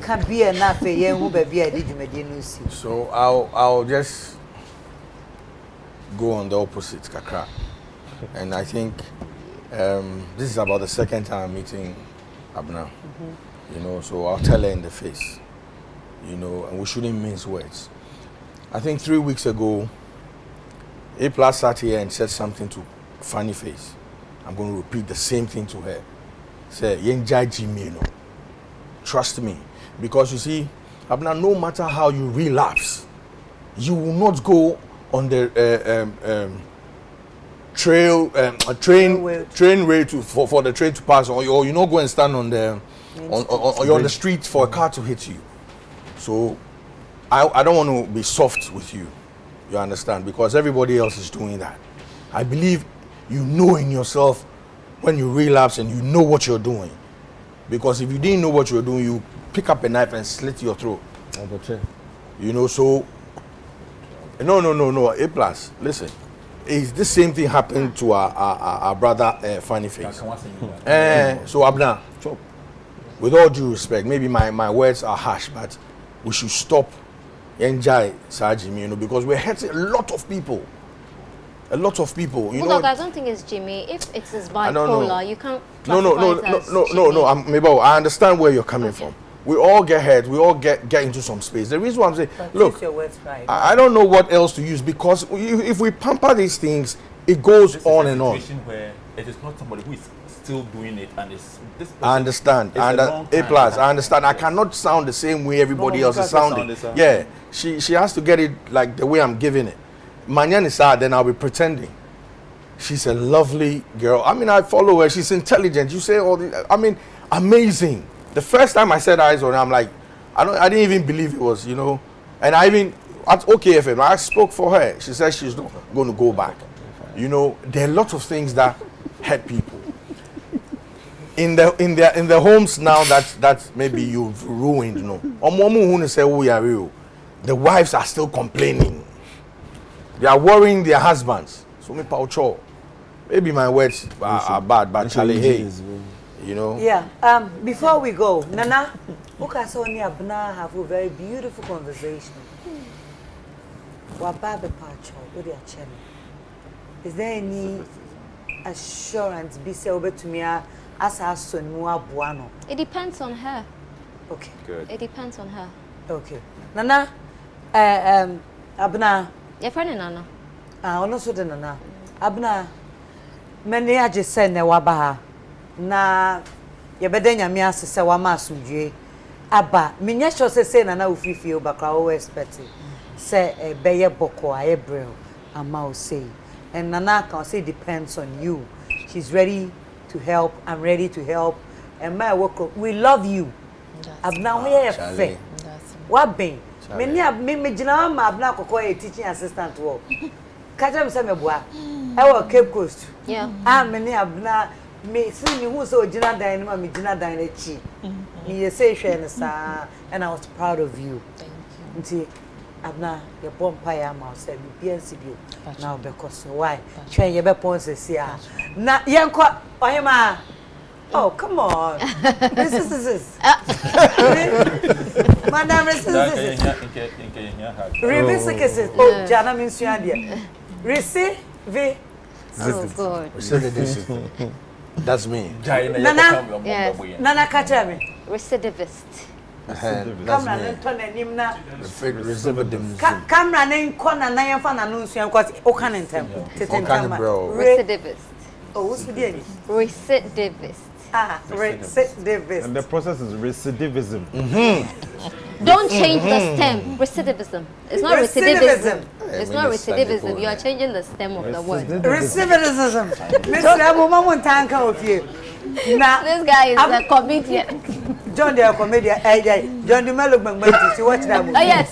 can be enough a year who be a did so I'll just go on the opposite kakra and I think this is about the second time meeting Abna. So I'll tell her in the face, and we shouldn't mince words. I think 3 weeks ago, A Plus sat here and said something to Funny Face. I'm going to repeat the same thing to her. Say, trust me. Because you see, Abna, no matter how you relapse, you will not go on the train way for the train to pass, or you not go and stand on the you're on the street for a car to hit you. So I don't want to be soft with you. You understand? Because everybody else is doing that. I believe you know in yourself when you relapse and you know what you're doing. Because if you didn't know what you're doing, you pick up a knife and slit your throat. You know, so no. A plus. Listen, it's the same thing happened to our brother Funny Face. So Abna, with all due respect, maybe my words are harsh, but we should stop enjoy Jimmy, you know, because we're hurting a lot of people. You Look, know. I don't think it's Jimmy. If it's his bipolar, you can't. No. I understand where you're coming from. We all get hurt. We all get into some space. The reason why I'm saying, look, your words right. I don't know what else to use, because if we pamper these things, it goes on and on. Where it is not somebody who is still doing it, and it's this. I understand. A plus. I understand. I cannot sound the same way everybody else is sounding. Yeah, she has to get it like the way I'm giving it. Manyan is sad, then I'll be pretending. She's a lovely girl. I mean, I follow her. She's intelligent. You say all the. I mean, amazing. The first time I set eyes on her, I'm like, I didn't even believe it was, you know. And I even at OKFM, I spoke for her. She said she's not going to go back. You know, there are lots of things that hurt people. In the homes now that maybe you've ruined, you know. The wives are still complaining. They are worrying their husbands. So maybe my words are bad, but Charlie, hey, you know. Yeah. Before we go, Nana, Ukasa and Abna have a very beautiful conversation. Wababe Pacho, with your channel. Is there any assurance be said to me as our son Mua Buano? It depends on her. Okay. Good. It depends on her. Okay. Nana, Abna. Your friend Nana. Also the Nana. Abna, many I just said ne wabaha. Na yebedenya mi asese wa masudwe aba minya sho se na ofifi obakra o expect say beye boko ayebrel ama o say and Nana can say depends on you. She's ready to help. I'm ready to help, and my work, we love you. Abna we are fair what ben me jina ma abna kokko a teaching assistant wo kaja me say me boa e wo Cape Coast me abna me see me who so jina dan ma me jina dan na chi me say hwe ne sa, and I was proud of you. Thank you. Abna your bompa ya ma say me piansi bi na because why twen ye be ponse sia na yenko ohima. Oh, come on. This. Madam, this. Revisit. Oh, Jana means you are there. Receive. Oh, God. That's me. Nana, Nana, catch me. Recidivist. Camera name corner nine fan announcing because Okan temple. Recidivist. Oh, what's the name? Recidivist. Recidivism. And the process is recidivism. Don't change the stem. Recidivism. It's not recidivism. It's not recidivism. You are changing the stem of the word. Recidivism. Mr. Abuma won't tank of you. Now, this guy is a comedian. John, they are comedian. John, the Melo Bangman, you watch that movie. Oh, yes.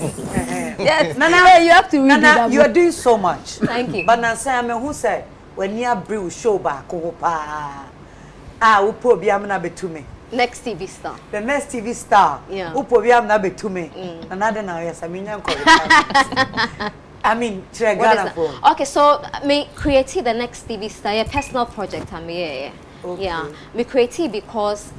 Yes. Nana, you have to read Nana, you are doing so much. Thank you. But Nancy, who said, when you are brew show back, upo biamna betume. Next TV star. The next TV star. Yeah. Upo biamna betume. Another now yes, I mean I mean, okay, so me create the next TV star, a personal project. I mean, yeah, me create because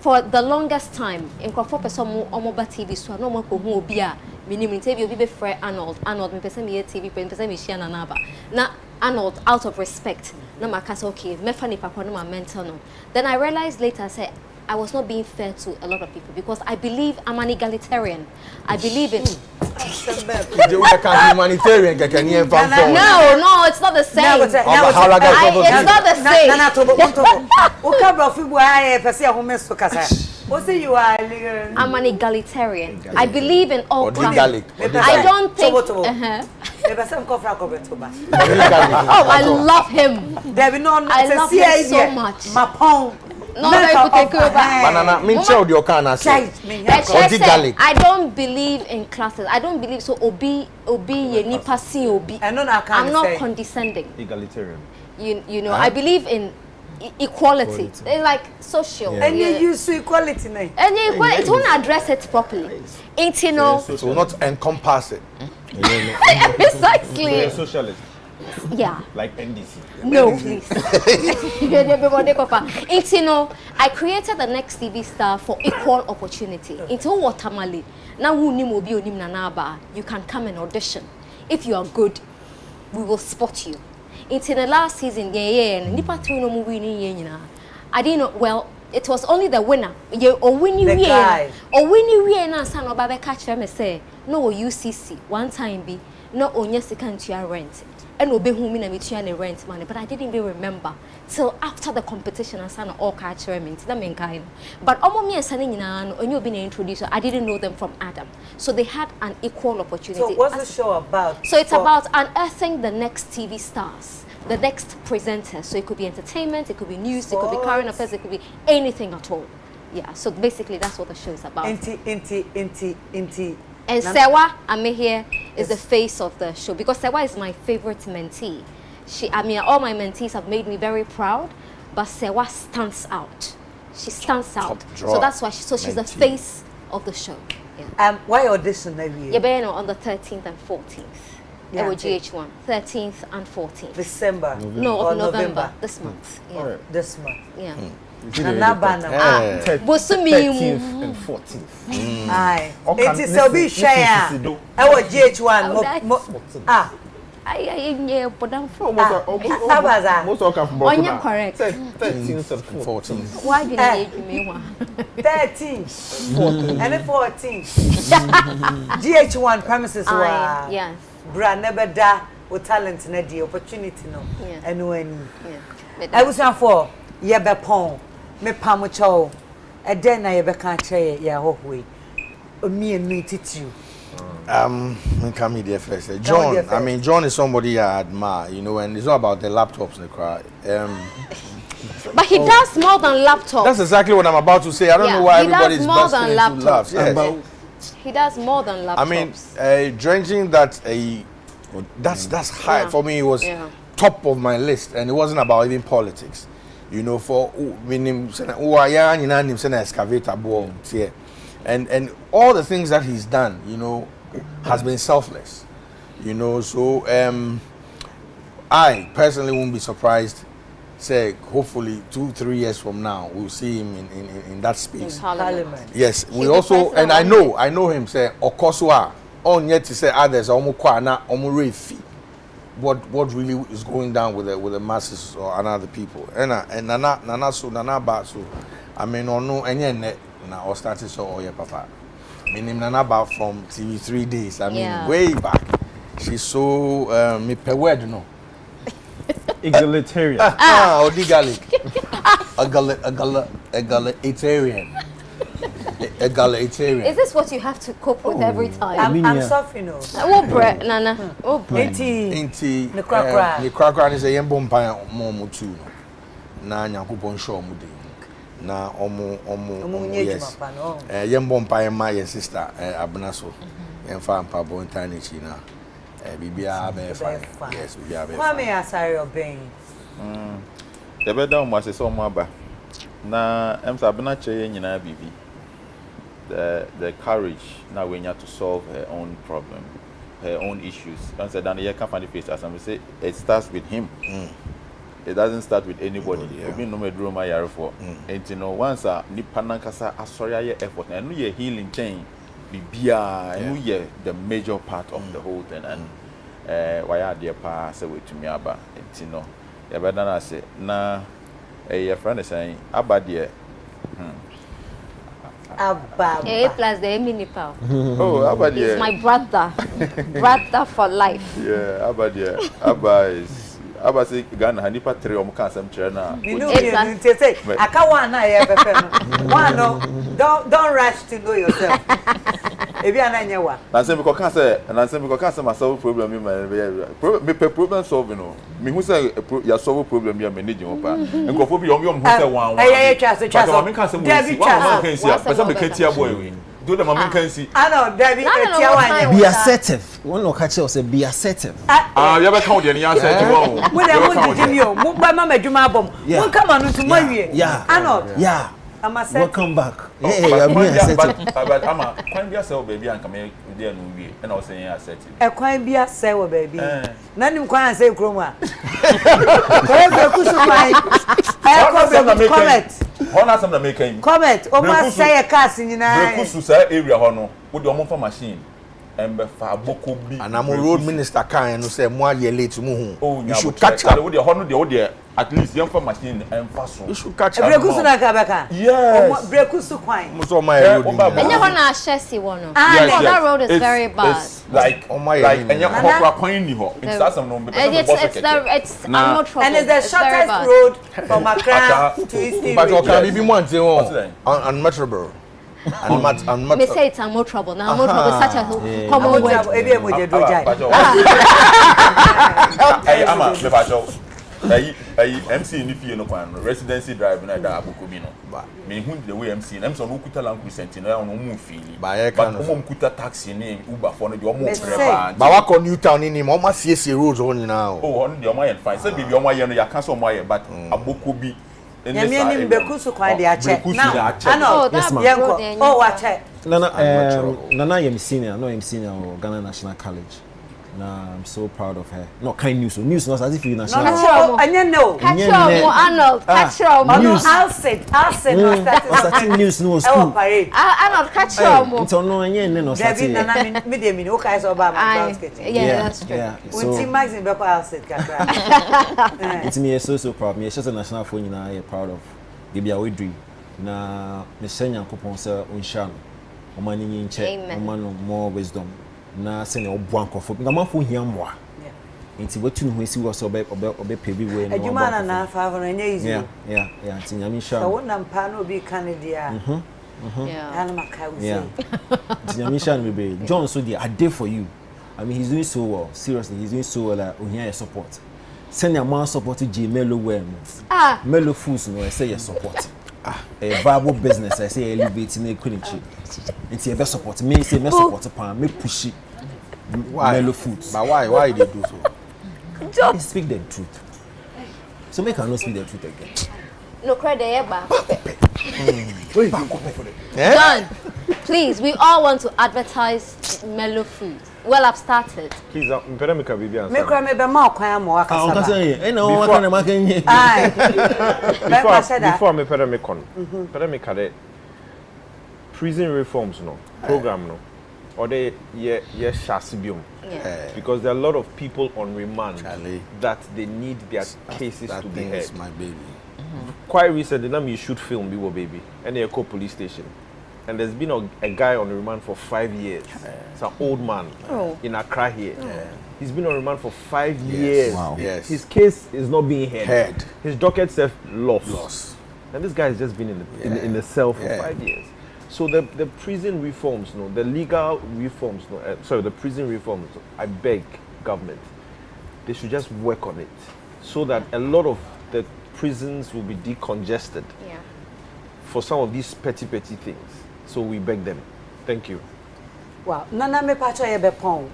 for the longest time, in Crawford, person omoba TV so no one could move bia. Minimum TV will be friend Arnold. Me person me TV, me person me share na naba. Na Arnold out of respect. Na makas okay. Me funny papa no my mental no. Then I realized later I said I was not being fair to a lot of people because I believe I'm an egalitarian. I believe in humanitarian. No, it's not the same. It's not the same. You are I'm an egalitarian. I believe in all kinds. I don't think. Oh, I love him. I love him so much. No, banana, I don't believe in classes. I don't believe so. Obi, ye nipa si obi. I'm not condescending. Egalitarian. You know, I believe in equality. It's like social. And you use equality now. And it won't address it properly. It's, you know. It will not encompass it. Precisely. Socialist. Yeah. Like NDC. No, please. It's, you know, I created the next TV star for equal opportunity. It's all watermali. Now you can come and audition. If you are good, we will spot you. It's in the last season, I didn't know, well, it was only the winner. Or when you and son or Baba catch them and say, no, UCC, one time be, no, on yes, can't rent. And obey whom in a rent money, but I didn't even remember till after the competition and son all catch them that mean kind. But almost me and Sunny and you being introduced, I didn't know them from Adam. So they had an equal opportunity. So what's the show about? So it's about unearthing the next TV stars, the next presenters. So it could be entertainment, it could be news, it could be current affairs, it could be anything at all. Yeah, so basically that's what the show is about. And Sewa, I'm here, is the face of the show because Sewa is my favorite mentee. All my mentees have made me very proud, but Sewa stands out. She stands out. So that's why she's the face of the show. Yeah. Why audition every year? Yeah, on the 13th and 14th. Yeah, GH1, 13th and 14th. December. No, November. This month. Yeah. This month. Yeah. 13th and 14th. Aye. It is so be share. GH1. Most all come from Brooklyn. Correct. 13th and 14th. Why did you me one? 13th and 14th. GH1 premises were. Yes. Brand never da with talent and the opportunity no. And when I was on for Yabapon, me pamucho, and then I ever can't say ya way. Me and me teach you. Come here first. John, I mean, John is somebody I admire, you know, and it's not about the laptops in the crowd. But he does more than laptops. That's exactly what I'm about to say. I don't know why everybody's busting into laughs. Yes. He does more than laptops. I mean, drenching that's high for me. It was top of my list, and it wasn't about even politics. You know, for excavator ball here. And all the things that he's done, you know, has been selfless, you know. So I personally won't be surprised. Say, hopefully 2-3 years from now, we'll see him in that space. In Parliament. Yes, we also, and I know him. Say, Okoswa, on yet to say others, what really is going down with the masses or other people. And Nana so I mean, no any net. Now, started so your papa. Meaning Nana from TV3 days. I mean, way back. She's so me per word no. Egalitarian. Egalitarian. Is this what you have to cope with every time? I'm sorry, no. Oh, bread, Nana. Oh, bread. Inti. The cracker is a young bumpire more too. Na Yakupon show mudi. Na yes. Young bumpire, my sister, Abnaso, and Farm Pabo and Tiny China. Bibia fine. Yes, Bibia. Why may I say obeying? The bed down was a so maba. Na Sabinache in Bibi. The courage now when you have to solve her own problem, her own issues. And said, "Dan, you can't find the face." As I say, it starts with him. It doesn't start with anybody. We no me draw my yard for. And you know, once a Nipanankasa asoria effort, and you healing chain, Bibia, and you the major part of the whole thing. And why are dear pa say to me about it? You know, yeah, but then I say, nah, your friend is saying, Abba dear. Abba. Plus the Eminipal. Oh, Abba dear. He's my brother. Brother for life. Yeah, Abba dear. Abba is. Abba say Ghana hanipa 3 omuka asem kire na. You know you say I can't one na here befe no. One no. Don't rush to know yourself. Ebi ananya wa. Na say because say myself problem me problem solve no. Me who say ya solve problem me manage mo pa. Nkofo bi yom who say wan. Eh trust. But me can say we see one man can see. Person me ketia boy we. do the mama can see. I know, Debbie, Be assertive. One no catch us say be assertive. You ever count the answer to one? When I want to you, Mumba Mama Jumabom. Won't come on to my way. Yeah. I know. Yeah. I'm a Welcome back. Yeah, I'm being assertive. But I'm a can be yourself, baby, and come here there no way. And I was saying assertive. A quite be a sewer, baby. None of them say Chroma. Comment. Honor some the making. Comment. Almost say a casting in a area honor with the month machine. And Boko B. And I'm a road minister kind who say more year late to move. Oh, you should catch up with the honor the order at least young for machine and fast. You should catch up. Yes. Brekusu kwine. Most of my road. And you want to Chelsea one. That road is very bad. It's like and you're quite it's some no it's no trouble. And it's the shortest road from Accra to Eastern. But you can be one thing on Mcbrown. Me say it's more trouble. Now more trouble such a common word. Hey, I'm a MC in the no residency drive na da aboko bi no me hu the way MC na so no kuta land crescent na no mu feel but mo kuta taxi ni Uber for no de mo prepare ba wa ko New Town ni mo ma CC roads on now oh on de mo yen fine say baby o mo yen no ya kan so mo yen but aboko bi Nyame ni Brekusu kwan de ache now oh wache Nana I'm senior of Ghana National College. Nah, I'm so proud of her. Not kind news not as if you national. No, catch Arnold. I'll sit. Starting news no school. Arnold catch you. It's no no starting. Nana me okay so ba yeah, that's true. Yeah. When team magazine be I'll sit kakra. It's me so proud. Me just a national phone you know proud of. Give we dream. Na me senya kopon say unsha. Omani nyinche. Omano more wisdom. Na se ne obuanko fo na manfo hiamwa nti wetu no esi wo so obe pebi we no adwuma na fa fa no nye easy yeah nti nyame sha so wona mpa no bi Canada and makai we say nti nyame sha no be John so dey ade for you. I mean he's doing so well, seriously he's doing so well like ohia your support send your man support J Melo well Melo foods no I say your support a viable business I say elevating a quality nti e be support me say me support pan me push it. Melo foods. But why they do so? Just speak the truth. So make I not speak the truth again. No credit John, please, we all want to advertise Melo food. Well, I've started. Please, I'm going to make a baby answer. Make me be more quiet more Before I make prison reforms no program no or they shasibium because there are a lot of people on remand that they need their cases to be heard. My baby. Quite recently, you shoot film, baby, and they call police station. And there's been a guy on remand for 5 years. It's an old man in Accra here. He's been on remand for 5 years. Wow. Yes. His case is not being heard. His docket self lost. And this guy has just been in the cell for 5 years. So the prison reforms, the legal reforms, the prison reforms, I beg government, they should just work on it so that a lot of the prisons will be decongested for some of these petty things. So we beg them. Thank you. Wow. Nana me pacho ye be pon.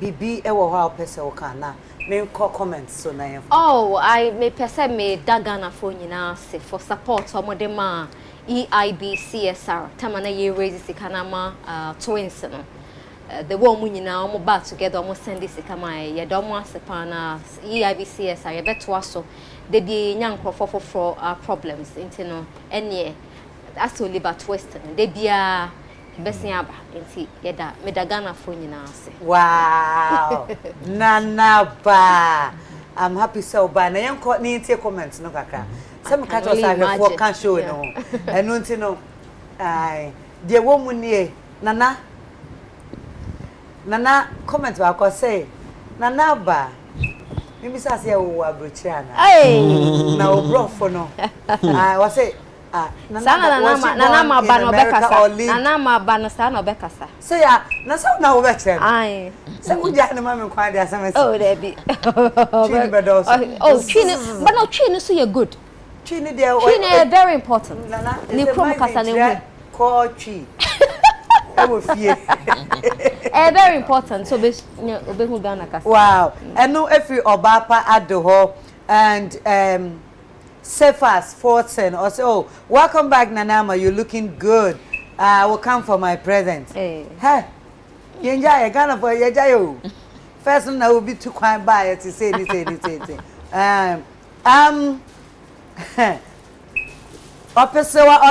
Bibi e wo ha opese o kan na me comments so na ye. Oh, I me pese me dagana for nyina se for support omode ma EIB CSR tamana ye raise sikanama twins no. The one mu nyina omo back together omo send this kama ye do omo asepa na EIB CSR ye beto aso de di nyankrofo for problems into no enye that's only about twist de bia besin aba enti ye da me da Ghana fo nyina ase. Wow. Nana ba. I'm happy so ba na yen ko ni tie comments no kaka. Some catch us for can show no. Enu nti no ai de wo mu nie nana comment ba ko say nana ba mimi sa se wo abrochira na na obrofo no I say nana ma ba no bekasa nana ma ba no sa no bekasa say ya na so na wo bekasa ai say uja na ma me kwa dia sama oh there be chini bedos chini but no chini so you good chini there chini very important nana ni krom kasa ne hu ko chi Very important. So wow. And no every obapa at the hall and Cephas Fortson also. Oh, welcome back, Nanama. You're looking good. I will come for my present. Hey. Yenja, Ghana for Yajayo. First one I will be too quiet by to say anything. I'll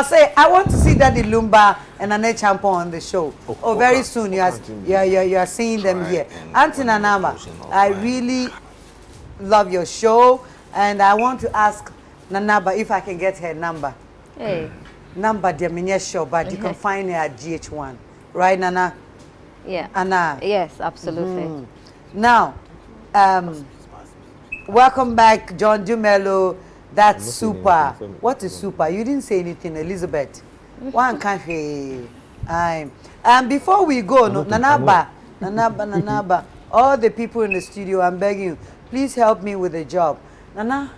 say I want to see Daddy Lumba and Ane Champo on the show. Oh, very soon. You are seeing them here. Auntie Nanama, I really love your show, and I want to ask Nanaba if I can get her number. Hey. Number dear Minya show, but you can find her at GH1. Right, Nana? Yeah. Anna. Yes, absolutely. Now, welcome back, John Dumelo. That's super. What is super? You didn't say anything, Elizabeth. One country. Before we go, Nanaba, all the people in the studio, I'm begging you, please help me with a job. Nana,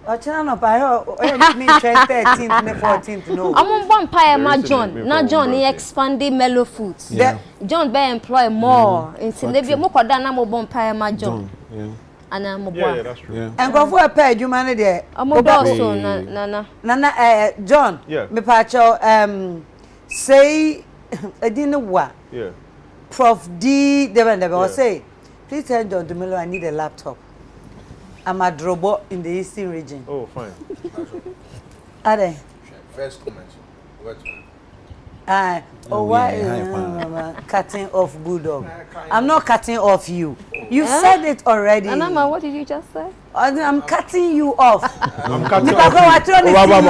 me 13th and 14th, no. I'm on vampire, my John. Now John, he expanded mellow foods. Yeah. John be employ more. It's in the more than I'm a vampire, my John. Yeah. And I'm a yeah, that's true. Yeah. And go for a pair, you man there. I'm a also, Nana. John. Yeah. Me pacho say I didn't know what. Yeah. Prof D Devon say, please tell John Dumelo I need a laptop. I'm a robot in the eastern region. Oh, fine. Are they? First comment. Why cutting off Bulldog? I'm not cutting off you. You said it already. Anama, what did you just say? I'm cutting you off. I'm cutting off you. I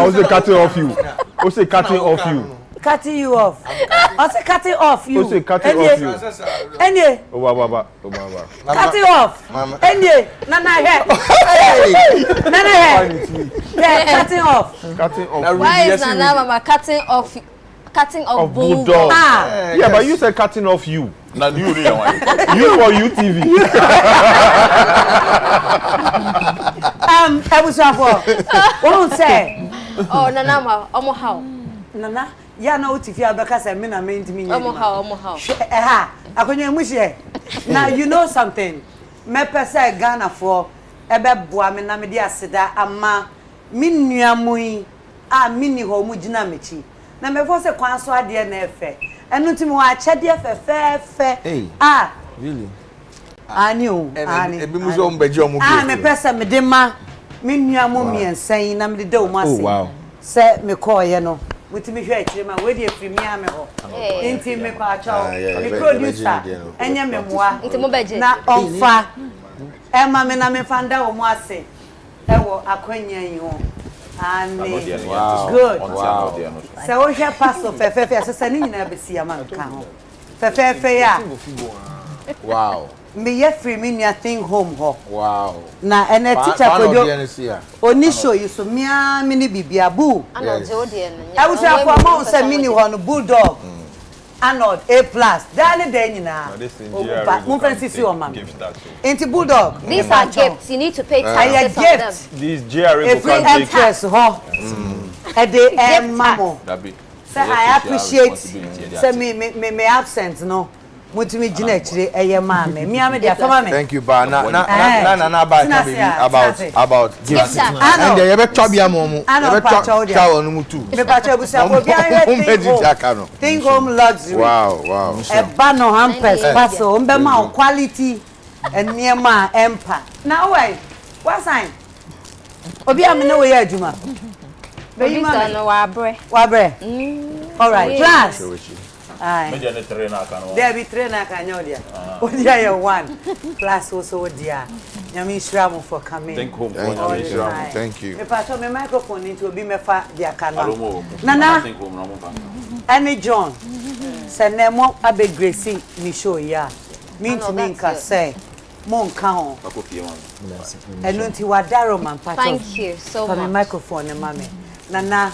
was cutting off you. I was cutting off you. Cutting you off. I say cutting off you. I was cutting off you. Any. Cutting off. Any. Nana here. Nana here. Yeah, cutting off. Cutting off. Why is Nana Mama cutting off? Cutting off Bulldog. Ah. Yeah, but you said cutting off you. Now you really want you for UTV. I was for. Won't say. Oh, Nana, omo how? Nana, ya na UTV abeka say me na me ntimi. Omo how? Akonye muhye. Now you know something. Me pese Ghana for ebe boa me na me di aseda ama me nuamu a mini ho mu gina mechi. Na me for se kwan so ade na efe. Enu ntimi wa achede fe. Ah, really? Ani o, ani. Ebi mu so mbeje omu bi. Ah, me pese me de ma me nuamu miensan na me de da o ma se. Oh wow. Se me call ye no. Mutimi hwe akire ma we de afiri mi ame ho. Enti me pa chawo. Me producer enye me moa. Enti mo beje. Na onfa. Ema me na me fanda o mo ase. Ewo akwanya yi ho. Wow. Good. Wow. So we have pastor fefe asesa ni nyina besi ama nka ho. Fefe ya. Wow. Me ye free me nya thing home ho. Wow. Na ene teacher kojo. Oni show you so mia me ni bibia bu. Ano je odi en. I was say for amount say mini ho no Bulldog. Arnold A+. Dani de nyina. Mo fancy see o man. Enti Bulldog. These are gifts. You need to pay taxes on them. These GRA if we interest ho. E de mamo. Say I appreciate say me absent no. Mutimi gina akire eye ma me. Me am dey afama me. Thank you ba na ba baby about gifts. And dey be twa bia mo mu. Dey be twa onu mu tu. Me pa twa busa ko bia here think home luxury. Wow. E ba no hampers paso mbe ma quality eniema empa. Na why? What sign? Obi am na we adwuma. Be you ma no wa bre. All right, class. Me je ne trainer kan o. There be trainer kan odia. Odia you one. Class also odia. Nyame shiramu for coming. Thank home. Thank you. Me pato me microphone into obi me fa dia kanwa. Alomo. Nana. Thank home no mo fa. Any John. Se nemo abe Gracie ni show ya. Me ntimi nka say mo nka ho. Akopie man. Enu nti wadaro man pato. Thank you so much. For me microphone ne mame. Nana,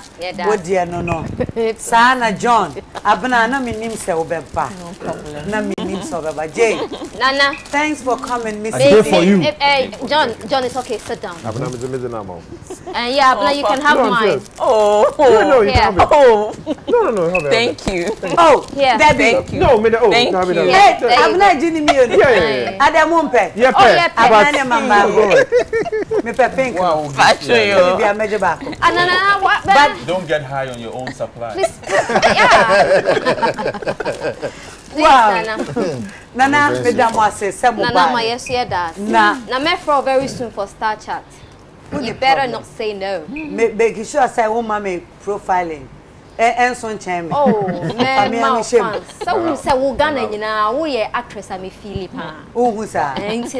odia no. Sana John, abna na minim se obeba. No problem. Na minim se obeba. Jay. Nana, thanks for coming, Miss. I pray for you. John, it's okay. Sit down. Abna me na ma. And yeah, now you can have mine. Oh, No, you can have it. oh, No, have it. thank you. Oh, Yeah. Debbie. Thank you. No, me the Thank have it, you. have it. Hey, I'm not Jenny me. Yeah. Adamumpe. Yeah, Oh, yeah, pay. Abanane mamba. Me pe pink. Wow. Factory, Be a major back. And what? But Don't get high on your own supply. wow. Nana. Nana, madam was say some Nana, my yes, yeah, that. Nah. Now, me for very soon for Star Chat. You better not say no. Make sure say woman me profiling. And son chame. Oh, man, my shame. fans. So we say we Ghana, you know, we actress I'm Philip. Who sa? And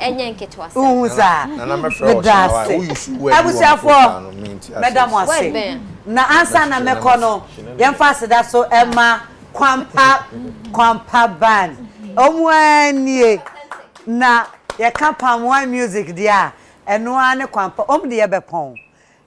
any get to us. Who sa? Nana me friend I will say for madam was Wait, say. man. Na answer na me kono. Yem fast that so Emma kwampa band. Omwanie na ye kampa one music dia. Eno ane kwampa de ye bepon.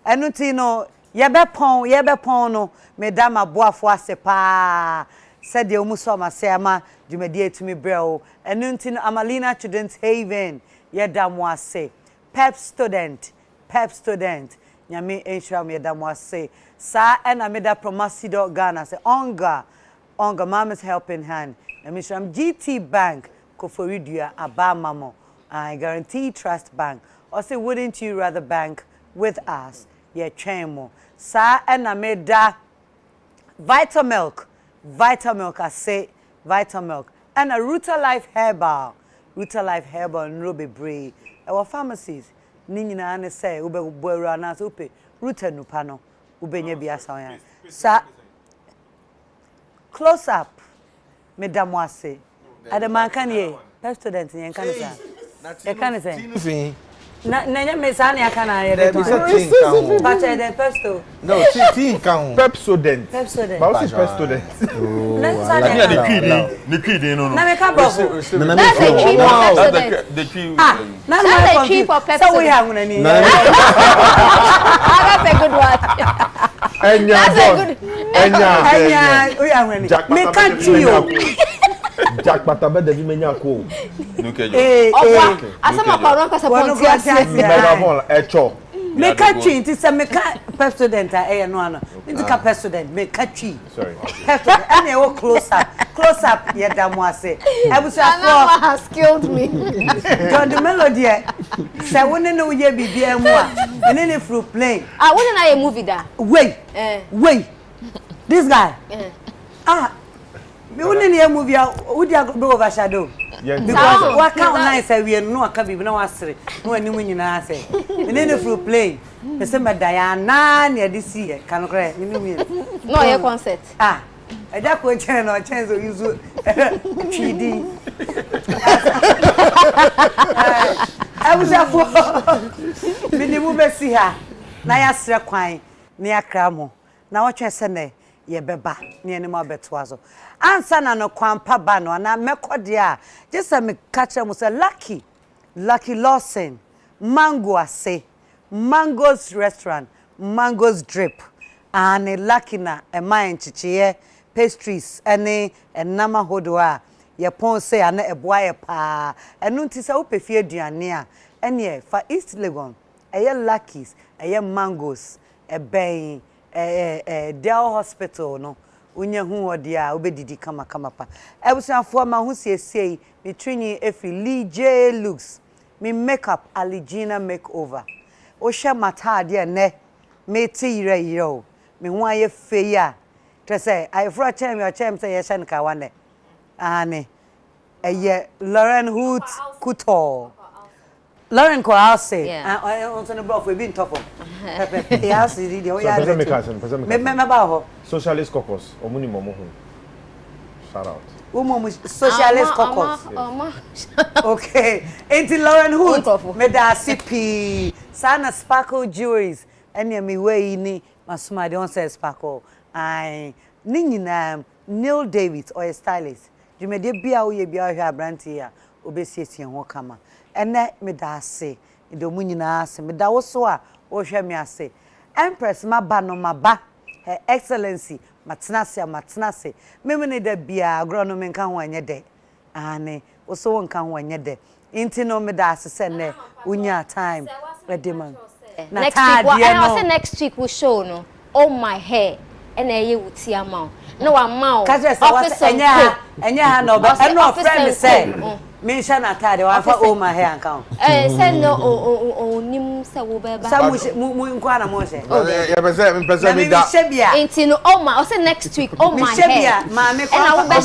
Eno ti no ye bepon no madam aboafo ase pa. Said the omuso ma se ama dwumadi etumi brɛ. Eno ti no Amalina Children's Haven ye damo ase. Pep student. Nyame enhura me damo ase. Sa ena meda promasido Ghana say onga mama's helping hand. Nyame shram GT Bank Koforidua Abamamo. I guarantee Trust Bank. Or say wouldn't you rather bank with us? Yeah, chemo. Sa ena meda Vitamilk I say Vitamilk. And a Ruta Life Herbal Nrobe Bray. Our pharmacies ni nyina ne say ube boeru anas upe Ruta nupa no ubenye biasa yan. Sa close up madam wase. Adaman kan ye pep student yen kan sa. E kan say. Na me sa na kan na ye de to. But the pesto. No, teen kan. Pep student. Pep student. But what's pep student? Na sa na The kid, no. na me ka bofu. That's a cheap of pep The kid. Ah, na That's na a cheap of pep so we student. have una ni. That's a good one. Anya we have una ni. Me ka ti yo. Jack Patabe de menya ko. Asama kwa kwa support Megaphone echo. Me ka twi nti se me ka pep student no ano. Nti ka pep student me ka twi. Sorry. Pep student and e wo close up ye da mo ase. Abusu Nana afọ has killed me. John the melody se woni no ye bibia mu a ene ne fruit plane. Ah, when na a movie da? Wait. This guy. Me woni ne movie a wodi agbo overshadow. Because what count nice we no aka bibi na wasere no ani mu nyina ase. Ene ne fruit plane. Me se me Diana na de see e kan kra ni mu. No, your concert. Eja ko chen no chen so use PD. I was afo. Minimu be si ha. Na ya sere kwan na ya kra mo. Na wo twen se ne ye beba na ene mo beto azo. Answer na no kwampa ba no na mekode a just me catch am say Lucky Lawson Mango ase Mango's restaurant Mango's drip and Lucky na e man chichiye pastries ene enama hodo a ye pon say ana eboa ye pa enu nti say opefie aduane a ene fa East Legon eye Lucky's eye Mango's e ben Dell Hospital no unya hu odi a obedidi kama pa ebusuafo ma hu siesie me twinyi efi Lee J Looks me makeup Aligina makeover o hwe mata de ne me tire o me hu aye fe ya to say I fro chem say ye shan ka wane ane eye Lauren Hood Kuto Lauren ko ase on so no bro for being tough pepe ya ase di o ya me ba ho Socialist caucus omuni momo hu shout out Socialist caucus okay enti Lauren Hood me da CP sana sparkle jewelries ene me we ni masuma de on say sparkle ai ni nyina Neil David or a stylist jumede bia wo ye bia hwa abranti a obesiesie ho kama ene me da ase do mu nyina ase me da wo so a wo hwa me ase Empress maba no maba Her Excellency matnase memene da bia agro me nka ho anye de ane wo so nka ho anye de inti no me da ase se ne unya time ready man Next week, well, and I say next week we show no all my hair and a year with amount. No amount. Office and yeah, no, but I'm not friend say. Mention a tidy or for all my hair account. Send no oh nim sa wo beba. Some inquire more. Ain't no oh my I say next week oh my hair. Mammy, and I will be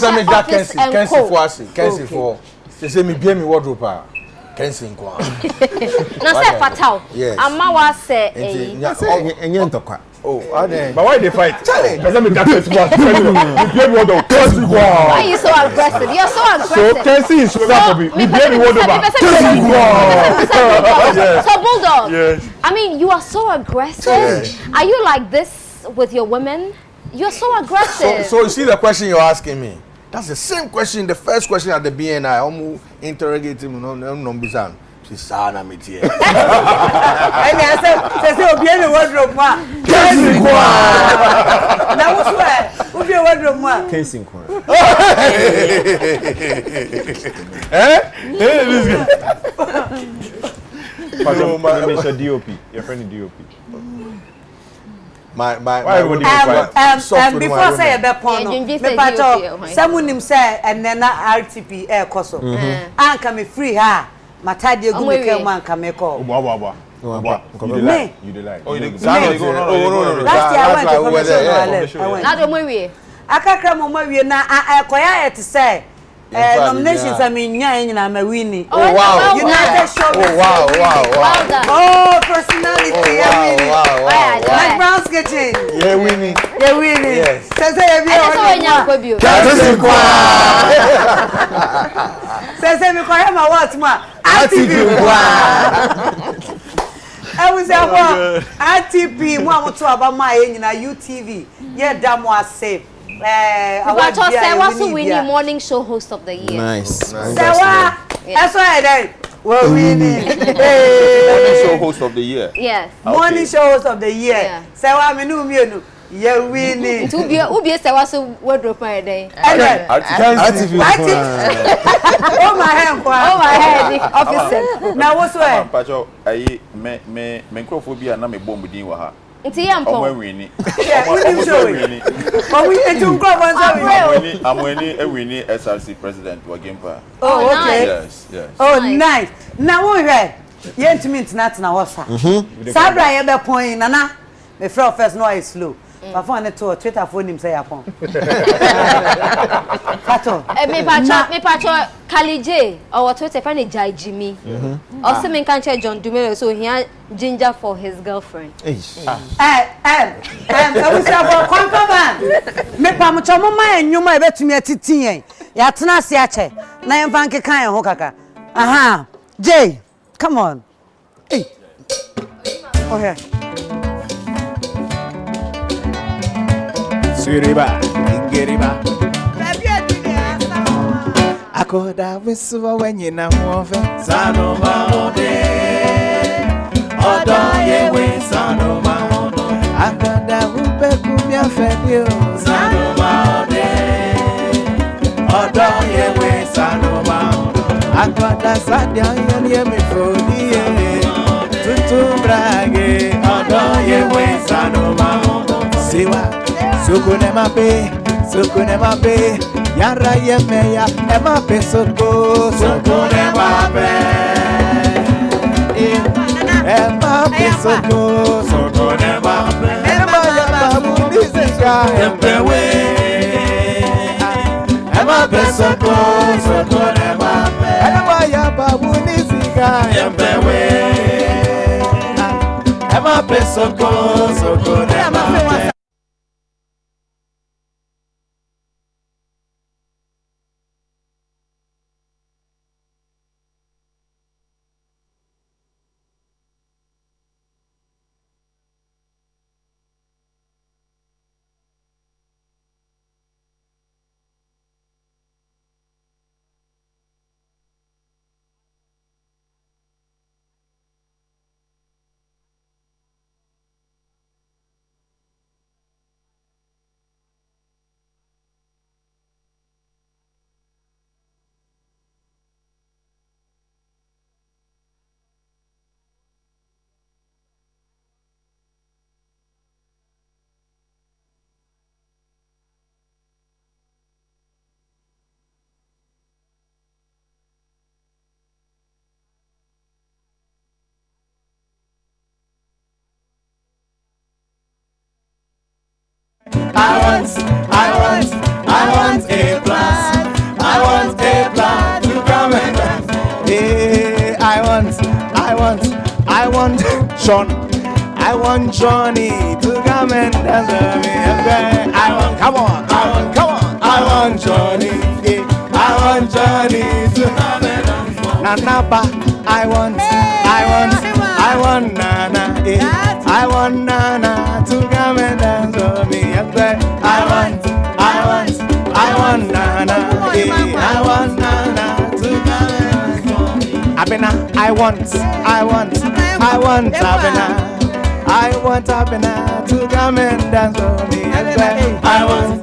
Kensi for say me be me wardrobe. Kensi nkwa. Na say fatal. Amma wa say enye ntokwa. Oh, but why they fight? Charlie, because I'm a Kensi for. Why are you so aggressive? You're so aggressive. So Kensi is for me. You be me wardrobe. So Bulldog. Yes. I mean, you are so aggressive. Yes. Are you like this with your women? You're so aggressive. So you see the question you're asking me? That's the same question, the first question at the BNI. I'm interrogating him, no bizarre. She's sana metie. And I said, "Obiane wardrobe ma." Kensi kwa. Na wuswe, obiane wardrobe ma. Kensi kwa. This guy. But Mr. DOP, your friend DOP. Why would you before say a bepono me pato someone him say and then RTP air koso anka me free ha matade egu me kam anka me call You dey lie. Oh, you last year I went to na do mo wie akakra mo ma wie na akoya et say nominations I mean nyina ma winning. Oh wow. United Showbiz. Oh wow. Oh, personality. Wow. Mcbrown's kitchen. Yeah, winning. Yes. Say me kwa ma what ma. ATP kwa. I was ATP mo amoto aba ma nyina UTV. Ye da mo ase. But I was winning morning show host of the year. Nice. Sewa, that's why then we're winning. Morning show host of the year. Yes. Morning show host of the year. Sewa me no. You're winning. To be Sewa so wardrobe my day. ATV. Oh my hand, officer. Now what's where? Pacho, I me microphobia na me bomb din wa ha. Nti yampo. Omo winning. But we need to go on. I'm winning SRC president wa Gempa. Oh, okay. Yes. Oh, nice. Now we hear. Yen to me tonight na wasa. Sabra ye be point nana. Me friend first no is slow. But for ne to Twitter phone him say yapon. Kato. Me pacho Kalije or Twitter fan Jai Jimmy. Also me can check John Dumelo so he ginger for his girlfriend. I was about Concoban. Me pamucho mama enyuma ebetumi atiti yen. Ya tena se ache. Na yemfa nke kan ho kaka. Aha. Jay, come on. Hey. Oh here. Siriba, ingeriba. Akoda wisuwa wenye na muove. Sano maode. Odo yewe sano maodo. Akoda upe kumya fedio. Sano maode. Odo yewe sano maodo. Akoda sadia yenye mifodie. Tutu brage. Odo yewe sano maodo. Siwa. Sukune mape, yara yemeya, emape soko, sukune mape, emape soko, sukune mape, emaya babu nisika, empewe, emape soko, sukune mape, emaya babu nisika, empewe, emape soko, sukune mape. a plus. I want a plus to come and dance. Hey, I want Sean. I want Johnny to come and dance with me. Come on. I want Johnny. Yeah. I want Johnny to come and dance. Nanaba. I want Nana. Yeah. I want Nana to come and dance with me. I want Nana. Yeah. I want Nana to come and dance with me. Abena. I want Abena. I want Abena to come and dance with me. I want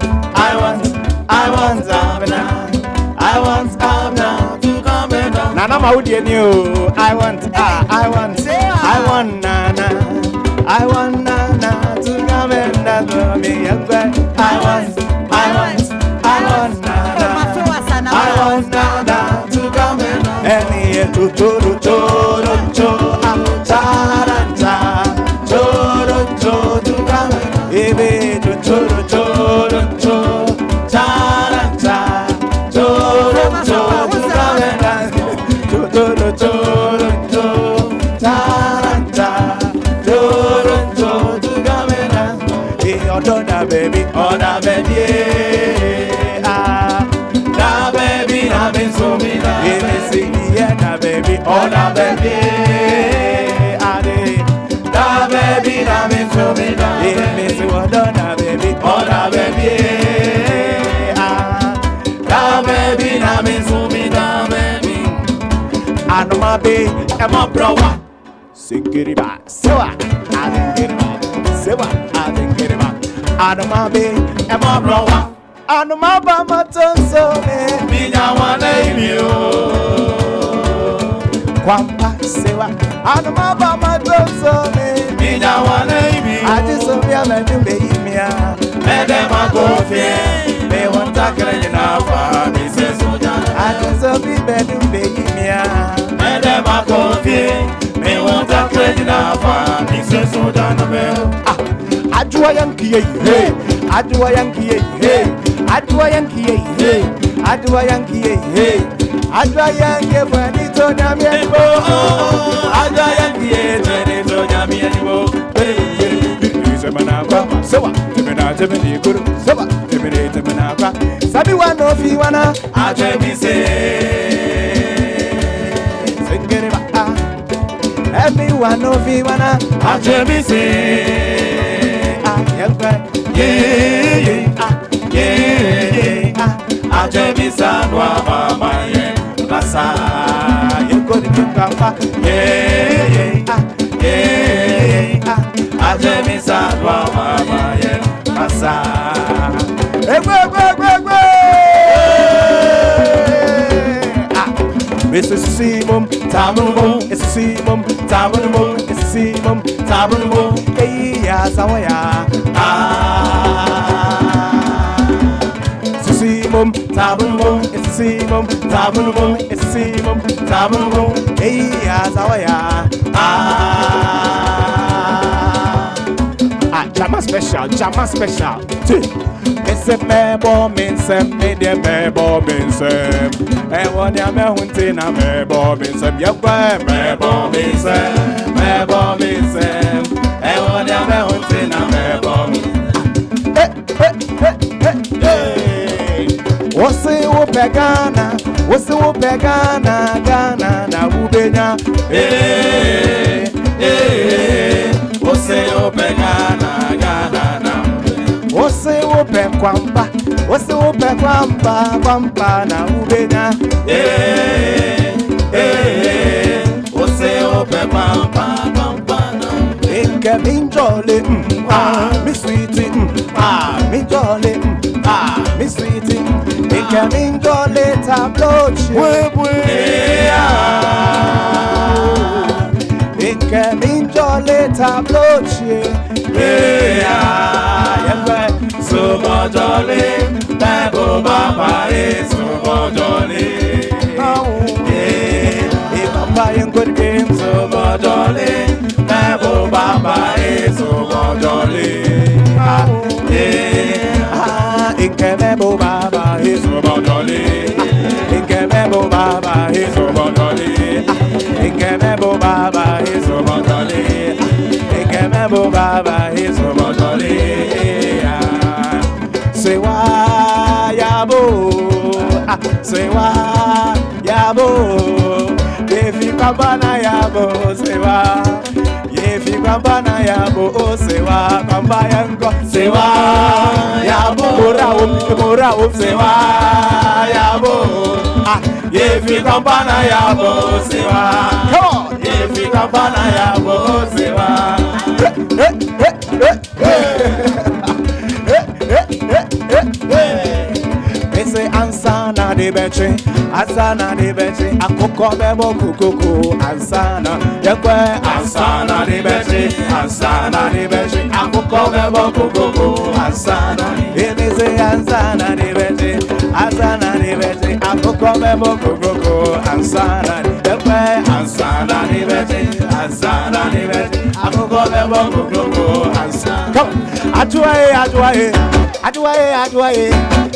Abena. I want Abena to come and dance. Nana Maudi new. I want Nana. I want Nana to come and dance with me. I want Nana. I want Nana to come and dance. And here to baby, oh da baby, da baby, na me so me da. Yeah, da baby, oh da baby, da baby, na me so me da. Yeah, me so da baby, oh da baby, da baby, na me so me da baby. I know my baby, and my brother. Sikiriba, sewa, I didn't get it back. Sewa, I didn't get it back. I know my baby, and my brother. I know my mama told so me. I want you. Kwampa, sewa. I know my mama told so me. I want you. I just saw me, I'm a new baby. Madam, I go fair. They want to get in our family. I just saw me, baby. Madam, I go fair. Me want a credit now for me say so down the bell. I do a Yankee, hey. I do a Yankee, hey. I do a Yankee, hey. I do a Yankee, hey. I do a Yankee when it's on Yami and I do a Yankee when it's on Yami and so what? Timina, good. So what? Timina, Sabi one of you wanna. I tell me say, sing it back. Everyone of you wanna after me say, after me son, mama, you could be papa, after me son, mama, Mr. Simum, Tamu, it's a Simum, Tamu, it's a Simum, Tamu, Sawaya, Simum, Tamu, it's a Simum, Tamu, it's a Simum, Tamu, Sawaya, Jama special, It's a mebo minsem, media mebo minsem. And one ya me hunting a mebo minsem, mebo minsem. And one ya me hunting a mebo minsem. What's it Ghana? What's it Ghana? Na ubenya. What's it Ghana? Ose ope kwamba, kwamba na ubenya. Ose ope kwamba na ubenya. Inke minjole, mi sweetie, mi jolly, mi sweetie. Inke minjole tablochi, Inke minjole tablochi, so much jolly, Bible Papa is so much jolly. If I'm buying good games, so much jolly, Bible Papa is so much jolly. sewa yabo yefi kwambana yabo sewa yefi kwambana yabo sewa kwamba yango sewa yabo mora sewa yabo yefi kwambana yabo sewa yefi kwambana yabo sewa Ese ansana de beche, akoko bebo kukuku, ansana, yakwe ansana de beche, akoko bebo kukuku, ansana, ese ansana de beche, akoko bebo kukuku, ansana, yakwe ansana de beche, akoko bebo kukuku, ansana. Come,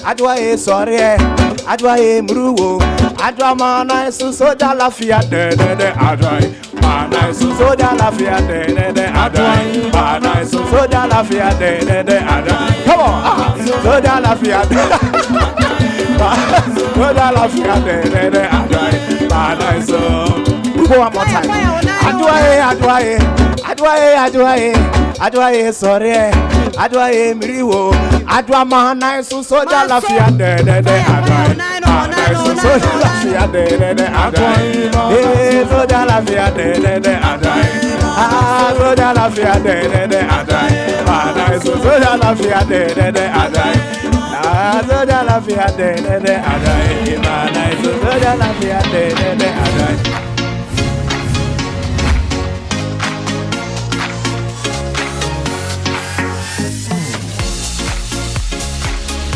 Adwaye sorry Adwaye mruwo Adwamana soja la fia de Adwaye Mana soja la fia de Adwaye Mana soja la fia de Adwaye Come on soja la fia soja la fia de Adwaye Mana so go one more time Adwaye sorry Adwaye mriwo Adwamana soja la fia de Adwaye soja la fia de Adwaye soja la fia de Adwaye soja la fia de Adwaye soja la fia de Adwaye soja la fia de Adwaye soja la fia de Adwaye